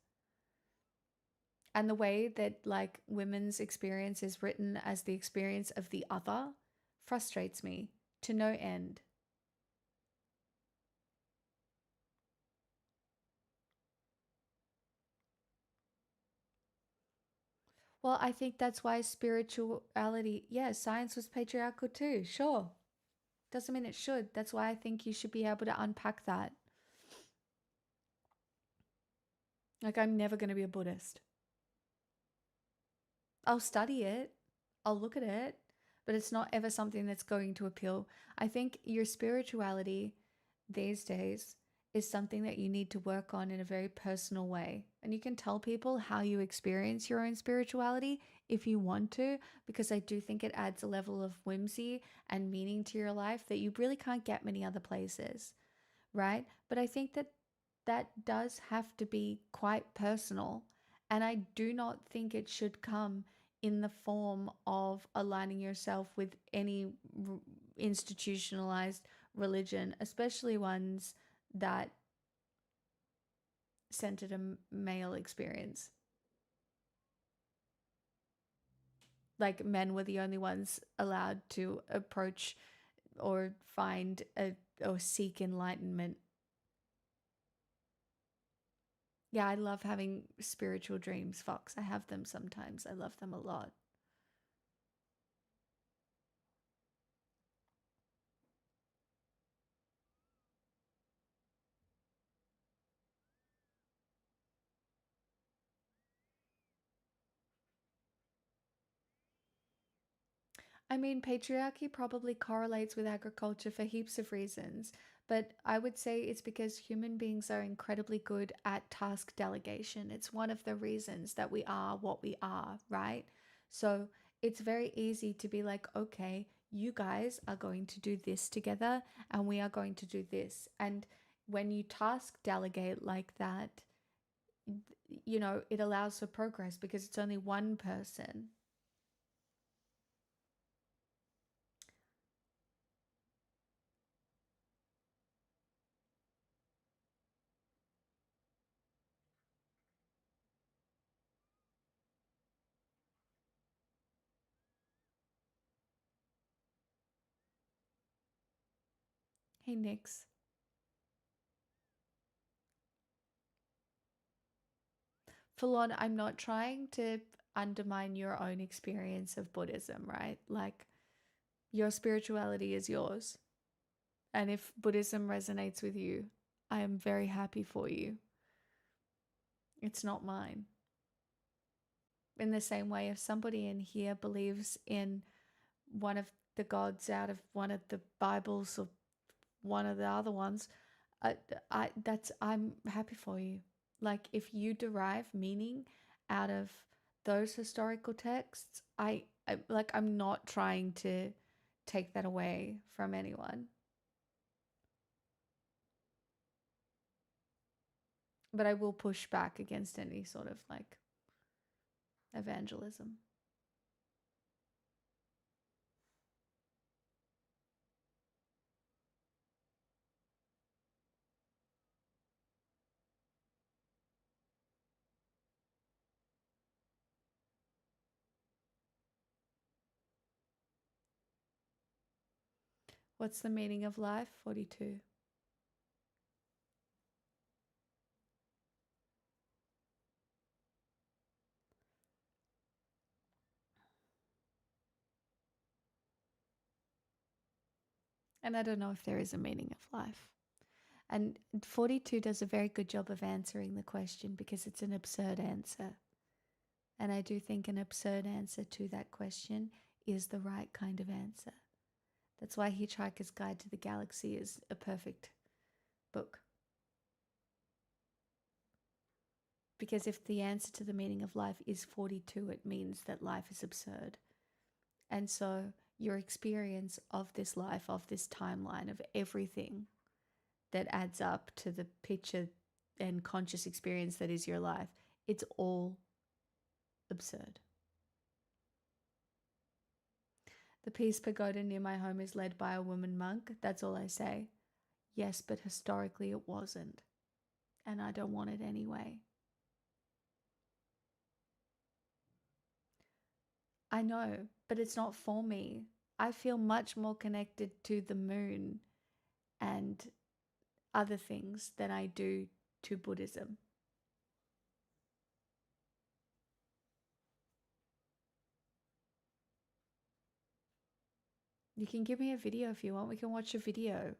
And the way that like women's experience is written as the experience of the other frustrates me to no end. Well, I think that's why spirituality, yeah, science was patriarchal too, sure. Doesn't mean it should. That's why I think you should be able to unpack that. Like, I'm never going to be a Buddhist. I'll study it, I'll look at it, but it's not ever something that's going to appeal. I think your spirituality these days is something that you need to work on in a very personal way. And you can tell people how you experience your own spirituality if you want to, because I do think it adds a level of whimsy and meaning to your life that you really can't get many other places, right? But I think that that does have to be quite personal. And I do not think it should come in the form of aligning yourself with any institutionalized religion, especially ones that centered a male experience. Like men were the only ones allowed to approach or find or seek enlightenment. Yeah, I love having spiritual dreams, Fox. I have them sometimes. I love them a lot. I mean, patriarchy probably correlates with agriculture for heaps of reasons, but I would say it's because human beings are incredibly good at task delegation. It's one of the reasons that we are what we are, right? So it's very easy to be like, okay, you guys are going to do this together and we are going to do this. And when you task delegate like that, it allows for progress because it's only one person. Hey, Nix. Falon, I'm not trying to undermine your own experience of Buddhism, right? Like, your spirituality is yours. And if Buddhism resonates with you, I am very happy for you. It's not mine. In the same way, if somebody in here believes in one of the gods out of one of the Bibles or one of the other ones, I'm happy for you. Like, if you derive meaning out of those historical texts, I'm not trying to take that away from anyone. But I will push back against any sort of like evangelism. What's the meaning of life? 42. And I don't know if there is a meaning of life. And 42 does a very good job of answering the question because it's an absurd answer. And I do think an absurd answer to that question is the right kind of answer. That's why Hitchhiker's Guide to the Galaxy is a perfect book. Because if the answer to the meaning of life is 42, it means that life is absurd. And so your experience of this life, of this timeline, of everything that adds up to the picture and conscious experience that is your life, it's all absurd. The Peace Pagoda near my home is led by a woman monk. That's all I say. Yes, but historically it wasn't. And I don't want it anyway. I know, but it's not for me. I feel much more connected to the moon and other things than I do to Buddhism. You can give me a video if you want. We can watch a video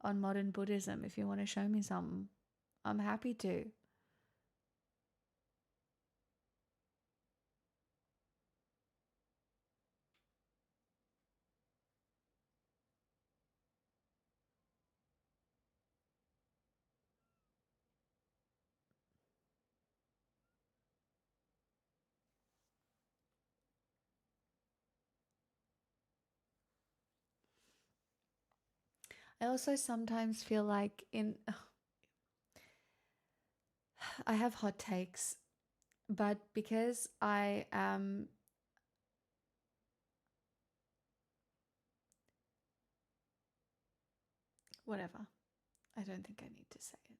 on modern Buddhism if you want to show me something. I'm happy to. I also sometimes feel like I have hot takes, but because I am whatever, I don't think I need to say it.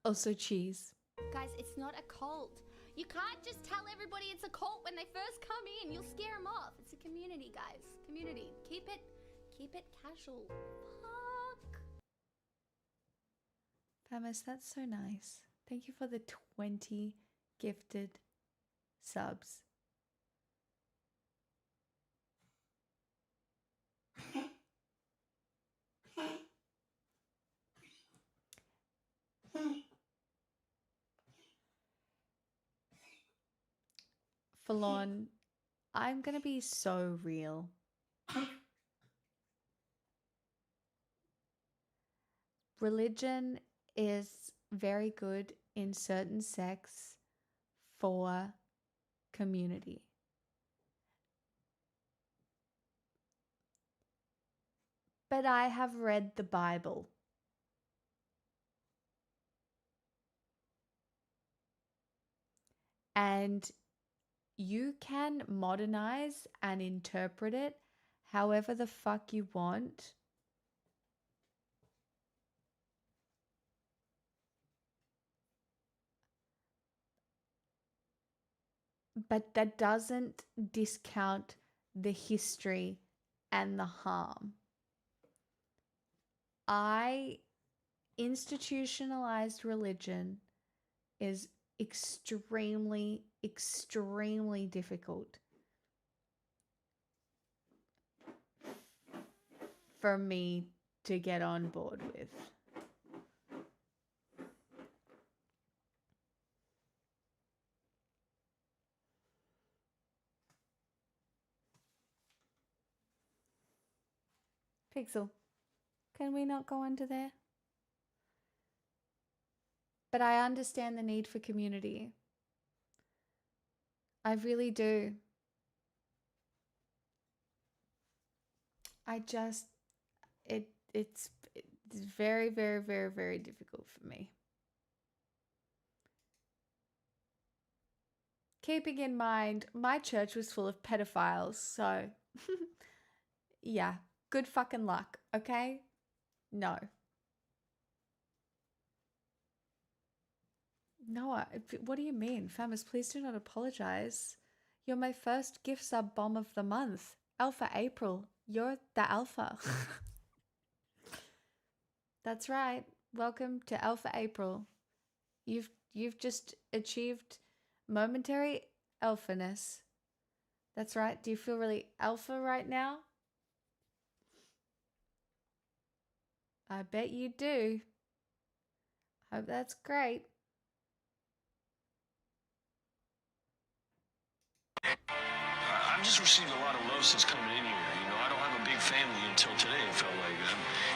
Also cheese. Guys, it's not a cult. You can't just tell everybody it's a cult when they first come in. You'll scare them off. It's a community, guys. Community. Keep it casual. Fuck. Famis, that's so nice. Thank you for the 20 gifted subs. Forlorn, I'm gonna be so real. Religion is very good in certain sects for community. But I have read the Bible. And you can modernize and interpret it however the fuck you want. But that doesn't discount the history and the harm. Institutionalized religion is extremely, extremely difficult for me to get on board with. Pixel, can we not go under there? But I understand the need for community. I really do. It's very, very, very, very difficult for me. Keeping in mind, my church was full of pedophiles, so yeah, good fucking luck, okay? No. Noah, what do you mean? Famous, please do not apologize. You're my first gift sub bomb of the month. Alpha April, you're the alpha. That's right. Welcome to Alpha April. You've just achieved momentary alphaness. That's right. Do you feel really alpha right now? I bet you do. Hope that's great. I've just received a lot of love since coming in here. You know, I don't have a big family until today, it felt like.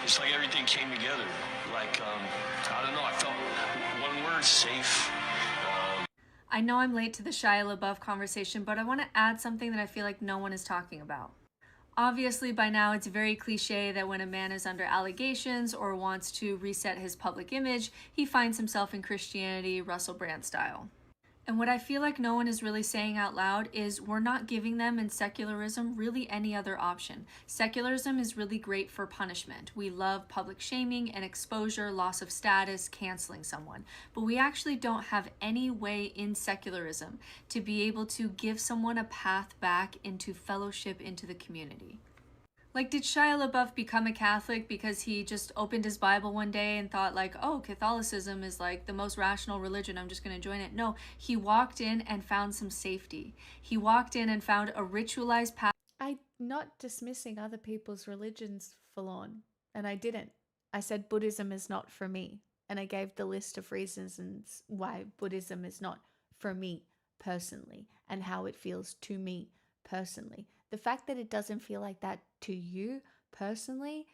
It's like everything came together. Like, I don't know, I felt, one word, safe. I know I'm late to the Shia LaBeouf conversation, but I want to add something that I feel like no one is talking about. Obviously, by now, it's very cliche that when a man is under allegations or wants to reset his public image, he finds himself in Christianity, Russell Brand style. And what I feel like no one is really saying out loud is we're not giving them in secularism really any other option. Secularism is really great for punishment. We love public shaming and exposure, loss of status, canceling someone. But we actually don't have any way in secularism to be able to give someone a path back into fellowship into the community. Like, did Shia LaBeouf become a Catholic because he just opened his Bible one day and thought like, oh, Catholicism is like the most rational religion, I'm just going to join it? No, he walked in and found some safety. He walked in and found a ritualized path. I'm not dismissing other people's religions, Forlorn, and I didn't. I said Buddhism is not for me, and I gave the list of reasons why Buddhism is not for me personally and how it feels to me personally. The fact that it doesn't feel like that to you personally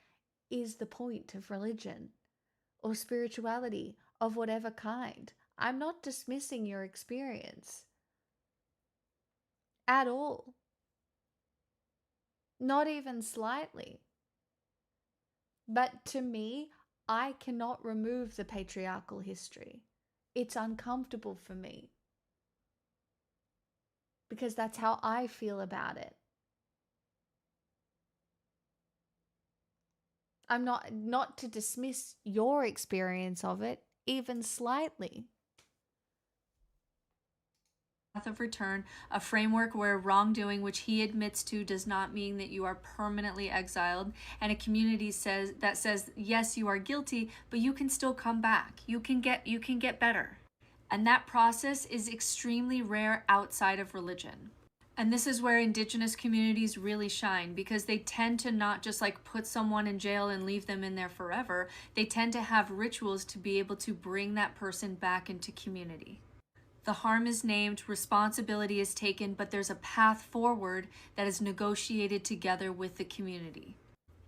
is the point of religion or spirituality of whatever kind. I'm not dismissing your experience at all. Not even slightly. But to me, I cannot remove the patriarchal history. It's uncomfortable for me because that's how I feel about it. I'm not to dismiss your experience of it, even slightly. Path of return, a framework where wrongdoing, which he admits to, does not mean that you are permanently exiled, and a community says yes, you are guilty, but you can still come back. You can get better. And that process is extremely rare outside of religion. And this is where Indigenous communities really shine, because they tend to not just like put someone in jail and leave them in there forever. They tend to have rituals to be able to bring that person back into community. The harm is named, responsibility is taken, but there's a path forward that is negotiated together with the community.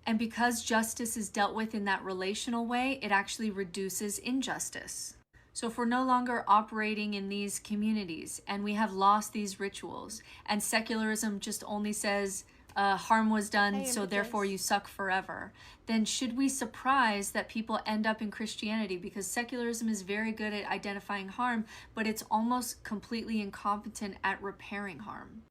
And because justice is dealt with in that relational way, it actually reduces injustice. So if we're no longer operating in these communities and we have lost these rituals, and secularism just only says harm was done, so therefore you suck forever, then should we surprise that people end up in Christianity? Because secularism is very good at identifying harm, but it's almost completely incompetent at repairing harm.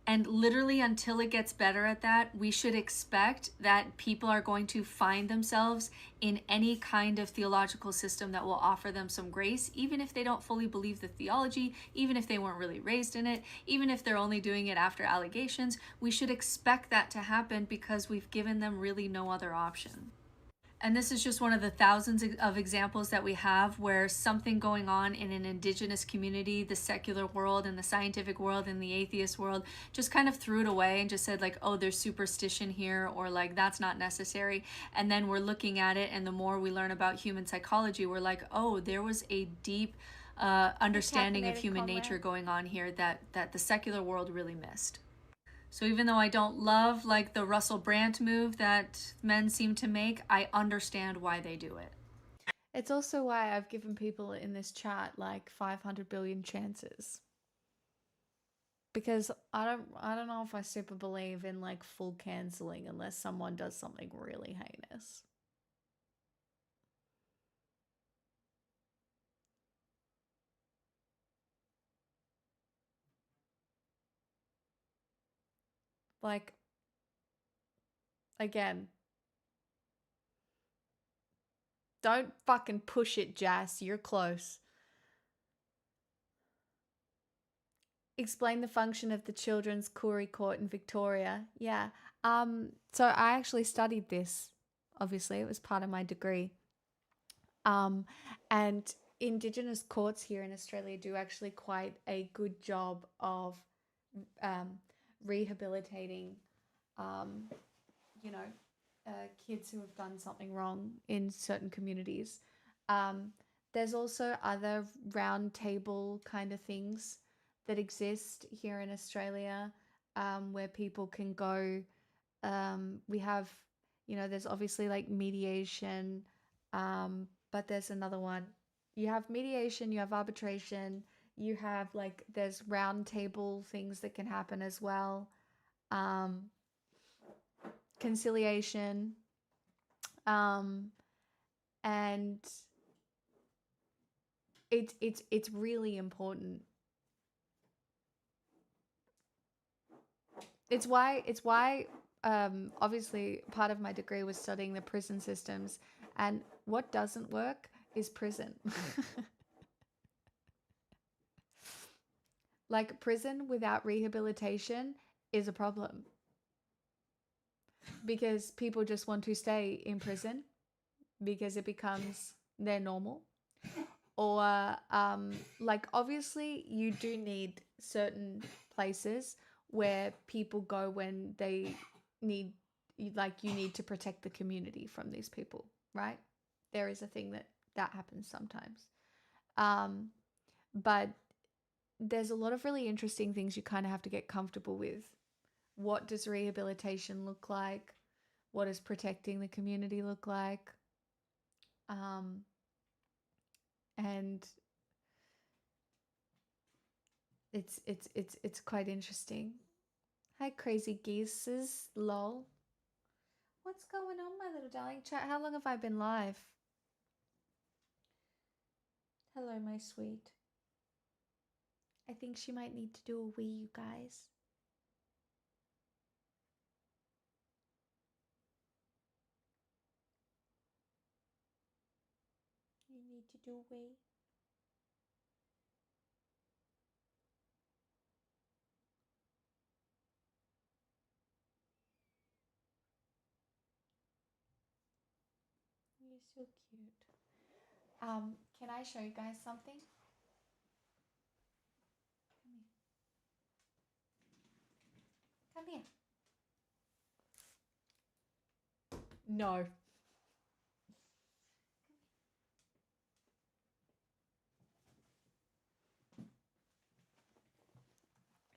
And literally until it gets better at that, we should expect that people are going to find themselves in any kind of theological system that will offer them some grace, even if they don't fully believe the theology, even if they weren't really raised in it, even if they're only doing it after allegations. We should expect that to happen because we've given them really no other option. And this is just one of the thousands of examples that we have where something going on in an indigenous community, the secular world and the scientific world and the atheist world, just kind of threw it away and just said like, oh, there's superstition here, or like, that's not necessary. And then we're looking at it, and the more we learn about human psychology, we're like, oh, there was a deep understanding of human nature going on here that the secular world really missed. So even though I don't love like the Russell Brand move that men seem to make, I understand why they do it. It's also why I've given people in this chat like 500 billion chances. Because I don't know if I super believe in like full cancelling unless someone does something really heinous. Like, again, don't fucking push it, Jas. You're close. Explain the function of the Children's Koori Court in Victoria. Yeah. So I actually studied this. Obviously, it was part of my degree. And Indigenous courts here in Australia do actually quite a good job of rehabilitating, kids who have done something wrong in certain communities. There's also other round table kind of things that exist here in Australia, where people can go. We have, there's obviously like mediation, but there's another one. You have mediation, you have arbitration, you have like, there's round table things that can happen as well. Conciliation, and it's really important. It's why obviously part of my degree was studying the prison systems, and what doesn't work is prison. Like, prison without rehabilitation is a problem, because people just want to stay in prison because it becomes their normal. Or like, obviously you do need certain places where people go when they need, like, you need to protect the community from these people, right? There is a thing that happens sometimes. But there's a lot of really interesting things you kind of have to get comfortable with. What does rehabilitation look like? What does protecting the community look like? And it's quite interesting. Hi, crazy geeses, lol. What's going on, my little darling? Chat, how long have I been live? Hello, my sweet. I think she might need to do a wee, you guys. You need to do a wee. You're so cute. Can I show you guys something? Come here. No.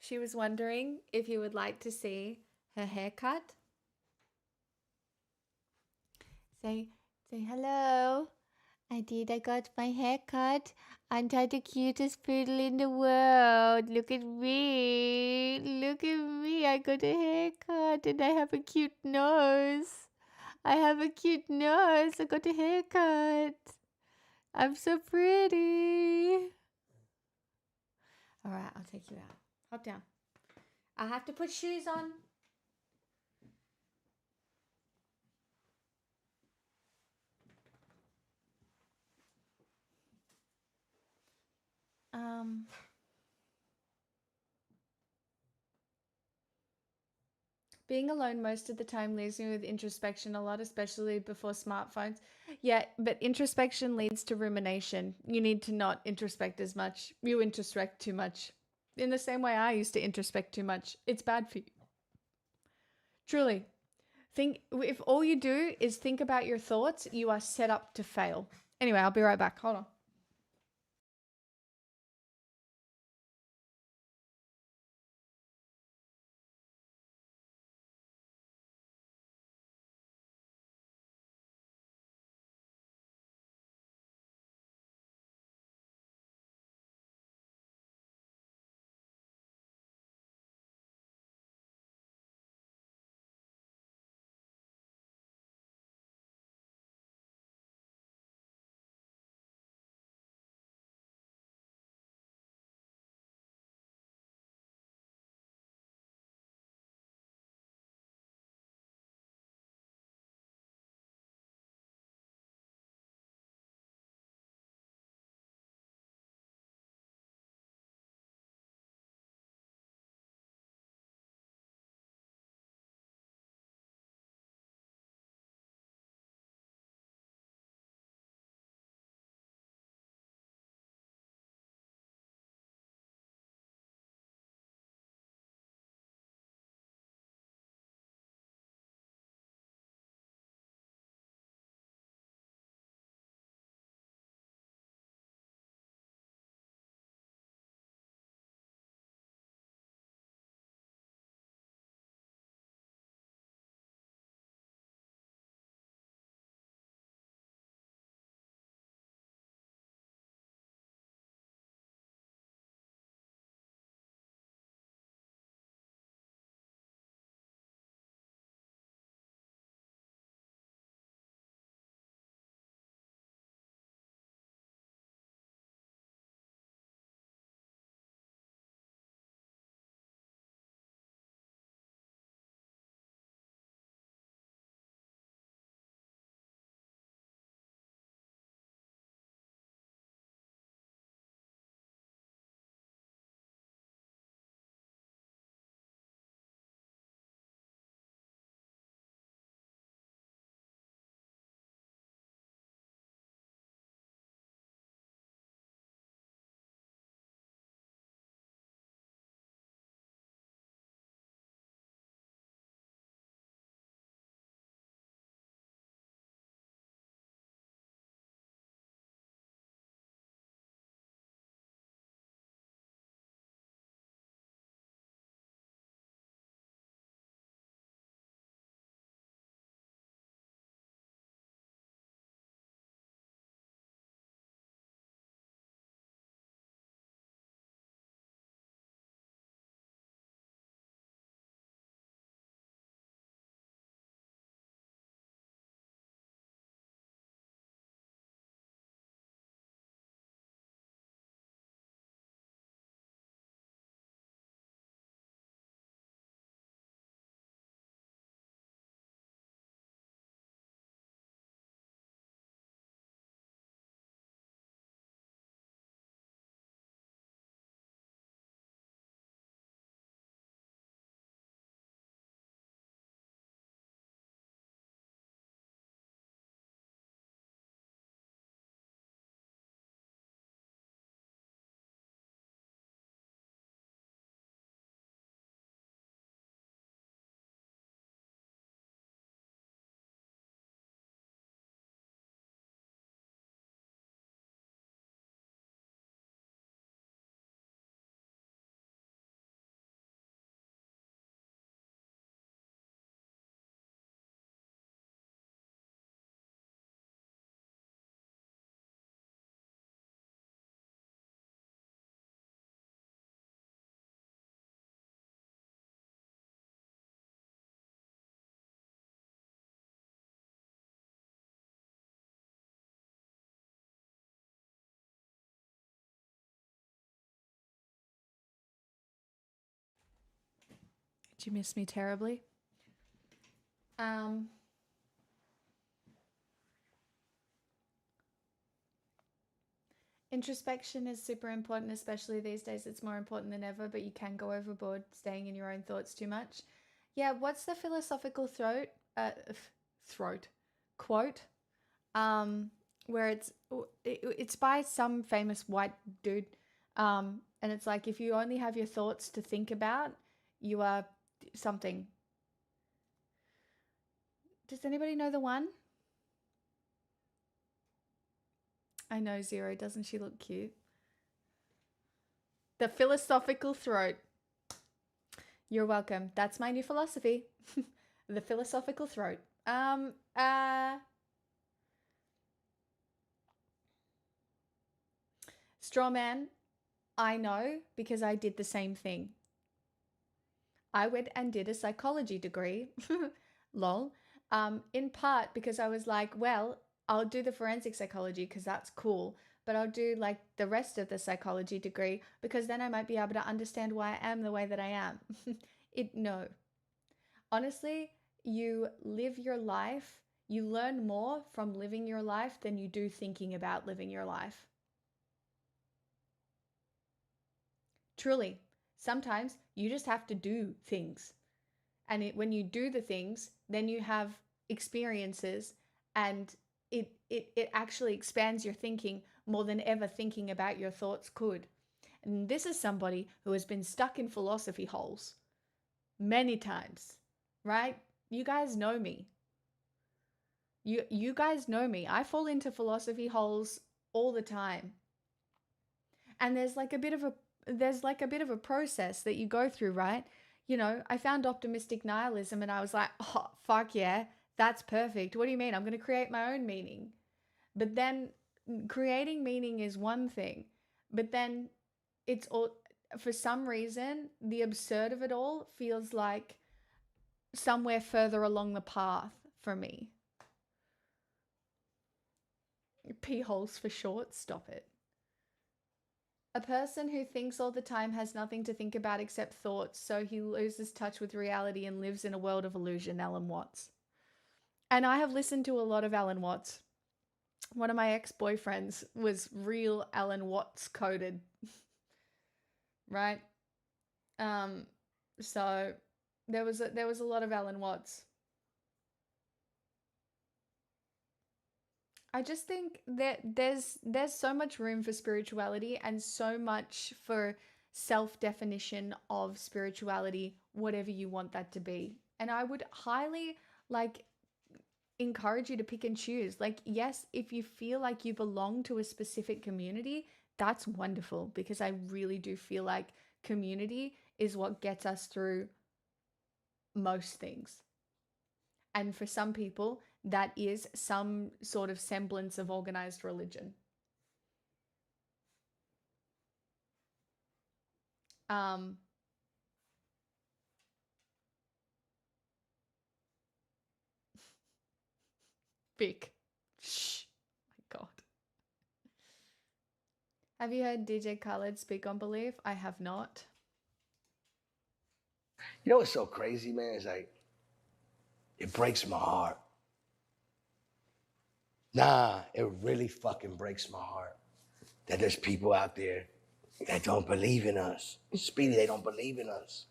She was wondering if you would like to see her haircut. Say hello. I got my haircut. Aren't I the cutest poodle in the world? Look at me. Look at me. I got a haircut and I have a cute nose. I have a cute nose. I got a haircut. I'm so pretty. All right, I'll take you out. Hop down. I have to put shoes on. Being alone most of the time leaves me with introspection a lot, especially before smartphones. Yeah, but introspection leads to rumination. You need to not introspect as much. You introspect too much. In the same way I used to introspect too much. It's bad for you. Truly. Think if all you do is think about your thoughts, you are set up to fail. Anyway, I'll be right back. Hold on. Did you miss me terribly? Introspection is super important, especially these days. It's more important than ever, but you can go overboard staying in your own thoughts too much. Yeah, what's the philosophical quote? Where it's by some famous white dude. And it's like, if you only have your thoughts to think about, you are something. Does anybody know the one? I know, Zero. Doesn't she look cute? The philosophical throat. You're welcome. That's my new philosophy. The philosophical throat. Straw man, I know because I did the same thing. I went and did a psychology degree. Lol. In part because I was like, well, I'll do the forensic psychology because that's cool, but I'll do like the rest of the psychology degree because then I might be able to understand why I am the way that I am. No. Honestly, you live your life, you learn more from living your life than you do thinking about living your life. Truly, sometimes you just have to do things. And when you do the things, then you have experiences, and it actually expands your thinking more than ever thinking about your thoughts could. And this is somebody who has been stuck in philosophy holes many times, right? You guys know me. You guys know me. I fall into philosophy holes all the time. And there's like a bit of a process that you go through, right? You know, I found optimistic nihilism and I was like, oh, fuck yeah, that's perfect. What do you mean? I'm going to create my own meaning. But then creating meaning is one thing, but then it's all, for some reason, the absurd of it all feels like somewhere further along the path for me. Pee holes for short, stop it. A person who thinks all the time has nothing to think about except thoughts, so he loses touch with reality and lives in a world of illusion. Alan Watts. And I have listened to a lot of Alan Watts. One of my ex-boyfriends was real Alan Watts coded. Right? So there was a lot of Alan Watts. I just think that there's so much room for spirituality and so much for self-definition of spirituality, whatever you want that to be. And I would highly encourage you to pick and choose. Like, yes, if you feel like you belong to a specific community, that's wonderful, because I really do feel like community is what gets us through most things. And for some people, that is some sort of semblance of organized religion. Vic. Shh. My God. Have you heard DJ Khaled speak on belief? I have not. You know what's so crazy, man? It's like, it breaks my heart. Nah, it really fucking breaks my heart that there's people out there that don't believe in us. Speedy, they don't believe in us.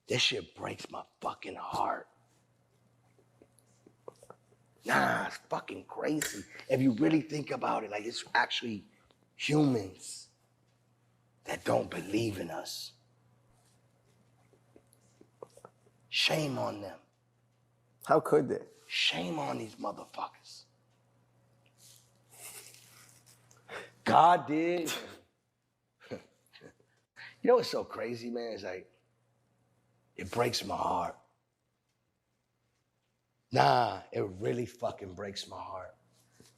This shit breaks my fucking heart. Nah, it's fucking crazy. If you really think about it, like, it's actually humans that don't believe in us. Shame on them. How could they? Shame on these motherfuckers. God did. You know what's so crazy, man? It's like, it breaks my heart. Nah, it really fucking breaks my heart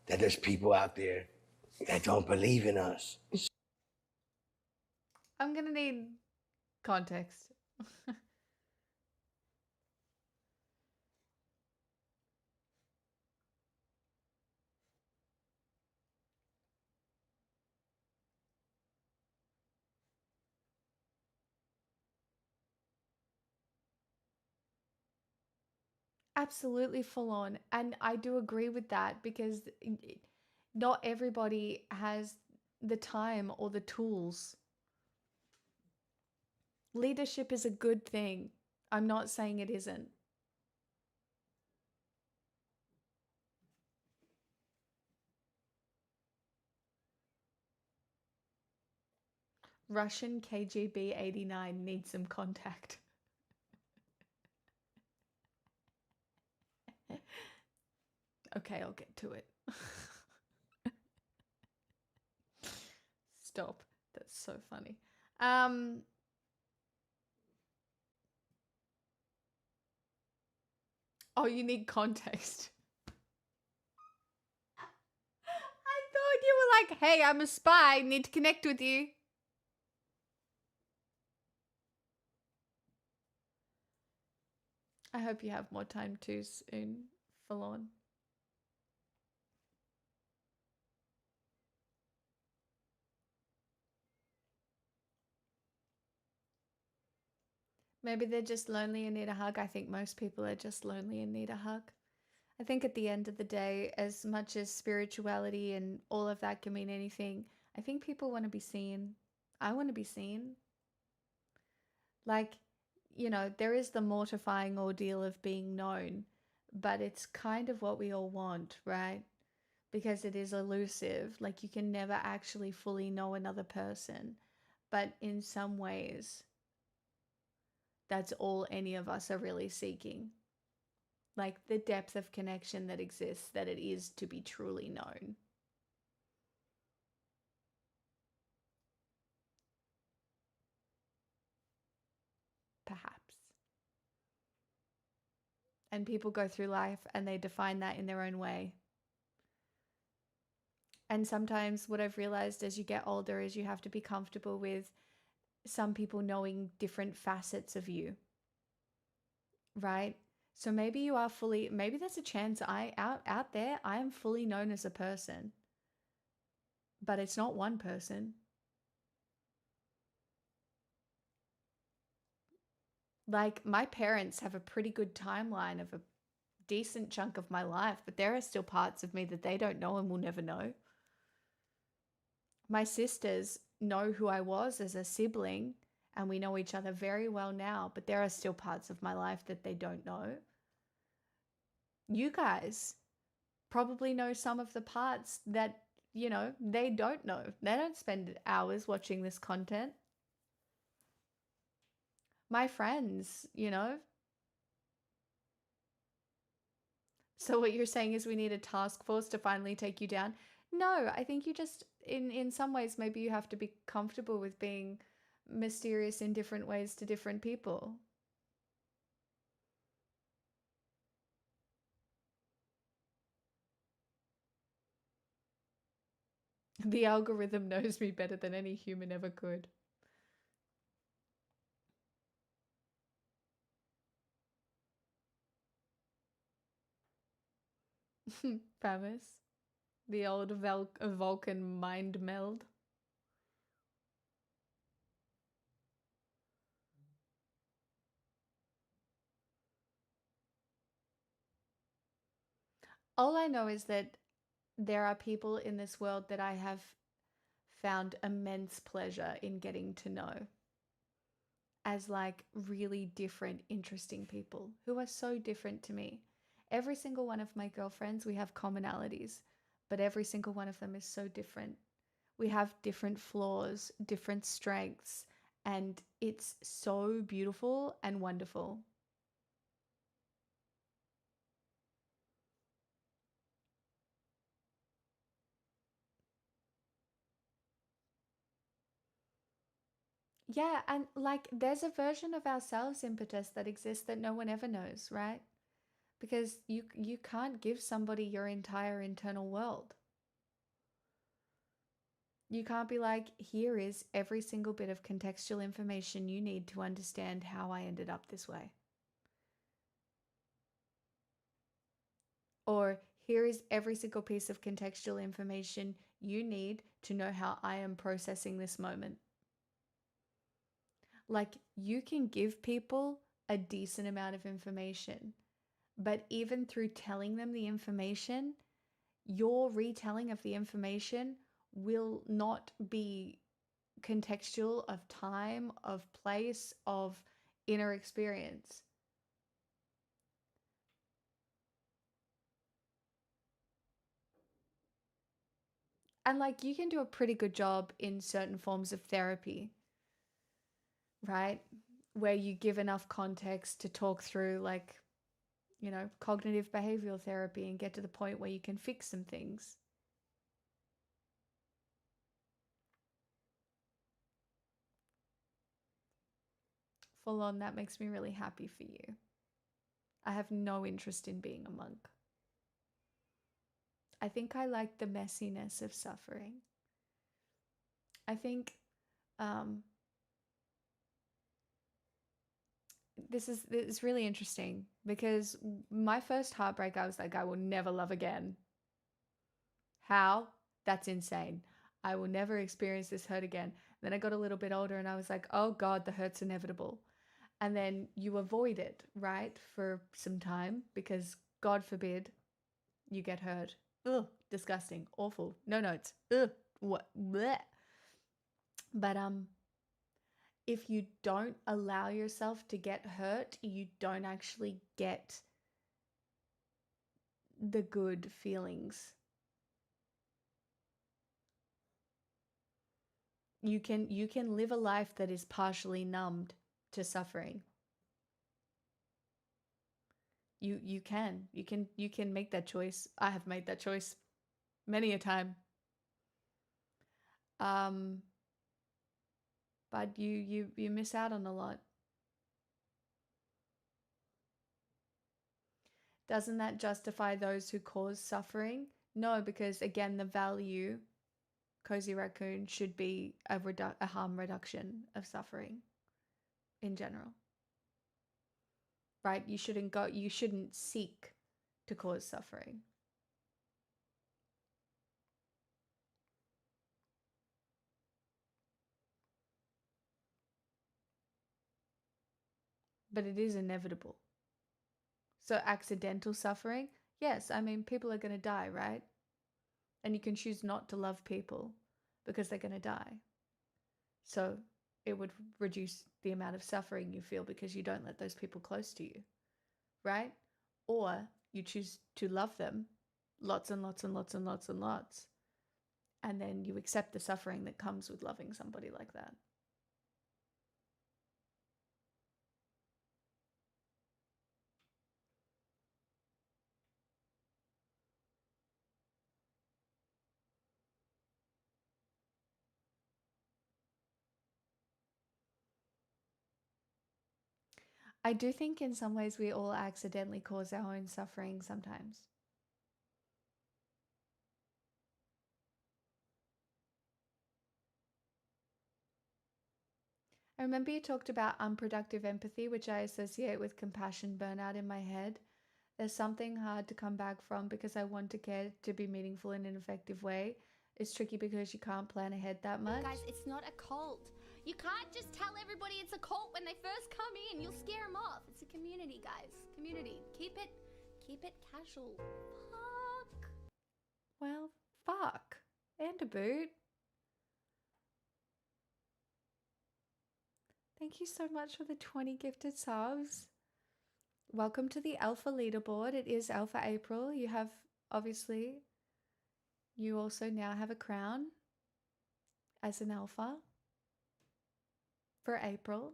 that there's people out there that don't believe in us. I'm gonna need context. Absolutely full on. And I do agree with that because not everybody has the time or the tools. Leadership is a good thing. I'm not saying it isn't. Russian KGB 89 needs some contact. Okay, I'll get to it. Stop. That's so funny. Oh, you need context. I thought you were like, hey, I'm a spy, need to connect with you. I hope you have more time too soon, Falon. Maybe they're just lonely and need a hug. I think most people are just lonely and need a hug. I think at the end of the day, as much as spirituality and all of that can mean anything, I think people want to be seen. I want to be seen. Like, you know, there is the mortifying ordeal of being known, but it's kind of what we all want, right? Because it is elusive. Like, you can never actually fully know another person. But in some ways, that's all any of us are really seeking. Like the depth of connection that exists, that it is to be truly known. Perhaps. And people go through life and they define that in their own way. And sometimes what I've realized as you get older is you have to be comfortable with some people knowing different facets of you. Right? So maybe you are fully, maybe there's a chance out there, I am fully known as a person. But it's not one person. Like, my parents have a pretty good timeline of a decent chunk of my life, but there are still parts of me that they don't know and will never know. My sisters know who I was as a sibling, and we know each other very well now, but there are still parts of my life that they don't know. You guys probably know some of the parts that, you know, they don't know. They don't spend hours watching this content. My friends, you know. So what you're saying is we need a task force to finally take you down? No, I think you just, in some ways, maybe you have to be comfortable with being mysterious in different ways to different people. The algorithm knows me better than any human ever could. Famous. The old Vulcan mind meld. All I know is that there are people in this world that I have found immense pleasure in getting to know as like really different, interesting people who are so different to me. Every single one of my girlfriends, we have commonalities, but every single one of them is so different. We have different flaws, different strengths, and it's so beautiful and wonderful. Yeah, and like there's a version of ourselves, impetus, that exists that no one ever knows, right? Because you can't give somebody your entire internal world. You can't be like, here is every single bit of contextual information you need to understand how I ended up this way. Or here is every single piece of contextual information you need to know how I am processing this moment. Like, you can give people a decent amount of information, But even through telling them the information, your retelling of the information will not be contextual of time, of place, of inner experience. And like you can do a pretty good job in certain forms of therapy, right? Where you give enough context to talk through like, you know, cognitive behavioral therapy and get to the point where you can fix some things. Full on, that makes me really happy for you. I have no interest in being a monk. I think I like the messiness of suffering. I think this is really interesting because my first heartbreak, I was like, I will never love again. How? That's insane. I will never experience this hurt again. Then I got a little bit older and I was like, oh God, the hurt's inevitable. And then you avoid it, right? For some time because God forbid you get hurt. Ugh, disgusting, awful. No notes. Ugh, what? Blech. But if you don't allow yourself to get hurt, you don't actually get the good feelings. You can live a life that is partially numbed to suffering. You can make that choice. I have made that choice many a time. But you miss out on a lot. Doesn't that justify those who cause suffering? No, because again, the value, Cozy Raccoon, should be a harm reduction of suffering in general. Right? You shouldn't seek to cause suffering. But it is inevitable. So accidental suffering, yes, I mean, people are going to die, right? And you can choose not to love people because they're going to die. So it would reduce the amount of suffering you feel because you don't let those people close to you, right? Or you choose to love them lots and lots and lots and lots and lots. And then you accept the suffering that comes with loving somebody like that. I do think in some ways we all accidentally cause our own suffering sometimes. I remember you talked about unproductive empathy, which I associate with compassion burnout in my head. There's something hard to come back from because I want to care to be meaningful in an effective way. It's tricky because you can't plan ahead that much. Guys, it's not a cult. You can't just tell everybody it's a cult when they first come in. You'll scare them off. It's a community, guys. Community. Keep it casual. Fuck. Well, fuck. And a boot. Thank you so much for the 20 gifted subs. Welcome to the Alpha leaderboard. It is Alpha April. You have, obviously, you also now have a crown as an Alpha for April.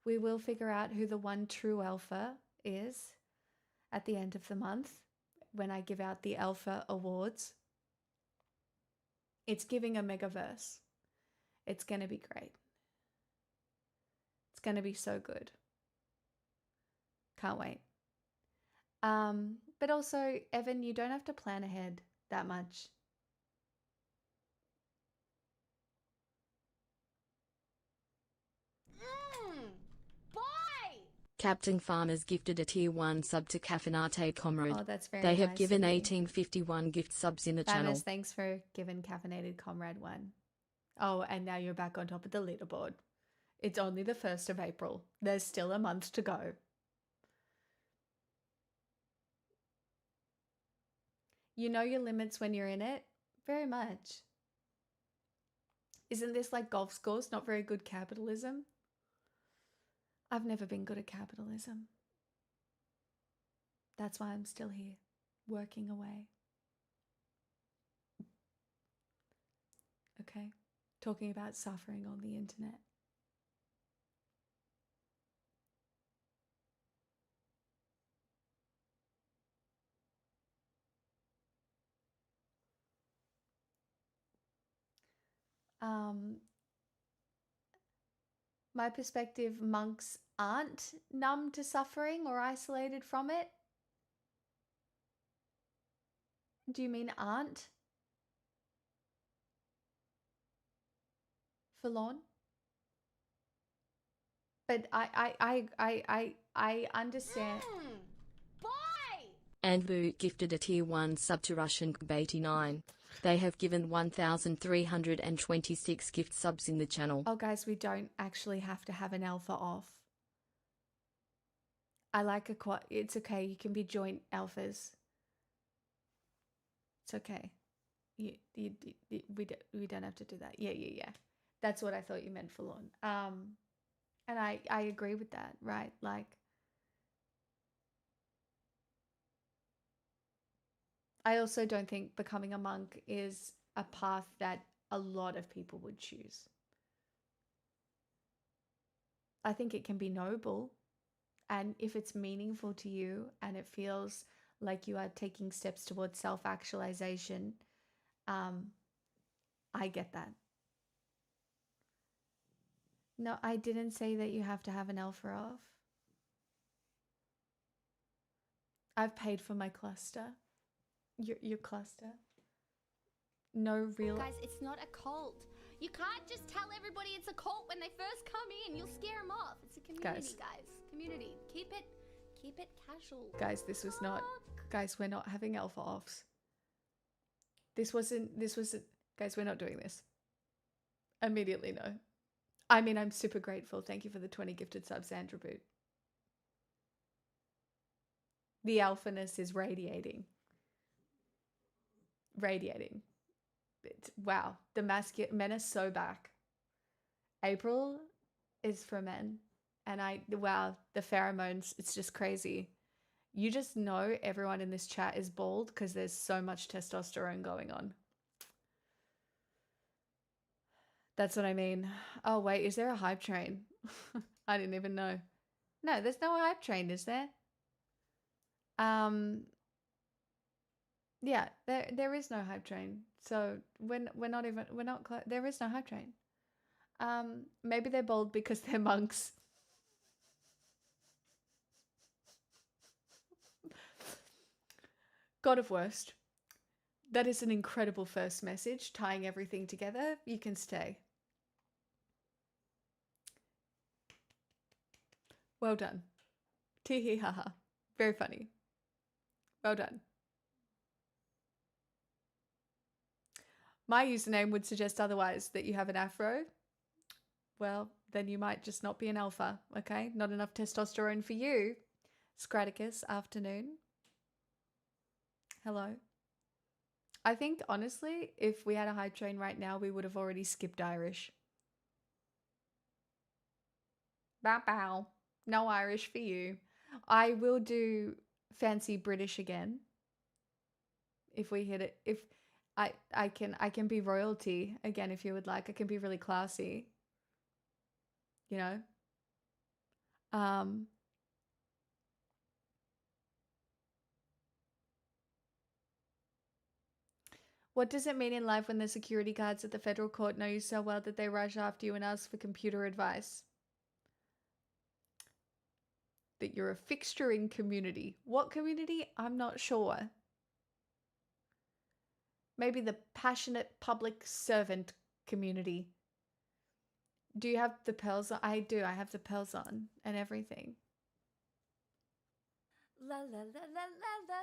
We will figure out who the one true Alpha is at the end of the month when I give out the Alpha Awards. It's giving a megaverse. It's going to be great. It's going to be so good. Can't wait. But also, Evan, you don't have to plan ahead that much. Boy! Captain Farmers gifted a tier 1 sub to Caffeinate Comrade. Oh, that's very They have nice given of you. 1851 gift subs in the channel. Farmers, thanks for giving Caffeinated Comrade one. Oh, and now you're back on top of the leaderboard. It's only the 1st of April. There's still a month to go. You know your limits when you're in it. Very much. Isn't this like golf scores? Not very good capitalism? I've never been good at capitalism. That's why I'm still here, working away. Okay? Talking about suffering on the internet. My perspective, monks aren't numb to suffering or isolated from it. Do you mean aren't? Forlorn? But I understand. And Boo gifted a tier 1 sub to Russian Kb89. They have given 1,326 gift subs in the channel. Oh, guys, we don't actually have to have an alpha off. I like a quad. It's okay. You can be joint alphas. It's okay. We don't have to do that. Yeah. That's what I thought you meant, Forlorn. And I agree with that, right? Like, I also don't think becoming a monk is a path that a lot of people would choose. I think it can be noble, and if it's meaningful to you and it feels like you are taking steps towards self-actualization, I get that. No, I didn't say that you have to have an alpha off. I've paid for my cluster. Your cluster. No real... Guys, it's not a cult. You can't just tell everybody it's a cult when they first come in. You'll scare them off. It's a community, guys. Community. Keep it casual. Guys, this was not... Guys, we're not having alpha offs. This wasn't... Guys, we're not doing this. Immediately, no. I mean, I'm super grateful. Thank you for the 20 gifted subs, Sandra Boot. The alphaness is radiating. Wow, the men are so back. April is for men, and wow, the pheromones, it's just crazy. You just know everyone in this chat is bald because there's so much testosterone going on. That's what I mean. Oh wait, is there a hype train? I didn't even know. No, there's no hype train, is there? Yeah, there is no hype train. So there is no hype train. Maybe they're bold because they're monks. God of Worst. That is an incredible first message, tying everything together. You can stay. Well done. Tee hee ha ha. Very funny. Well done. My username would suggest otherwise, that you have an afro. Well, then you might just not be an alpha, okay? Not enough testosterone for you. Scraticus, afternoon. Hello. I think, honestly, if we had a hype train right now, we would have already skipped Irish. Bow bow. No Irish for you. I will do fancy British again. If we hit it. If I can be royalty again if you would like. I can be really classy. You know? What does it mean in life when the security guards at the federal court know you so well that they rush after you and ask for computer advice? That you're a fixture in community. What community? I'm not sure. Maybe the passionate public servant community. Do you have the pearls on? I do. I have the pearls on and everything. La la la la la la la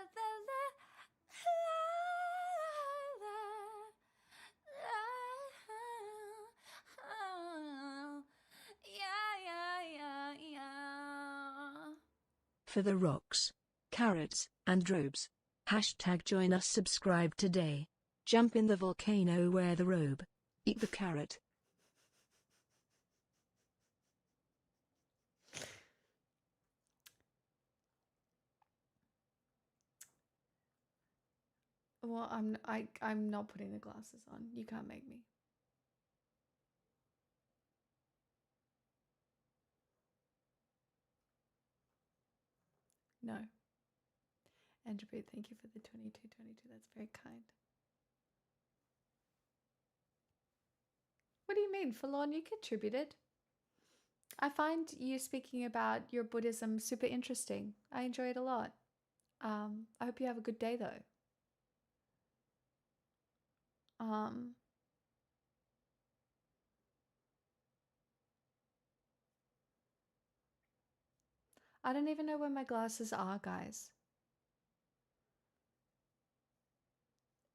For the rocks, carrots, and robes. Hashtag join us, subscribe today. Jump in the volcano, wear the robe. Eat the carrot. Well, I'm not putting the glasses on. You can't make me. No. Andrew Booth, thank you for the 2222. That's very kind. What do you mean, Forlorn? You contributed. I find you speaking about your Buddhism super interesting. I enjoy it a lot. I hope you have a good day though. I don't even know where my glasses are, guys.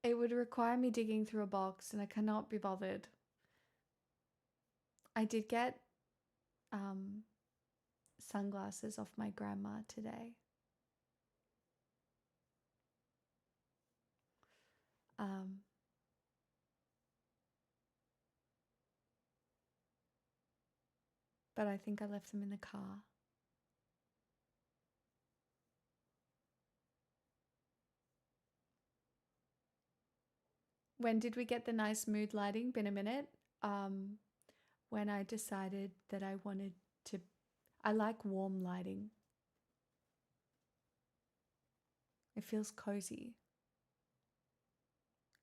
It would require me digging through a box, and I cannot be bothered. I did get sunglasses off my grandma today. But I think I left them in the car. When did we get the nice mood lighting? Been a minute. When I decided that I wanted to, I like warm lighting. It feels cozy.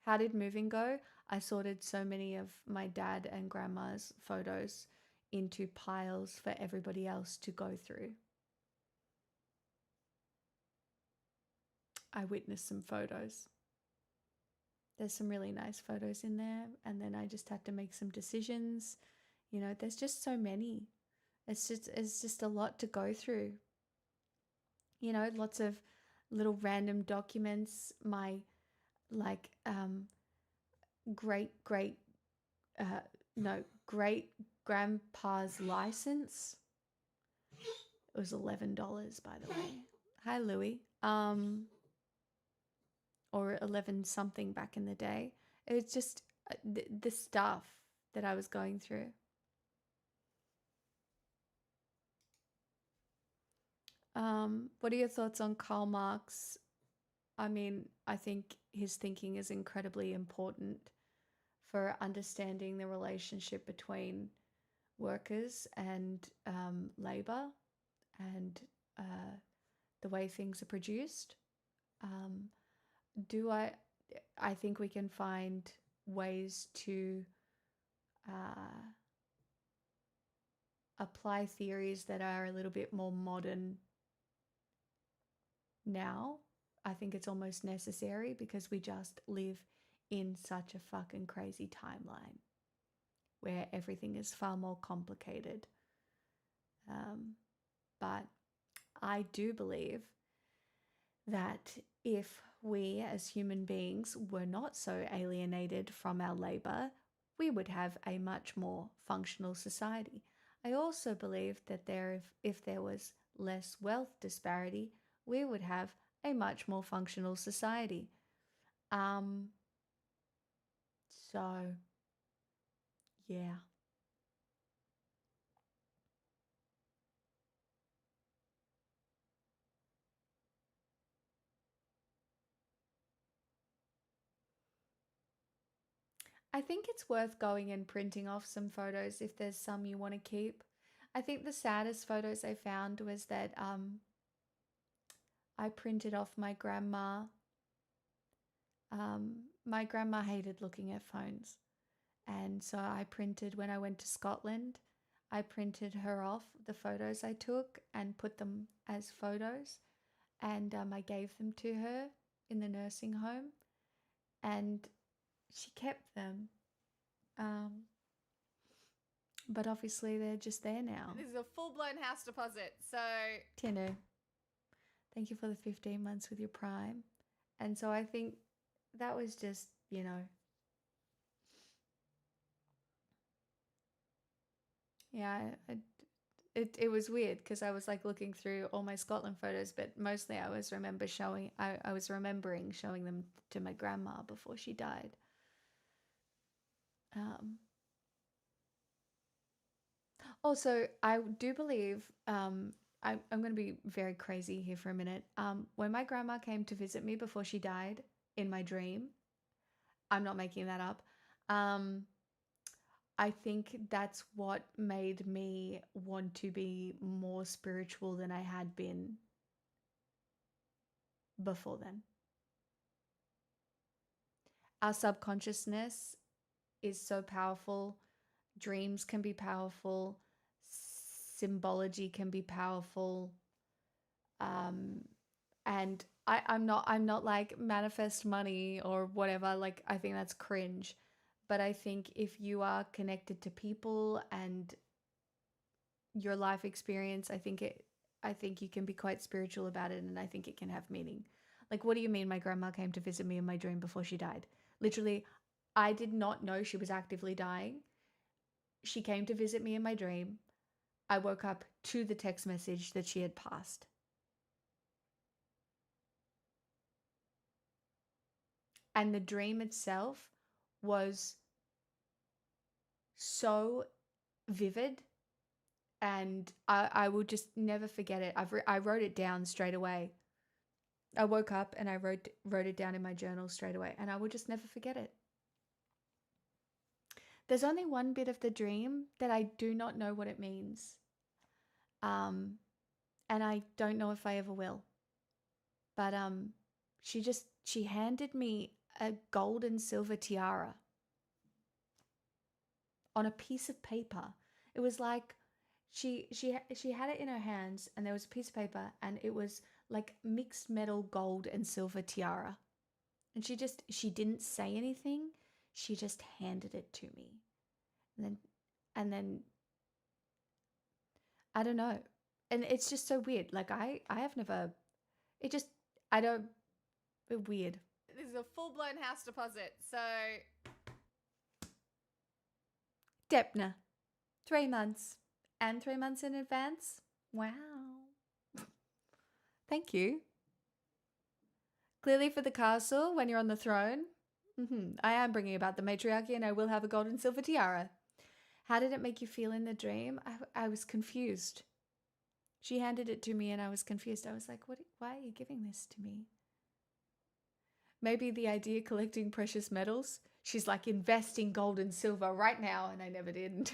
How did moving go? I sorted so many of my dad and grandma's photos into piles for everybody else to go through. I witnessed some photos. There's some really nice photos in there, and then I just had to make some decisions. You know, there's just so many. It's just a lot to go through. You know, lots of little random documents. My great grandpa's license. It was $11, by the way. Hi, Louie. Or 11 something back in the day. It was just the stuff that I was going through. What are your thoughts on Karl Marx? I mean, I think his thinking is incredibly important for understanding the relationship between workers and labor and the way things are produced. I think we can find ways to apply theories that are a little bit more modern now. I think it's almost necessary because we just live in such a fucking crazy timeline where everything is far more complicated. But I do believe that if we as human beings were not so alienated from our labor, we would have a much more functional society. I also believe that if there was less wealth disparity, we would have a much more functional society. So, yeah. I think it's worth going and printing off some photos if there's some you want to keep. I think the saddest photos I found was that I printed off my grandma. My grandma hated looking at phones. And so I printed, when I went to Scotland, I printed her off the photos I took and put them as photos. And I gave them to her in the nursing home. And she kept them. But obviously they're just there now. This is a full-blown house deposit, so... Tino, thank you for the 15 months with your Prime. And so I think that was just, you know... Yeah, It was weird because I was like looking through all my Scotland photos, but mostly I was remembering showing them to my grandma before she died. Also, I do believe I'm going to be very crazy here for a minute. When my grandma came to visit me before she died in my dream, I'm not making that up. I think that's what made me want to be more spiritual than I had been before then. Our subconsciousness is so powerful. Dreams can be powerful. Symbology can be powerful. And I'm not like manifest money or whatever. Like, I think that's cringe. But I think if you are connected to people and your life experience, I think you can be quite spiritual about it, and I think it can have meaning. Like, what do you mean my grandma came to visit me in my dream before she died? Literally, I did not know she was actively dying. She came to visit me in my dream. I woke up to the text message that she had passed. And the dream itself was so vivid, and I will just never forget it. I wrote it down straight away. I woke up and I wrote it down in my journal straight away, and I will just never forget it. There's only one bit of the dream that I do not know what it means. And I don't know if I ever will. But she handed me a gold and silver tiara on a piece of paper. It was like she had it in her hands, and there was a piece of paper, and it was like mixed metal gold and silver tiara. And she didn't say anything. She just handed it to me. And then I don't know. And it's just so weird. Like I have never, it just, I don't, weird. This is a full-blown house deposit. So Depna, 3 months and 3 months in advance. Wow. Thank you. Clearly for the castle when you're on the throne. I am bringing about the matriarchy, and I will have a gold and silver tiara. How did it make you feel in the dream? I was confused. She handed it to me and I was confused. I was like, why are you giving this to me? Maybe the idea collecting precious metals. She's like, invest in gold and silver right now, and I never did.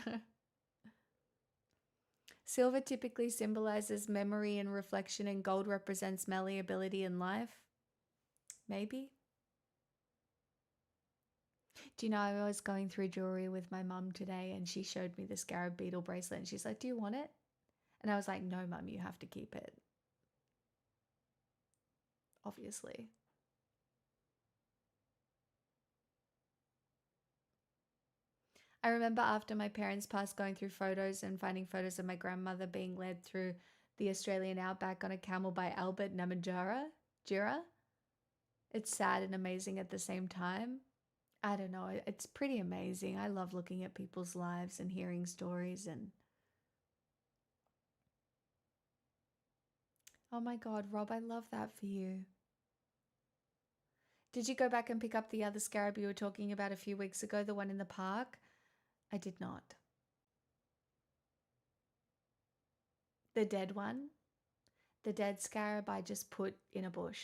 Silver typically symbolizes memory and reflection, and gold represents malleability in life. Maybe. Do you know, I was going through jewelry with my mum today, and she showed me the scarab beetle bracelet, and she's like, do you want it? And I was like, no, Mum, you have to keep it. Obviously. I remember after my parents passed, going through photos and finding photos of my grandmother being led through the Australian outback on a camel by Albert Namatjira. It's sad and amazing at the same time. I don't know, it's pretty amazing. I love looking at people's lives and hearing stories. And oh my God, Rob, I love that for you. Did you go back and pick up the other scarab you were talking about a few weeks ago, the one in the park? I did not. The dead one? The dead scarab I just put in a bush.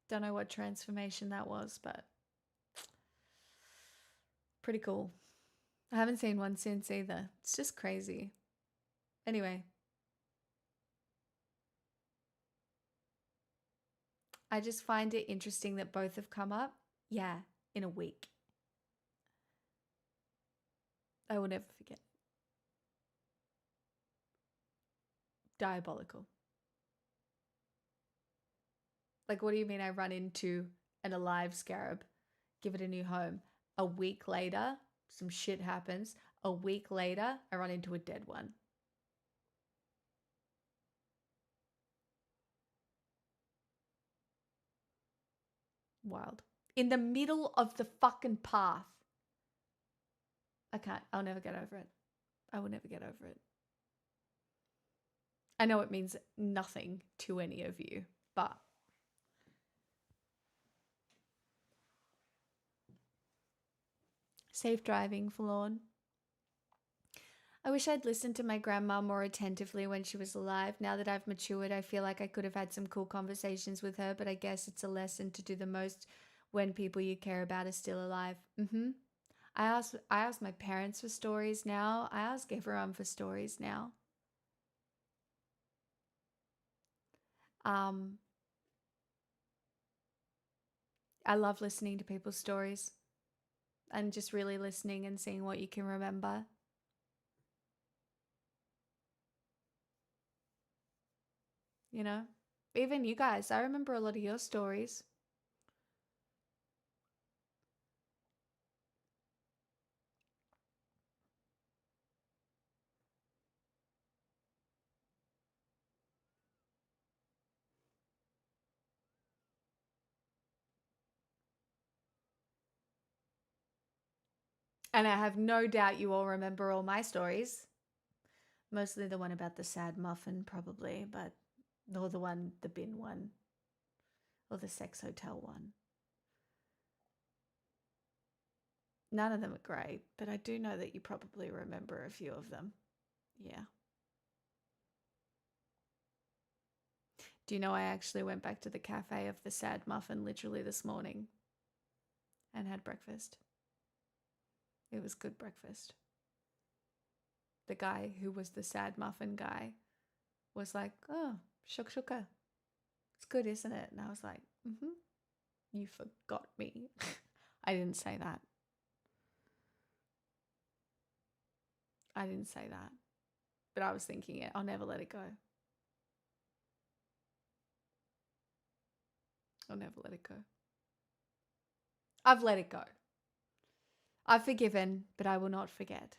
Don't know what transformation that was, but pretty cool. I haven't seen one since either. It's just crazy. Anyway. I just find it interesting that both have come up. Yeah, in a week. I will never forget. Diabolical. Like, what do you mean I run into an alive scarab, give it a new home? A week later, some shit happens. A week later, I run into a dead one. Wild. In the middle of the fucking path. I can't. I'll never get over it. I will never get over it. I know it means nothing to any of you, but safe driving, Forlorn. I wish I'd listened to my grandma more attentively when she was alive. Now that I've matured, I feel like I could have had some cool conversations with her, but I guess it's a lesson to do the most when people you care about are still alive. I ask my parents for stories now. I ask everyone for stories now. I love listening to people's stories and just really listening and seeing what you can remember. You know, even you guys, I remember a lot of your stories. And I have no doubt you all remember all my stories. Mostly the one about the sad muffin, probably, but or the bin one, or the sex hotel one. None of them are great, but I do know that you probably remember a few of them. Yeah. Do you know I actually went back to the cafe of the sad muffin literally this morning and had breakfast? It was good breakfast. The guy who was the sad muffin guy was like, oh, shakshuka. It's good, isn't it? And I was like, you forgot me. I didn't say that. I didn't say that. But I was thinking it. I'll never let it go. I'll never let it go. I've let it go. I've forgiven, but I will not forget.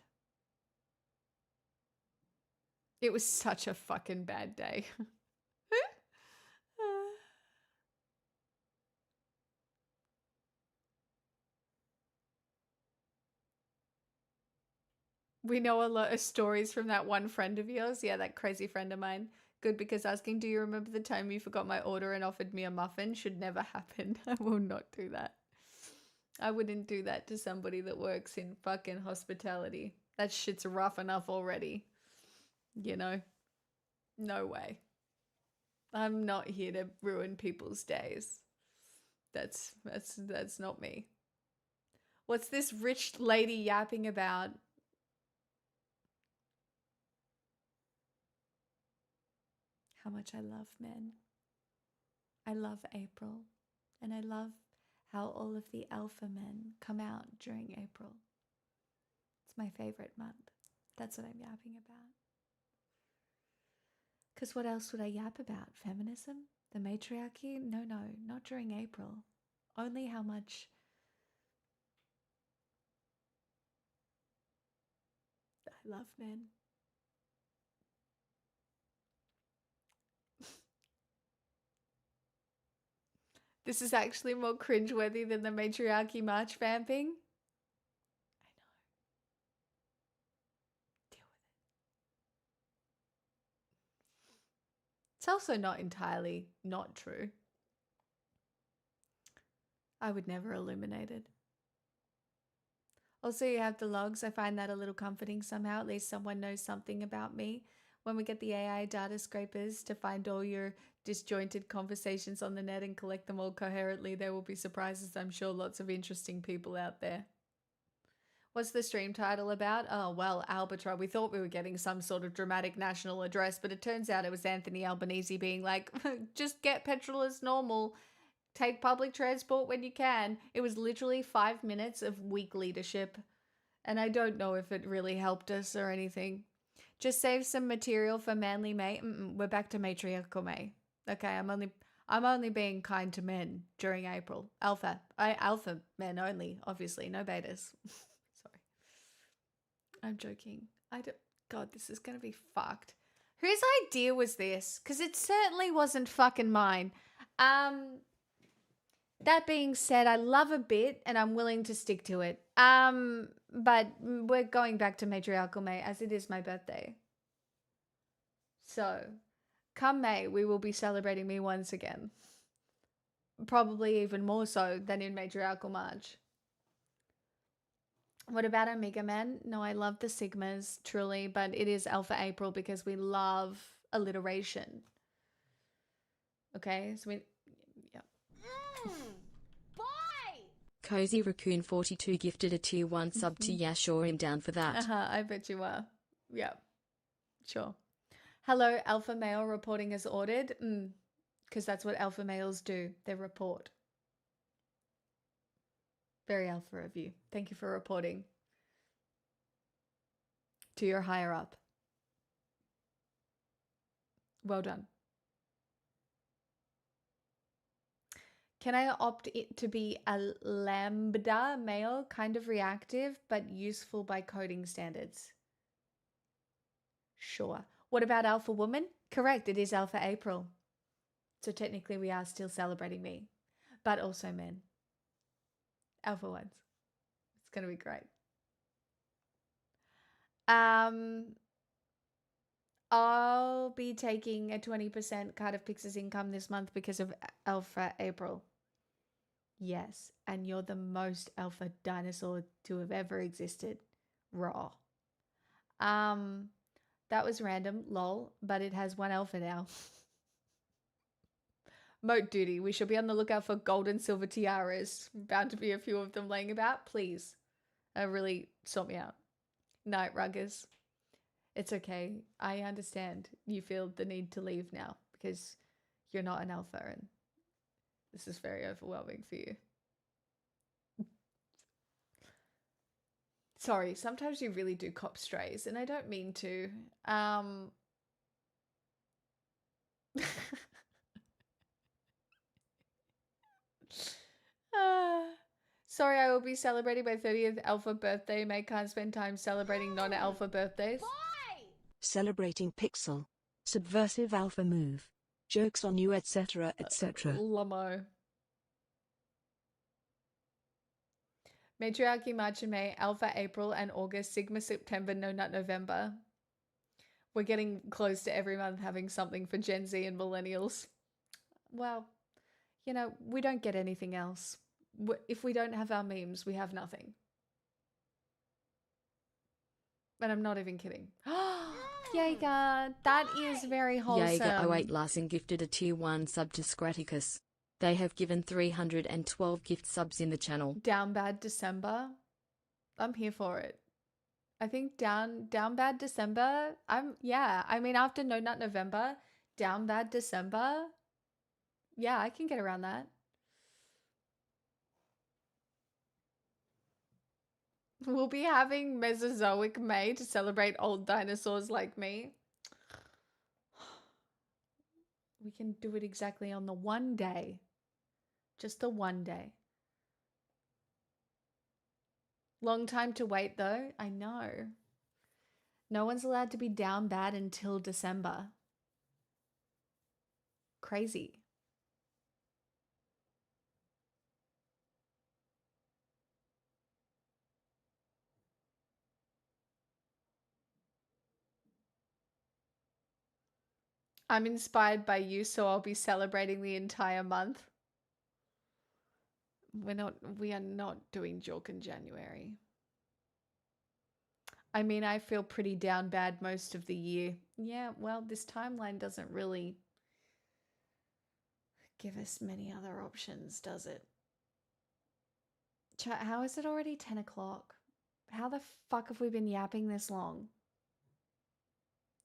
It was such a fucking bad day. We know a lot of stories from that one friend of yours. Yeah, that crazy friend of mine. Good, because asking, do you remember the time you forgot my order and offered me a muffin should never happen. I will not do that. I wouldn't do that to somebody that works in fucking hospitality. That shit's rough enough already. You know? No way. I'm not here to ruin people's days. That's not me. What's this rich lady yapping about? How much I love men. I love April. And I love how all of the alpha men come out during April. It's my favorite month. That's what I'm yapping about. Because what else would I yap about? Feminism? The matriarchy? No, not during April. Only how much I love men. This is actually more cringeworthy than the matriarchy march vamping. I know. Deal with it. It's also not entirely not true. I would never illuminate it. Also, you have the logs. I find that a little comforting somehow. At least someone knows something about me. When we get the AI data scrapers to find all your disjointed conversations on the net and collect them all coherently, there will be surprises. I'm sure lots of interesting people out there. What's the stream title about? Oh, well, Albatross. We thought we were getting some sort of dramatic national address, but it turns out it was Anthony Albanese being like, just get petrol as normal. Take public transport when you can. It was literally 5 minutes of weak leadership. And I don't know if it really helped us or anything. Just save some material for Manly May. We're back to matriarchal May. Okay, I'm only being kind to men during April. Alpha men only, obviously, no betas. Sorry. I'm joking. God, this is gonna be fucked. Whose idea was this? Because it certainly wasn't fucking mine. That being said, I love a bit and I'm willing to stick to it. But we're going back to matriarchal May as it is my birthday. So, come May, we will be celebrating me once again. Probably even more so than in matriarchal March. What about Omega Man? No, I love the Sigmas, truly, but it is Alpha April because we love alliteration. Okay, so yeah. Cozy Raccoon 42 gifted a tier 1 sub to Yeah, sure, I'm down for that. I bet you are. Yeah, sure. Hello, Alpha Male reporting as ordered. Because that's what Alpha Males do. They report. Very alpha of you. Thank you for reporting to your higher up. Well done. Can I opt it to be a lambda male, kind of reactive, but useful by coding standards? Sure. What about alpha woman? Correct, it is Alpha April. So technically we are still celebrating me, but also men. Alpha ones. It's going to be great. I'll be taking a 20% cut of Pix's income this month because of Alpha April. Yes, and you're the most alpha dinosaur to have ever existed. Raw. That was random, lol, but it has one alpha now. Moat duty. We should be on the lookout for gold and silver tiaras. Bound to be a few of them laying about. Please. Really sort me out. Night ruggers. It's okay. I understand you feel the need to leave now because you're not an alpha and this is very overwhelming for you. Sorry, sometimes you really do cop strays and I don't mean to. Sorry, I will be celebrating my 30th alpha birthday. May can't spend time celebrating non-alpha birthdays. Celebrating Pixel. Subversive alpha move. Jokes on you, etc., etc. Lamo. Matriarchy March and May, Alpha April and August, Sigma September, No Nut November. We're getting close to every month having something for Gen Z and millennials. Well, you know, we don't get anything else. If we don't have our memes, we have nothing. And I'm not even kidding. Jaeger, that is very wholesome. Jaeger 08 Larson gifted a tier 1 sub to Scraticus. They have given 312 gift subs in the channel. Down Bad December. I'm here for it. I think down Bad December. I mean after No Nut November, Down Bad December. Yeah, I can get around that. We'll be having Mesozoic May to celebrate old dinosaurs like me. We can do it exactly on the one day. Just the one day. Long time to wait though, I know. No one's allowed to be down bad until December. Crazy. I'm inspired by you, so I'll be celebrating the entire month. We are not doing Jork in January. I mean, I feel pretty down bad most of the year. Yeah, well, this timeline doesn't really give us many other options, does it? Chat, how is it already 10 o'clock? How the fuck have we been yapping this long?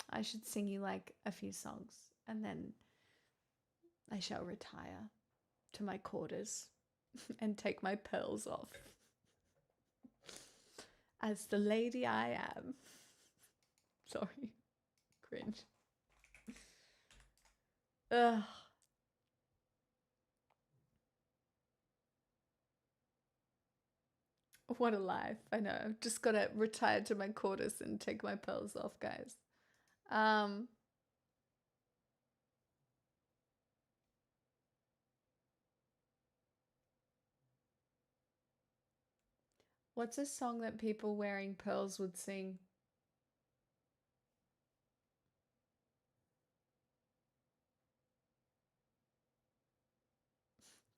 I should sing you like a few songs and then I shall retire to my quarters and take my pearls off. As the lady I am. Sorry. Cringe. Ugh. What a life. I know. I've just got to retire to my quarters and take my pearls off, guys. What's a song that people wearing pearls would sing?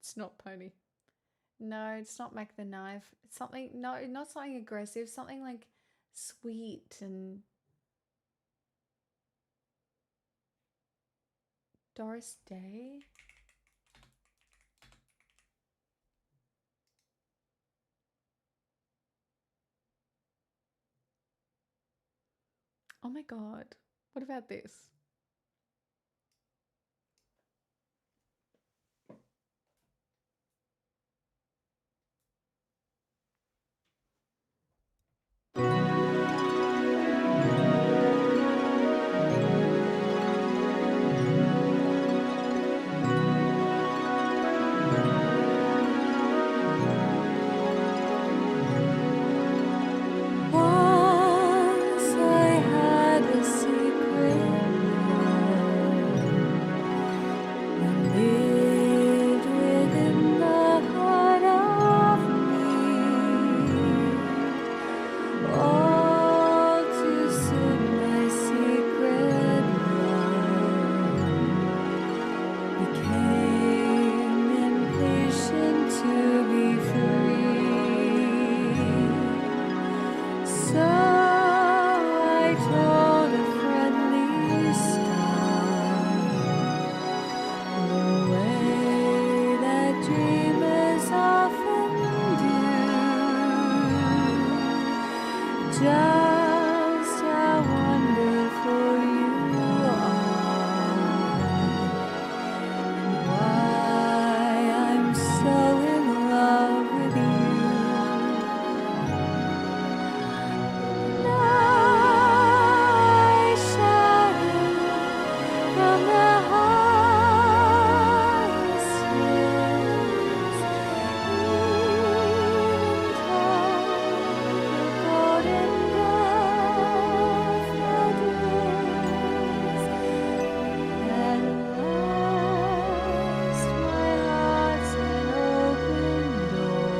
It's not Pony. No, it's not Mac the Knife. It's something, no, not something aggressive. Something like sweet and... Doris Day? Oh my god. What about this? Once I had a secret love that lived within the heart of me. All to suit my secret love became impatient to be free. So I told a friendly star the way that dreamers often do, just how wonderful you are, and why I'm so in love with you. I shouted from the highest hills, even told the golden daffodils. At last, my heart's an open door.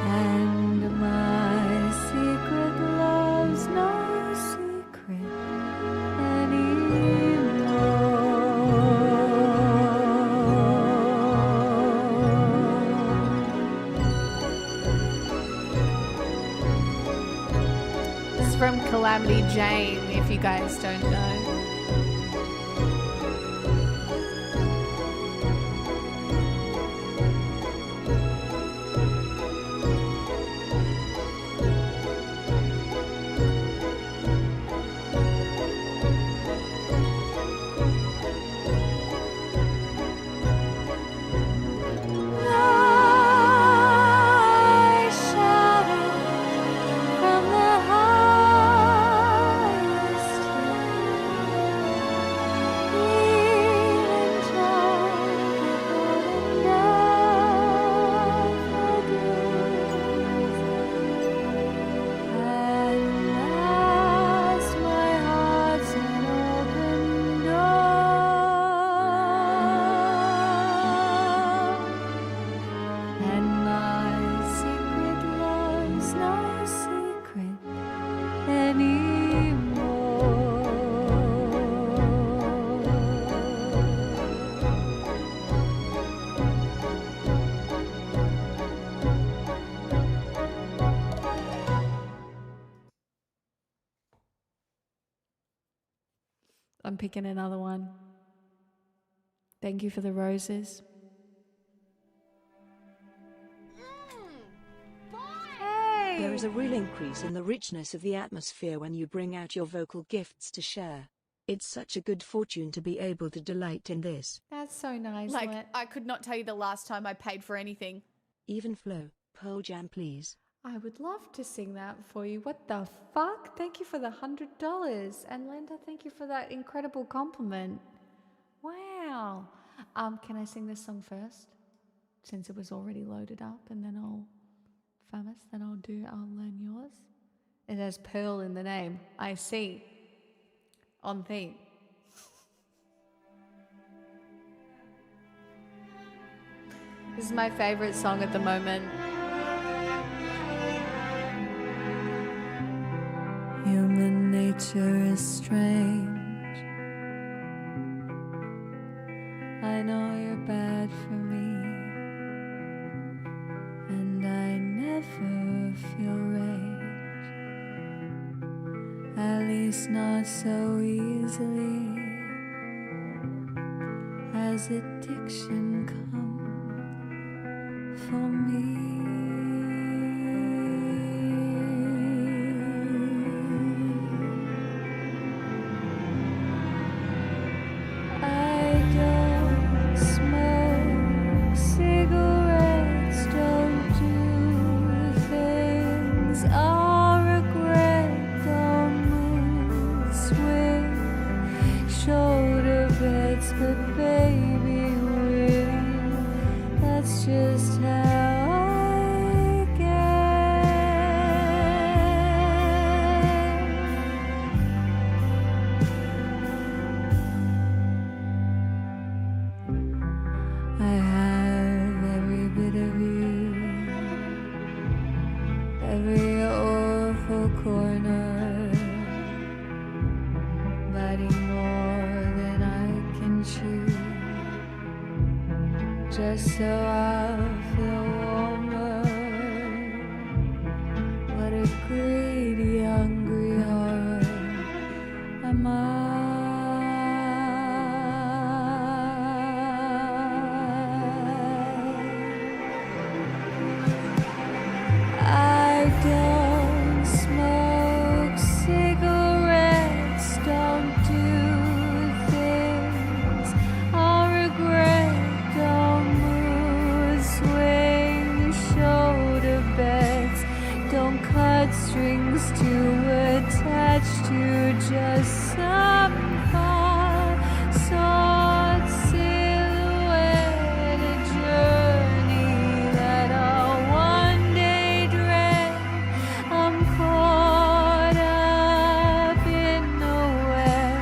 And my secret love's no secret This is from Calamity Jane, if you guys don't know. I shouted from the highest hill, even told the golden daffodils. At last, my heart's an open door, and my secret love's no secret I'm picking another one. Thank you for the roses. There is a real increase in the richness of the atmosphere when you bring out your vocal gifts to share. It's such a good fortune to be able to delight in this. That's so nice. Like, Lit. I could not tell you the last time I paid for anything. Even flow, Pearl Jam please. I would love to sing that for you. What the fuck? Thank you for the $100. And Linda, thank you for that incredible compliment. Wow. Can I sing this song first? Since it was already loaded up, and then I'll learn yours. It has Pearl in the name. I see. On theme. This is my favorite song at the moment. Human nature is strange. I know you're bad for me, and I never feel rage, at least not so easily. Has addiction come for me? I don't smoke cigarettes, don't do things I regret, don't move, swing shoulder beds, but baby, with you, that's just how I get. I have every bit of you, every awful corner, biting more than I can chew, just so I'll feel warmer. What a greedy, hungry horror am I don't smoke cigarettes, don't do things I regret, don't move, swing shoulder beds, don't cut strings to attach to just some far sought silhouette, a journey that I'll one day dread. I'm caught up in nowhere,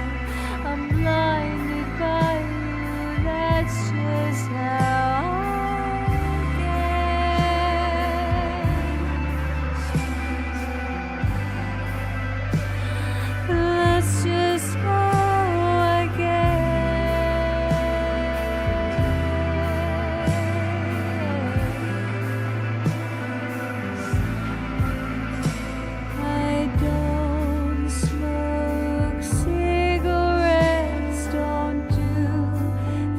I'm blinded by you, that's just how I get. That's just how I I don't smoke cigarettes, don't do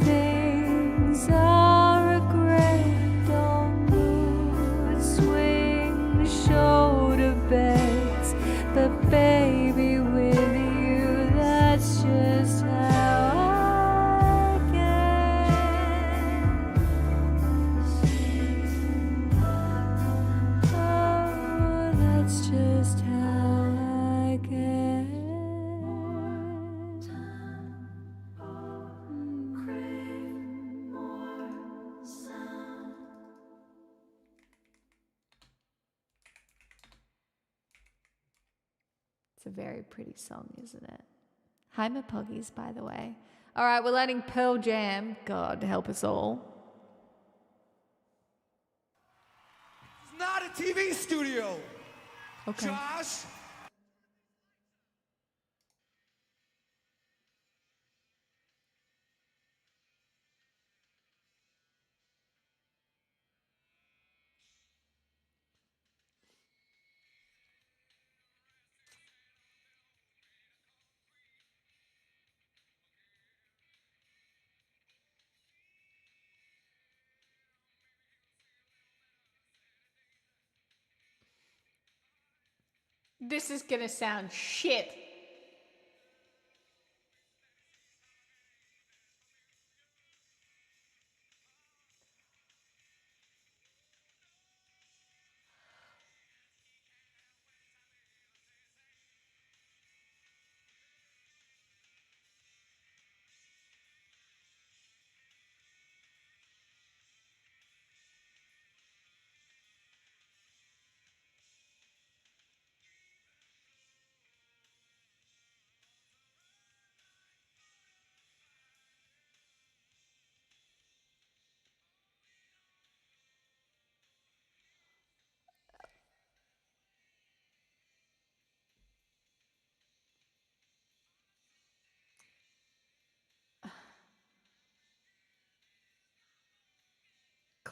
things I regret, don't move, swing shoulder beds, but baby, with you, that's just how I get. Oh, that's just how I get. It's a very pretty song, isn't it? Hi, my poggies, by the way. All right, we're letting Pearl Jam, God help us all. It's not a TV studio. Okay. Josh. This is gonna sound shit.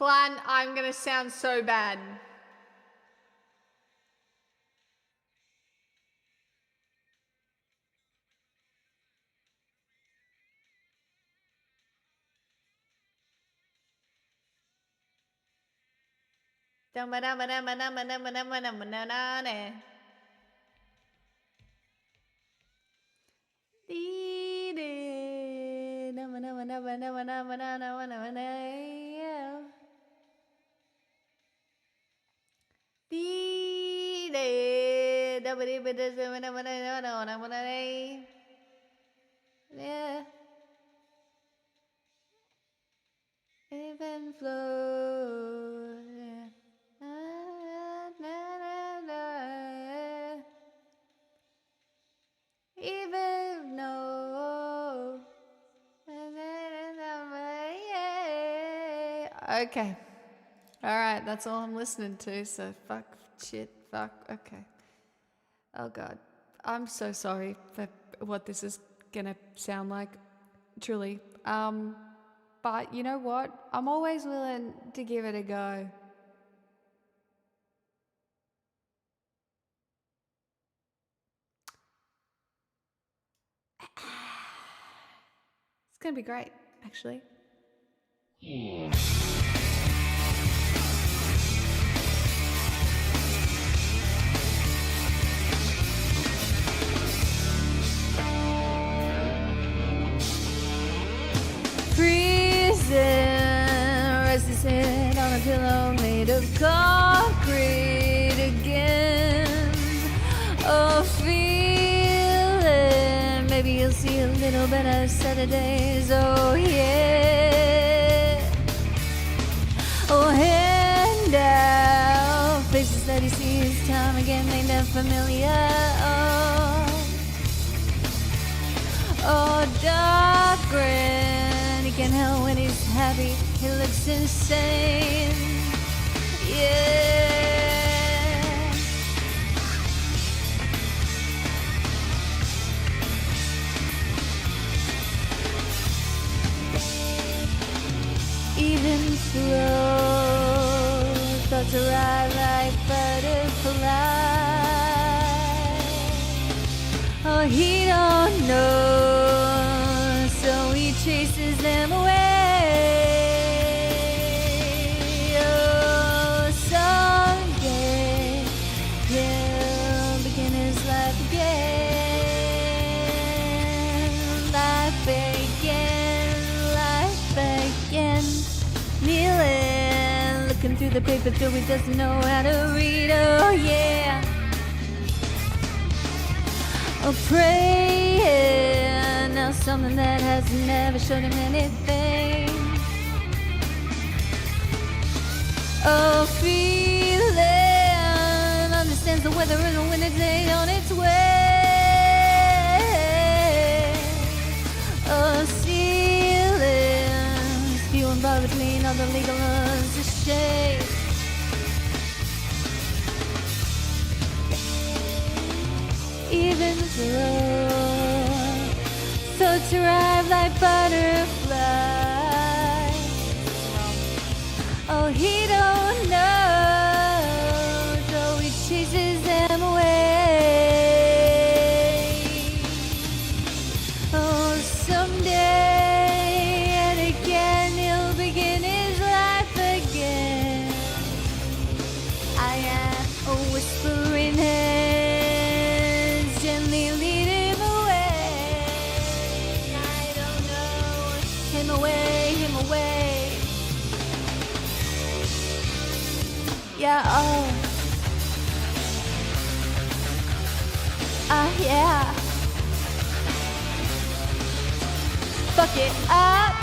Clan, I'm gonna sound so bad. Yeah. Even flow. Even no. Okay. Alright, that's all I'm listening to, so fuck, shit, fuck, okay. Oh god. I'm so sorry for what this is gonna sound like, truly. But you know what? I'm always willing to give it a go. It's gonna be great, actually. Freezing, rest his head on a pillow made of concrete again. Oh, feeling, maybe you'll see a little better Saturdays. Oh, yeah. Oh, hand out, faces that he sees time again, ain't that familiar? Oh, dark grin, he can't help when he's happy, he looks insane. Yeah. Even flow, thoughts arrive like butterflies. Oh, he don't know, so he chases them away. Oh, someday he'll begin his life again. Life again. Kneeling, looking through the paper though he doesn't know how to read. Oh, yeah. Oh, praying, now something that has never showed him anything. Oh, feeling, understands the weather and the wind is on its way. Oh, ceilings, few and far between all the legal ones to shade. Even flow, thoughts arrive like butterflies. Oh, he don't know, though he chases them away. Oh, someday and again he'll begin his life again. I am a whispering hand. Him away. Yeah, oh. Yeah. Fuck it up.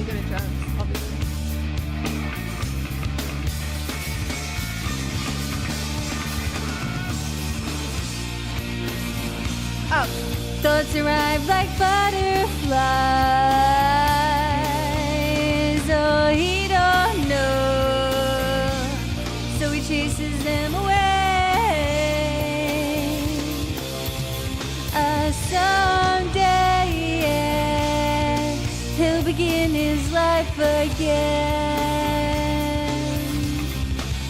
good at drugs, obviously. Oh. Thoughts arrive like butterflies. Oh, he don't know. So he chases them away. Someday, yeah, he'll begin his life again.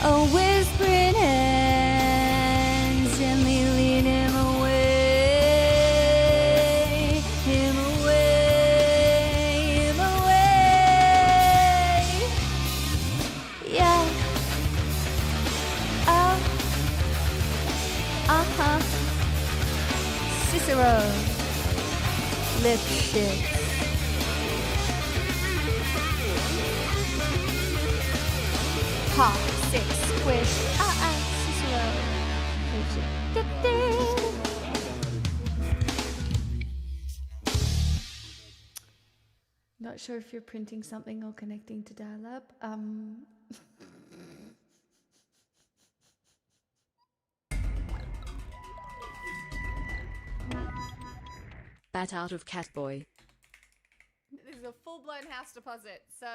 Oh, whispering hands gently lead him away, him away, him away. Yeah. Oh. Uh-huh. Cicero. Lip shit. Ha, six, squish, Cicero. Lip shit. Not sure if you're printing something or connecting to dial-up. Bat out of Catboy. This is a full-blown house deposit, so...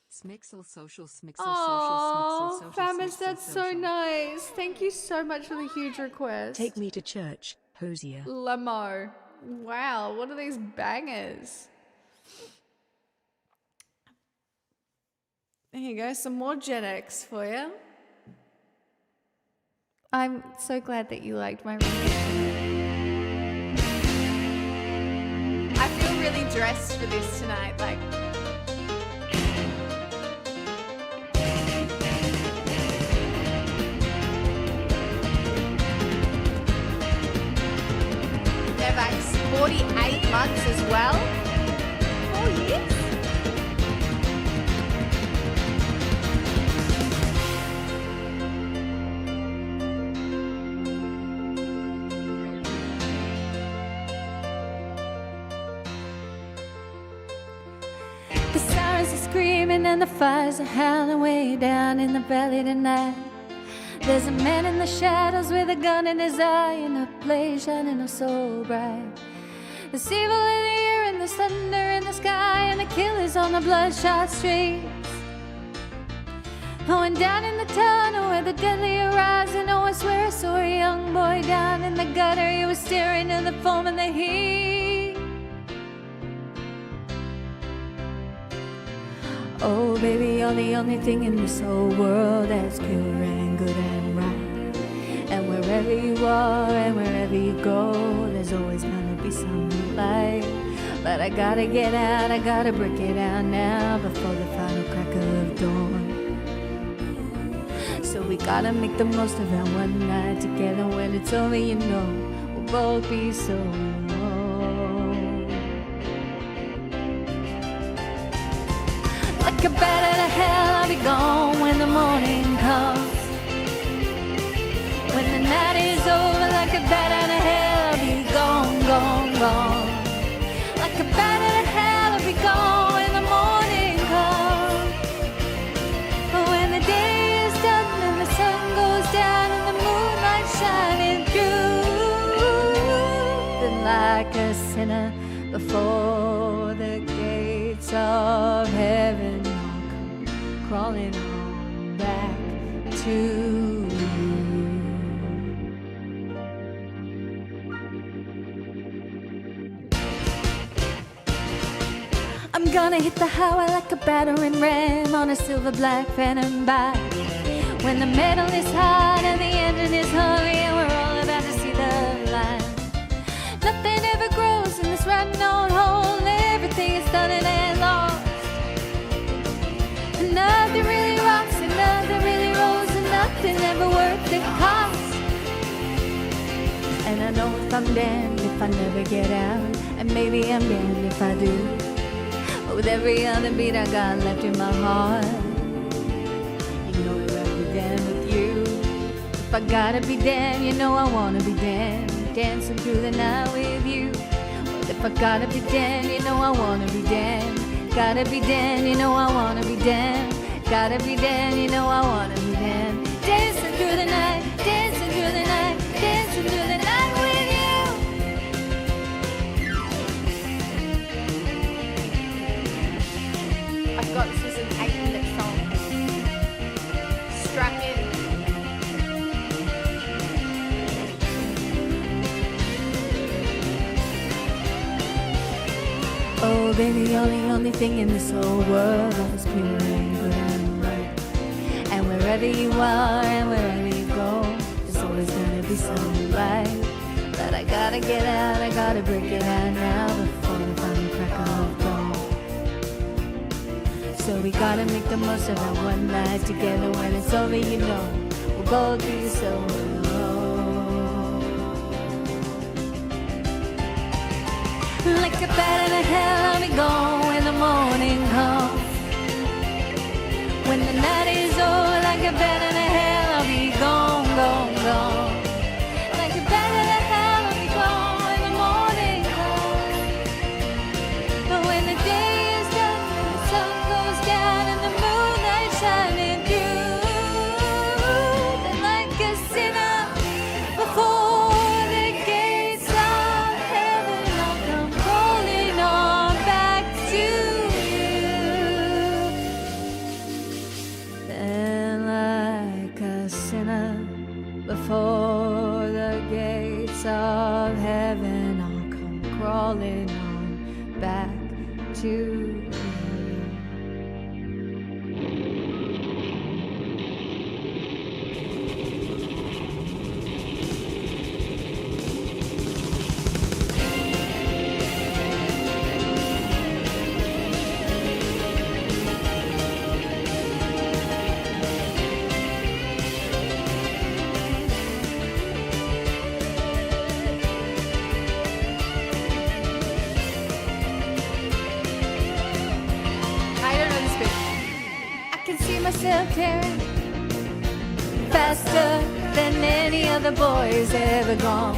Smixel social, Smixel Oh, social, Famis, that's so nice. Thank you so much for the huge request. Take me to church, Hosier. Lemo. Wow, what are these bangers? There you go, some more Gen X for you. I'm so glad that you liked my rendition. I feel really dressed for this tonight, like... Devax, 48 months as well. 4 years? The sirens are screaming and the fires are howling way down in the valley tonight. There's a man in the shadows with a gun in his eye and a blaze shining oh so bright. There's evil in the air and there's thunder in the sky and the killers on the bloodshot streets. Oh, and down in the tunnel where the deadly horizon, oh, I swear I saw a young boy down in the gutter. He was staring at the foam and the heat. Oh, baby, you're the only thing in this whole world that's pure and good and right. And wherever you are and wherever you go, there's always gonna be some light. But I gotta get out, I gotta break it out now before the final crack of dawn. So we gotta make the most of our one night together. When it's over, you know, we'll both be so alone. Like a bat out of hell, I'll be gone when the morning comes. When the night is over, like a bat out of hell, I'll be gone, gone, gone. Like a bat out of hell, I'll be gone when the morning comes. But when the day is done and the sun goes down and the moonlight shining through, then like a sinner before the gates of heaven, I'll come crawling on back to you. I'm gonna hit the highway like a battering ram on a silver black phantom bike. When the metal is hot and the engine is hungry and we're all about to see the light. Nothing ever grows in this rotten old hole. Everything is done and lost. And nothing really rocks and nothing really rolls and nothing ever worth the cost. And I know if I'm damned if I never get out, and maybe I'm damned if I do. But with every other beat I got left in my heart, you know I'd rather be damned with you. If I gotta be damned, you know I wanna be damned, dancing through the night with you. Well, if I gotta be damned, you know I wanna be damned, Gotta be Dan, you know I wanna be Dan. Gotta be Dan, you know I wanna be Dan. Dancing through the night, dancing through the night, dancing through the night with I forgot this was an 8-minute song. Strap in. Oh baby, you're the only thing in this whole world that is pure and good and right. And wherever you are and wherever you go, there's always gonna be something right. But I gotta get out, I gotta break it out now before the final crack of dawn. So we gotta make the most of our one night together. When it's over, you know, we'll both be so alone. Like a bat in the hell, I'll be gone when the morning comes. When the night is over, like a bat in the hell, I'll be gone, gone, gone. Like a bat in the hell, I'll be gone when the morning comes. But when the day is done, and the sun goes down and the moonlight shining through, then like a sinner before the gates of heaven, I'll come rolling on back to you. Then like a sinner before the gates of heaven, I'll come crawling on back to you. I don't know this bit. I can see myself tearing faster than any other boy's ever gone.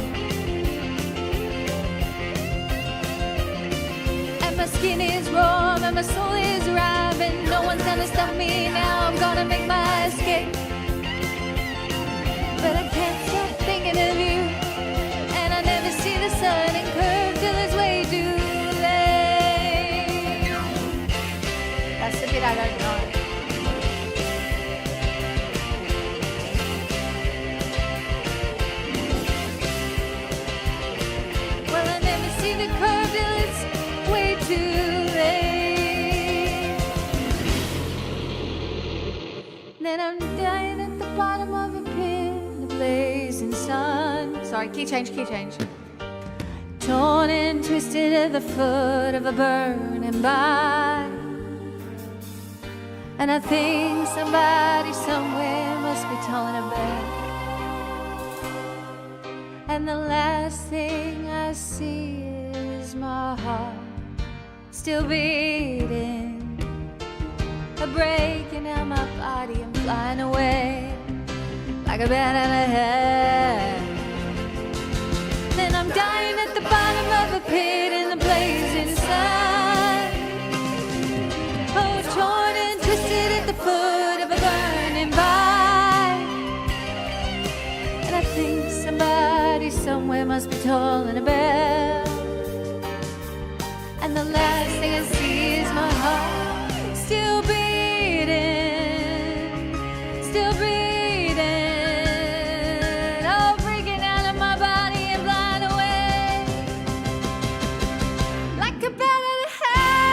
And my skin is warm and my soul is ripe, and no one's gonna stop me now. I'm gonna make my escape. But I can't stop thinking of you, and I never see the sun and curve till it's way too late. That's the bit I don't know. Well, I never see the curve till it's way too late. Then I'm dying at the bottom of a pit, a blazing sun. Sorry, key change, key change. Torn and twisted at the foot of a burning by. And I think somebody somewhere must be towing a bed. And the last thing I see is my heart still beating, a breaking out my body and flying away like a bat out of hell. Then I'm dying at the bottom of a pit in the blazing sun. Oh, torn and twisted at the foot of a burning vine. And I think somebody somewhere must be tolling a bell. And the last thing I see is my heart still beating, still beating. Oh, breaking out of my body and flying away like a bat out of hell,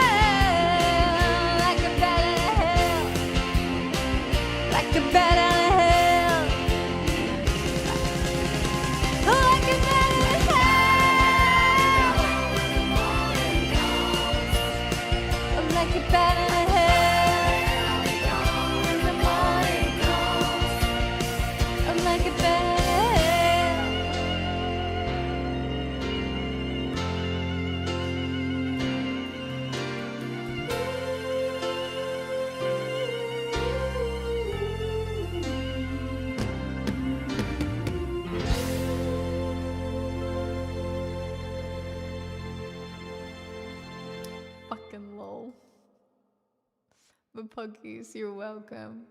like a bat out of hell, like a bat out of hell, like a bat out of hell. The Puggies, you're welcome.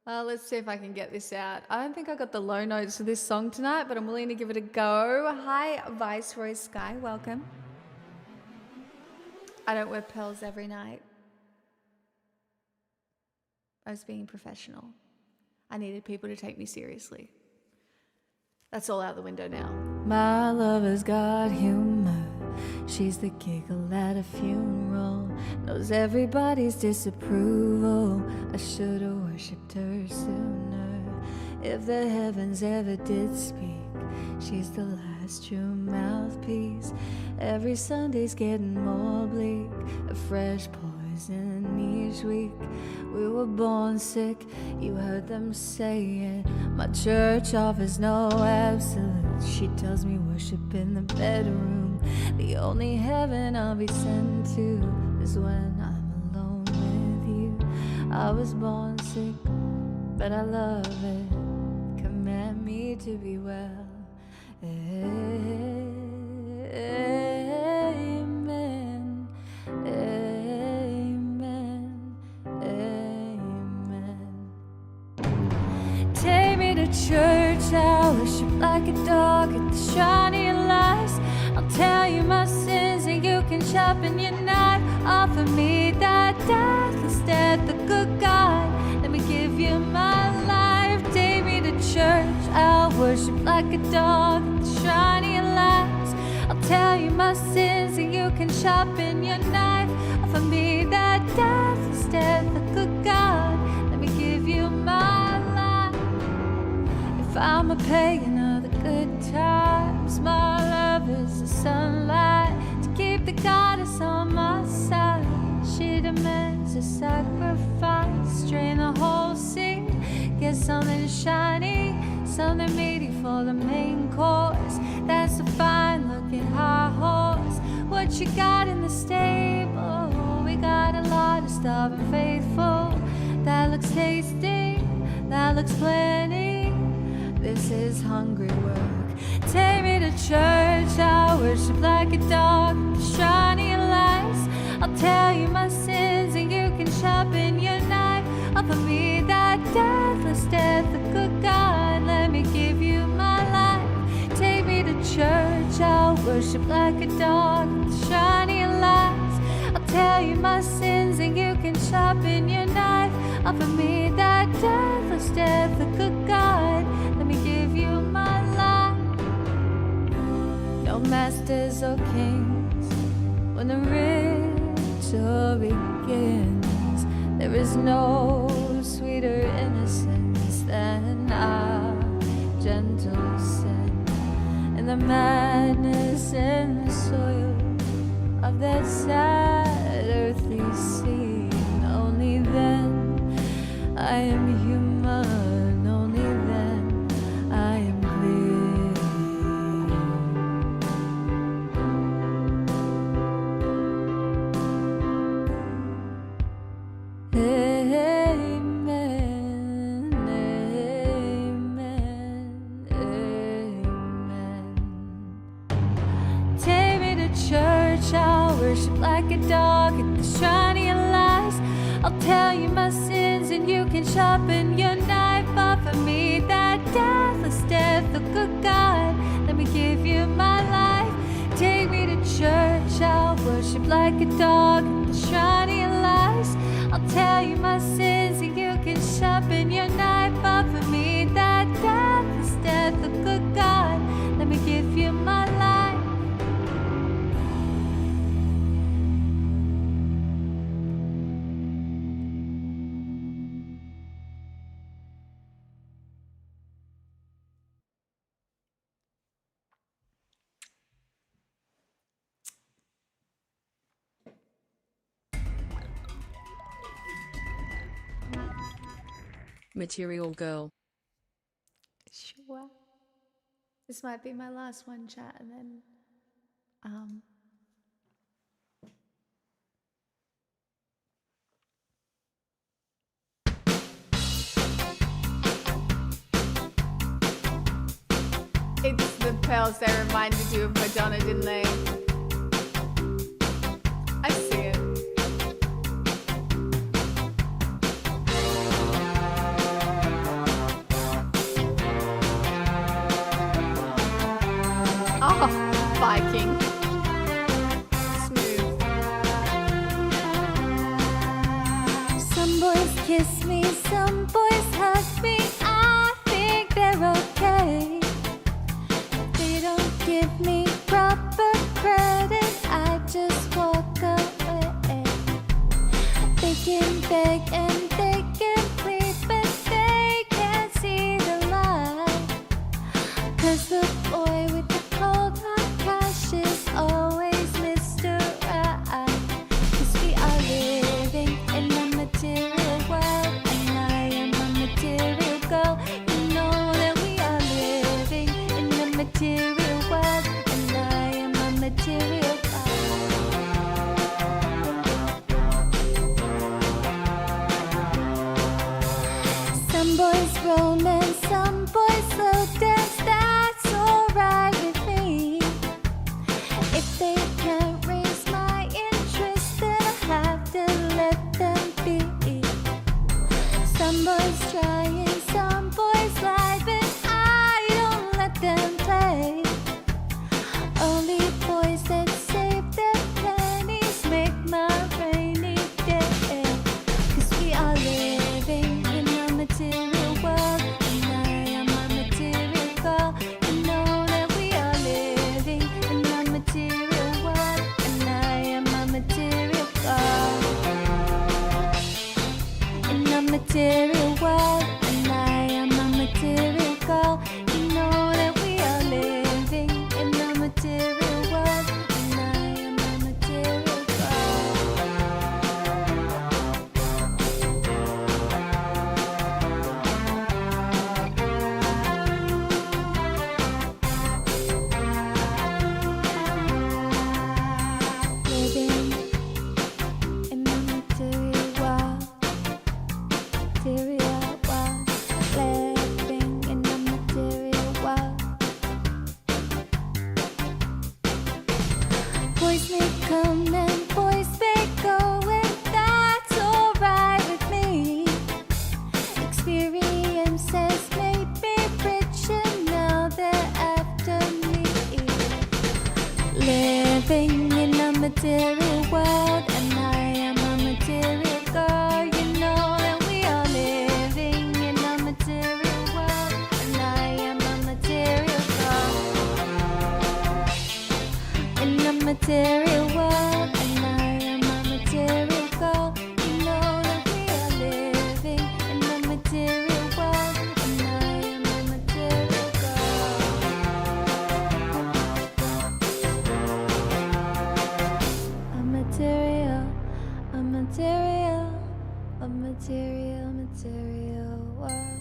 Let's see if I can get this out. I don't think I got the low notes for this song tonight, but I'm willing to give it a go. Hi, Viceroy Sky, welcome. I don't wear pearls every night. I was being professional. I needed people to take me seriously. That's all out the window now. My lover's got humor. She's the giggle at a funeral. Knows everybody's disapproval. I should've worshipped her sooner. If the heavens ever did speak, she's the last true mouthpiece. Every Sunday's getting more bleak. A fresh poison each week. We were born sick, you heard them say it. My church offers no absolute. She tells me worship in the bedroom. The only heaven I'll be sent to is when I'm alone with you. I was born sick, but I love it. Command me to be well. Amen. Amen. Amen. Take me to church, I worship like a dog at the shrine of your lies. I'll tell you my sins and you can sharpen your knife. Offer me that deathless death, the good God. Let me give you my life. Take me to church, I'll worship like a dog at the shrine of your lies. I'll tell you my sins and you can sharpen your knife. Offer me that deathless death, the good God. Let me give you my life. If I'm a pagan of the good times, my love is the sunlight to keep the goddess on my side. She demands a sacrifice. Drain the whole sea, get something shiny, something meaty for the main course. That's a fine looking high horse. What you got in the stable? We got a lot of stubborn faithful. That looks tasty, that looks plenty. This is hungry work. Take me to church, I worship like a dog, shiny lights. I'll tell you my sins and you can sharpen your knife. Offer me that deathless death, the good God. Let me give you my life. Take me to church, I'll worship like a dog, shiny lights. I'll tell you my sins and you can sharpen your knife. Offer me that deathless death, the good God. Let me give you my life. No masters or kings when the ritual begins. There is no sweeter innocence than our gentle sin. In the madness and the soil of that sad earthly scene, only then I am human, only then I am clear. Amen, amen, amen. Take me to church, I'll worship like a dog at the shrine of your lies. I'll tell you my sins and you can sharpen your knife. Offer me that deathless death, the good God. Let me give you my life. Take me to church, I'll worship like a dog at the shrine of your lies. I'll tell you my sins and you can sharpen your knife. Offer me that deathless death, the good God. Let me give you my life. Material Girl. Sure. This might be my last one, chat, and then it's the pearls that reminded you of Madonna, didn't they? I see it. liking. Smooth. Some boys kiss me, some boys hug me. I think they're okay. They don't give me proper credit. I just walk away. They can beg and they can plead, but they can't see the light. 'Cause the boy with the cold hard cash is always Mr. Right. 'Cause we are living in a material world, and I am a material girl. You know that we are living in a material world, and I am a material girl. Some boys romance, some boys slow dance, that's alright with me. If they can't raise my interest, then I have to let them be. Some boys try and some boys lie, but I don't let them play. Only boys that save their pennies make my rainy day. 'Cause we are living in a material world, and I am a material girl. You know that we are living in a material world, and I am a material girl. In a material world, and I am a material girl. You know that we are living in a material world, and I am a material girl. Living in a material world, material world. Living in a material world. Boys may come and boys may go, and that's alright with me. Experiences made me rich, and now they're after me. Living in a material world, and I am a material girl. You know that we are living in a material world, and I am a material girl. In a material world, and I am a material girl. You know that we are living in a material world, and I am a material girl. A material, a material, a material, material world.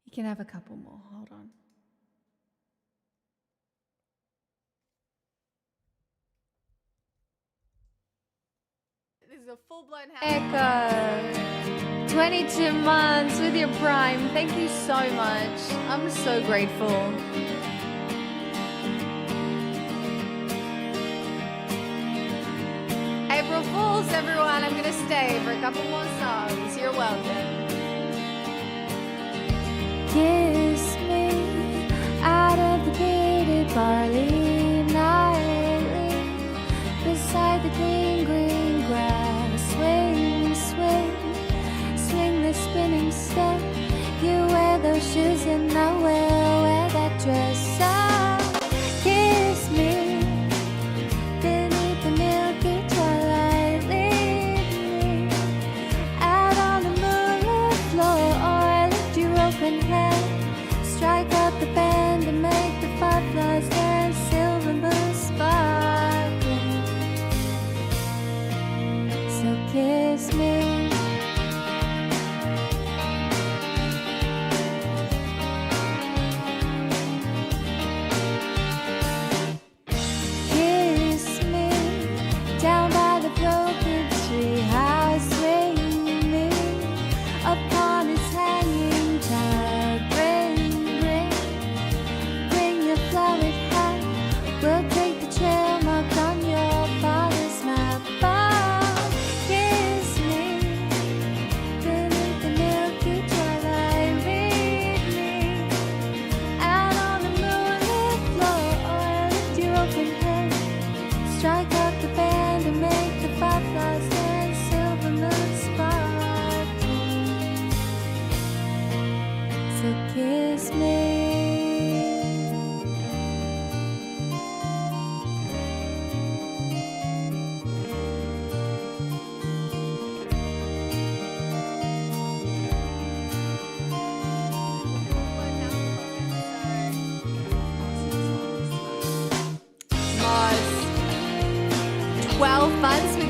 You can have a couple more. Hold on. This is a full-blown Echo, 22 months with your Prime. Thank you so much. I'm so grateful. April Fools, everyone. I'm gonna stay for a couple more songs. You're welcome. Kiss me out of the bearded barley nightly, beside the green, green grass. Swing, swing, swing the spinning step. You wear those shoes and I will wear that dress. Oh, kiss me beneath the milky twilight. Lead me out on the moon.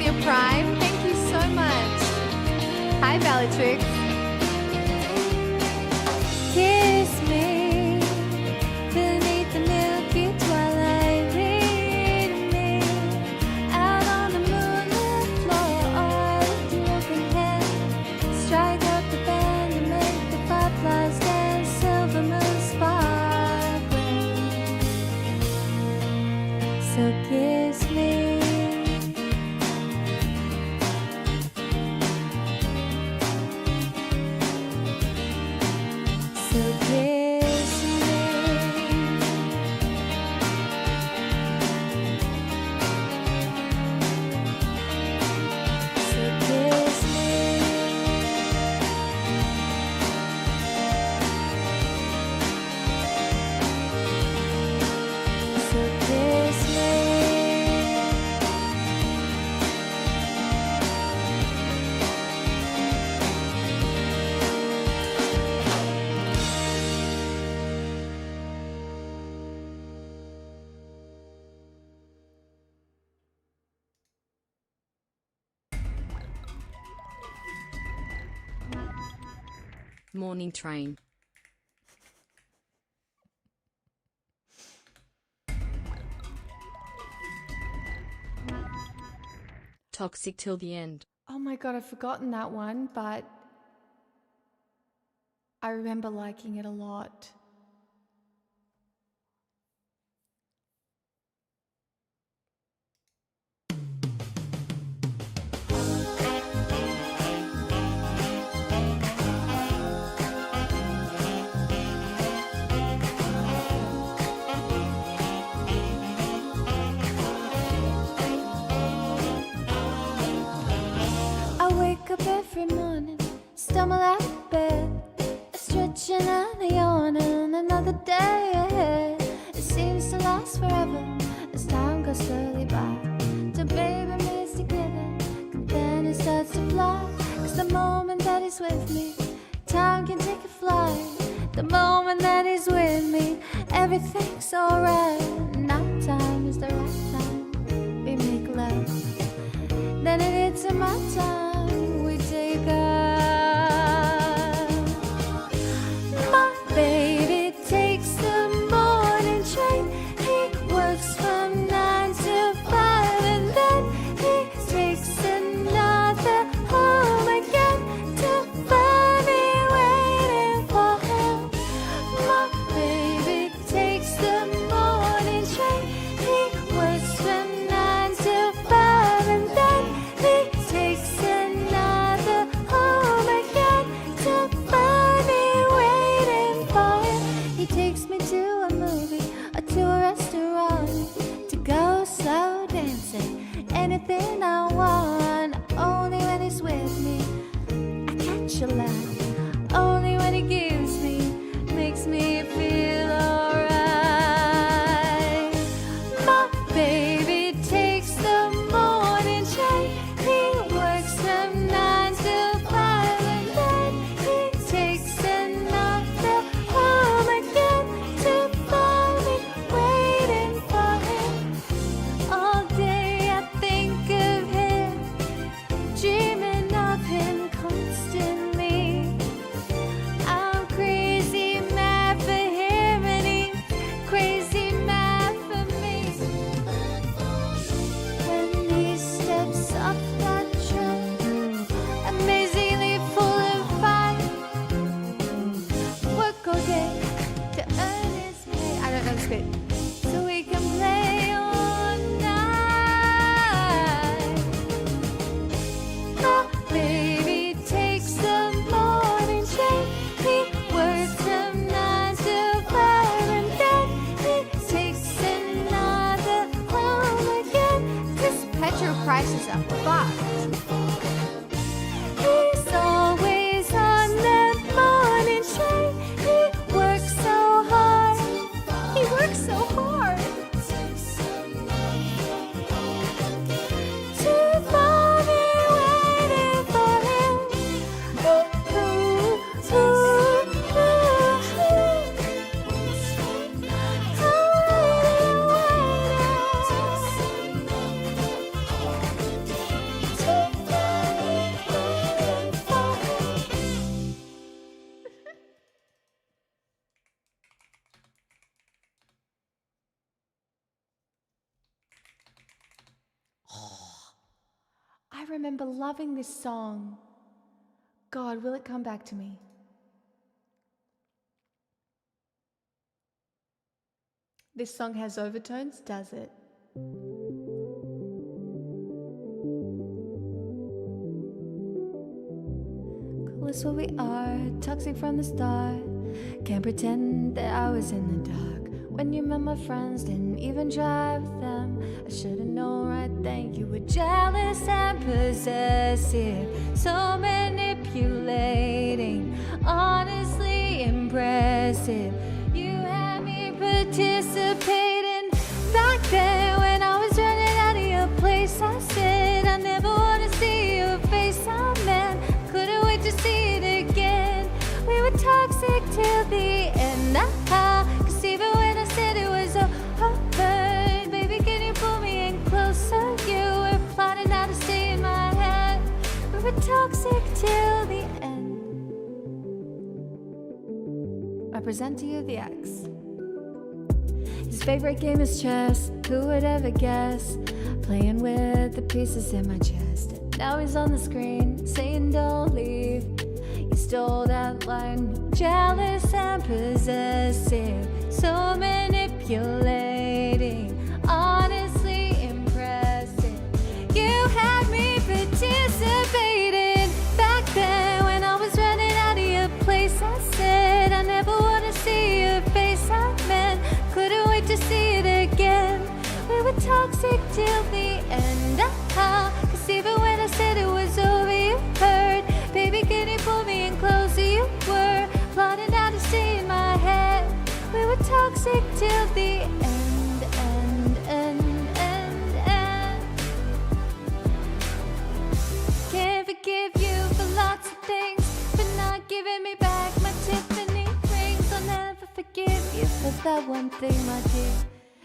your Prime. Thank you so much. Hi, Bellatrix. Kiss me beneath the milky twilight. Read me out on the moonlit floor. Lift your open hand, strike up the band and make the fireflies dance. Silver moon sparkling. So kiss me. So kiss me. So kiss me. So kiss me. Morning train. Toxic till the end. Oh my god, I've forgotten that one, but I remember liking it a lot. I wake up every morning, stumble out of bed, stretching and yawning, another day ahead. It seems to last forever as time goes slowly by. The baby makes together, and then it starts to fly. 'Cause the moment that he's with me, time can take a flight. The moment that he's with me, everything's alright. Night time is the right time, we make love. Then it hits in my time, we take off. My baby takes the morning train. He works from 9 to 5 and then he takes another home again to find me waiting for him. My baby takes the morning train. He works from 9 to 5 and then he takes another remember loving this song. God, will it come back to me? This song has overtones, does it? Cool is what we are, toxic from the start. Can't pretend that I was in the dark. When you met my friends, didn't even try with them. I should've known right then you were jealous and possessive. So manipulating, honestly impressive. You had me participating. Back then when I was running out of your place, I said I never wanna see your face. I meant couldn't wait to see it again. We were toxic till the end. Cause even when I said it was over, baby, can you pull me in closer? You were plotting how to stay in my head. We were toxic till the end. I present to you the ex. His favorite game is chess. Who would ever guess? Playing with the pieces in my chest. And now he's on the screen saying don't leave. You stole that line. Jealous and possessive. So manipulating. Honestly impressive. You had me participating. Back then when I was running out of your place, I said I never wanna see your face. I meant couldn't wait to see it again. We were toxic till the end. Cause even when I said it was over, you heard. Baby, can you pull me in closer? You were plotting how to stay in my head. We were toxic till the end. Can't forgive you for lots of things, for not giving me back my Tiffany rings. I'll never forgive you for that one thing, my dear.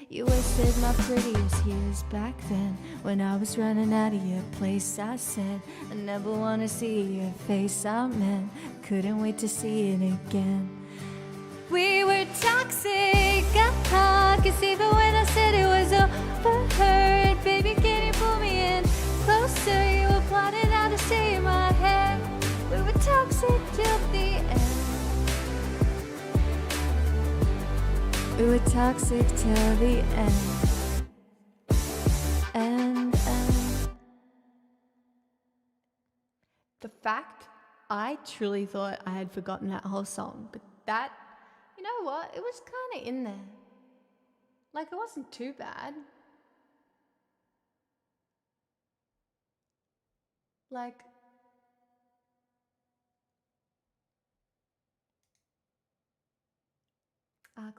You wasted my prettiest years back then. When I was running out of your place, I said I never wanna see your face. I meant couldn't wait to see it again. We were toxic, cause even when I said it was over, baby, can you pull me in closer? You were plotting how to stay in my head. We were toxic till the end. We were toxic till the end. The fact, I truly thought I had forgotten that whole song, but that, you know what? It was kind of in there. Like, it wasn't too bad. Like,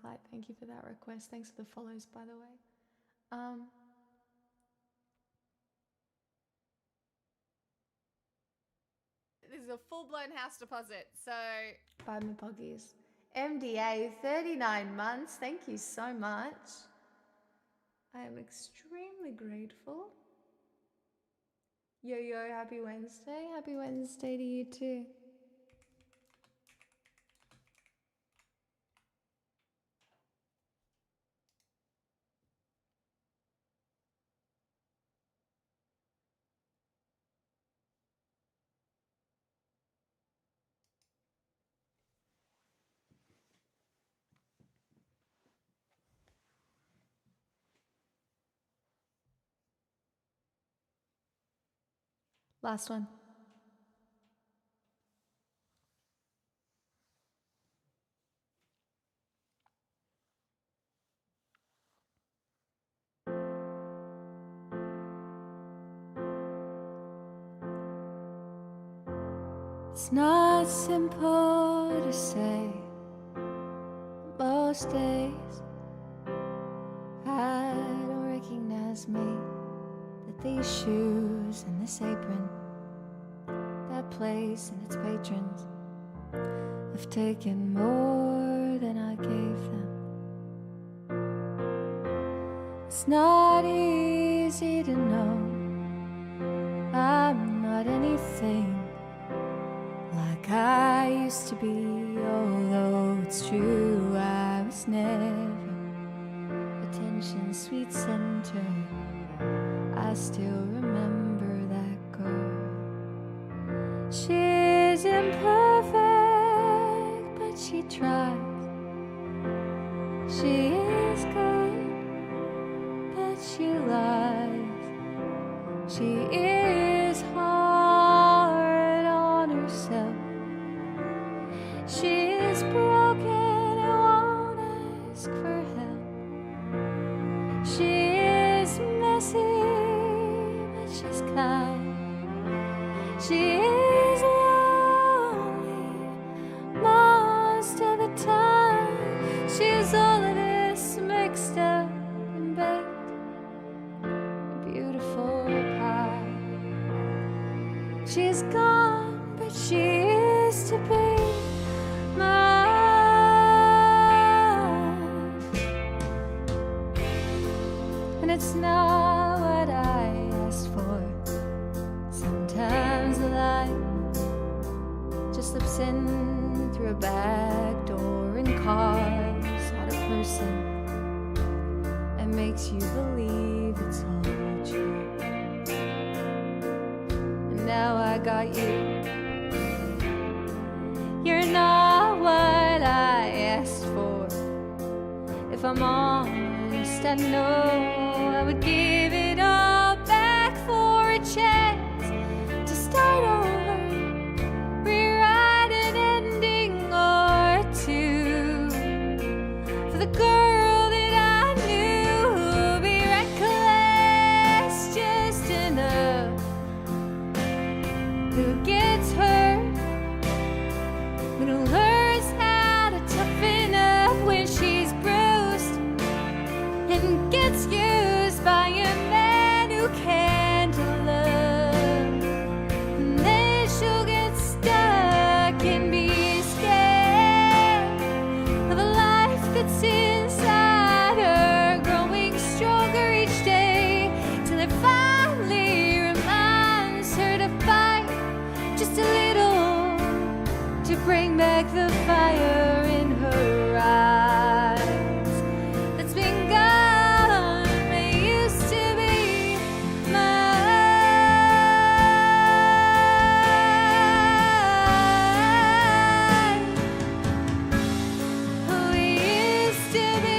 Clyde, thank you for that request. Thanks for the follows, by the way. This is a full-blown house deposit, so buy me poggies. MDA, 39 months. Thank you so much. I am extremely grateful. Yo, happy Wednesday. Happy Wednesday to you too. Last one. It's not simple to say. Most days I don't recognize me. That these shoes and this apron, that place and its patrons, have taken more than I gave them. It's not easy to know I'm not anything like I used to be, although it's true I was never attention's sweet center. I still remember that girl. She's broken and won't ask for help. She's messy, but she's kind. She is lonely most of the time. She's all of this mixed up and baked a beautiful pie. She's gone, but she used to be mine. And it's not what I asked for. Sometimes life just slips in through a back door and carves out a person and makes you believe it's all true. And now I got you. You're not what I asked for. If I'm honest, I know I would give it all back for a chance to start over, rewrite an ending or two for the girl that I knew would be reckless just enough, who gets hurt, who learns how to toughen up when she's bruised and gets used by a man who can't love. And then she'll get stuck and be scared of a life that's inside her, growing stronger each day till it finally reminds her to fight just a little, to bring back the fire in her eyes that's been gone, but used to be mine. Who used to be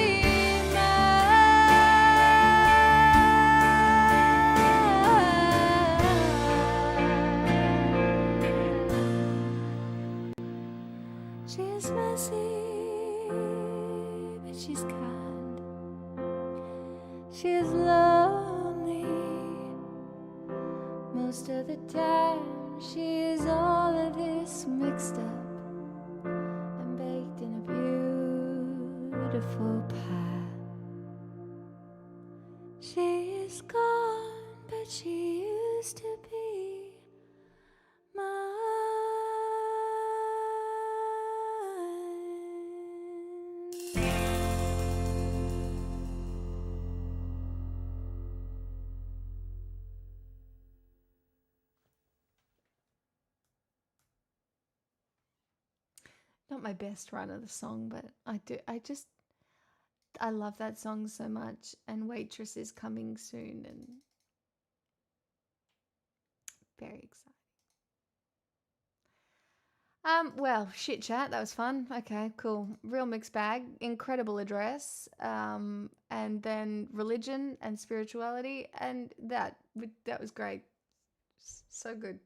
She's messy, but she's kind. She's lonely most of the time. She is all of this mixed up and baked in a beautiful pie. She is gone, but she used to be Not my best run of the song, but I love that song so much. And Waitress is coming soon and very exciting. Well, shit chat, that was fun. Okay, cool. Real mixed bag. Incredible address. And then religion and spirituality, and that was great. So good.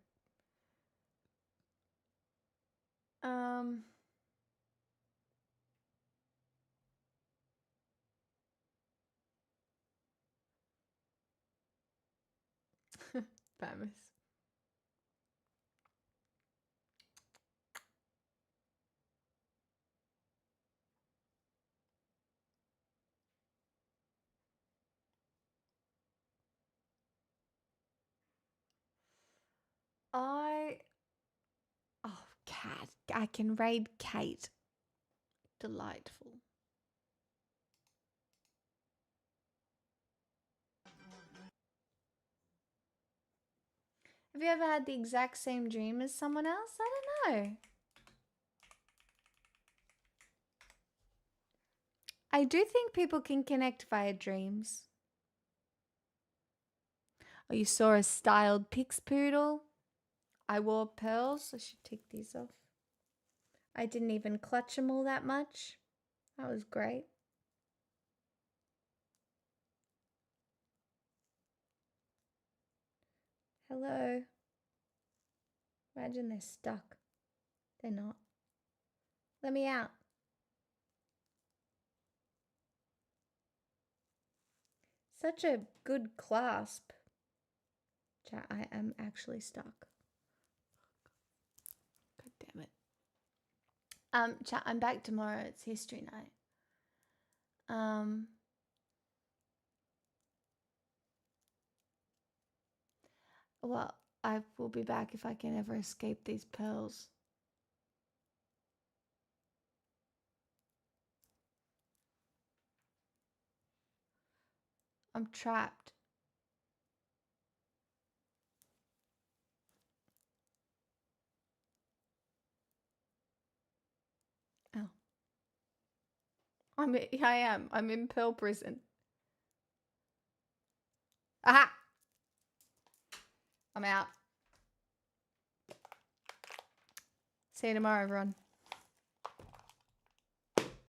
Famous. Cat. I can raid Kate. Delightful. Have you ever had the exact same dream as someone else? I don't know. I do think people can connect via dreams. Oh, you saw a styled pix poodle? I wore pearls. I should take these off. I didn't even clutch them all that much. That was great. Hello. Imagine they're stuck. They're not. Let me out. Such a good clasp. Chat, I am actually stuck. God damn it. Chat, I'm back tomorrow. It's history night. Well, I will be back if I can ever escape these pearls. I'm trapped. Oh. I am. I'm in pearl prison. Aha! I'm out. See you tomorrow, everyone.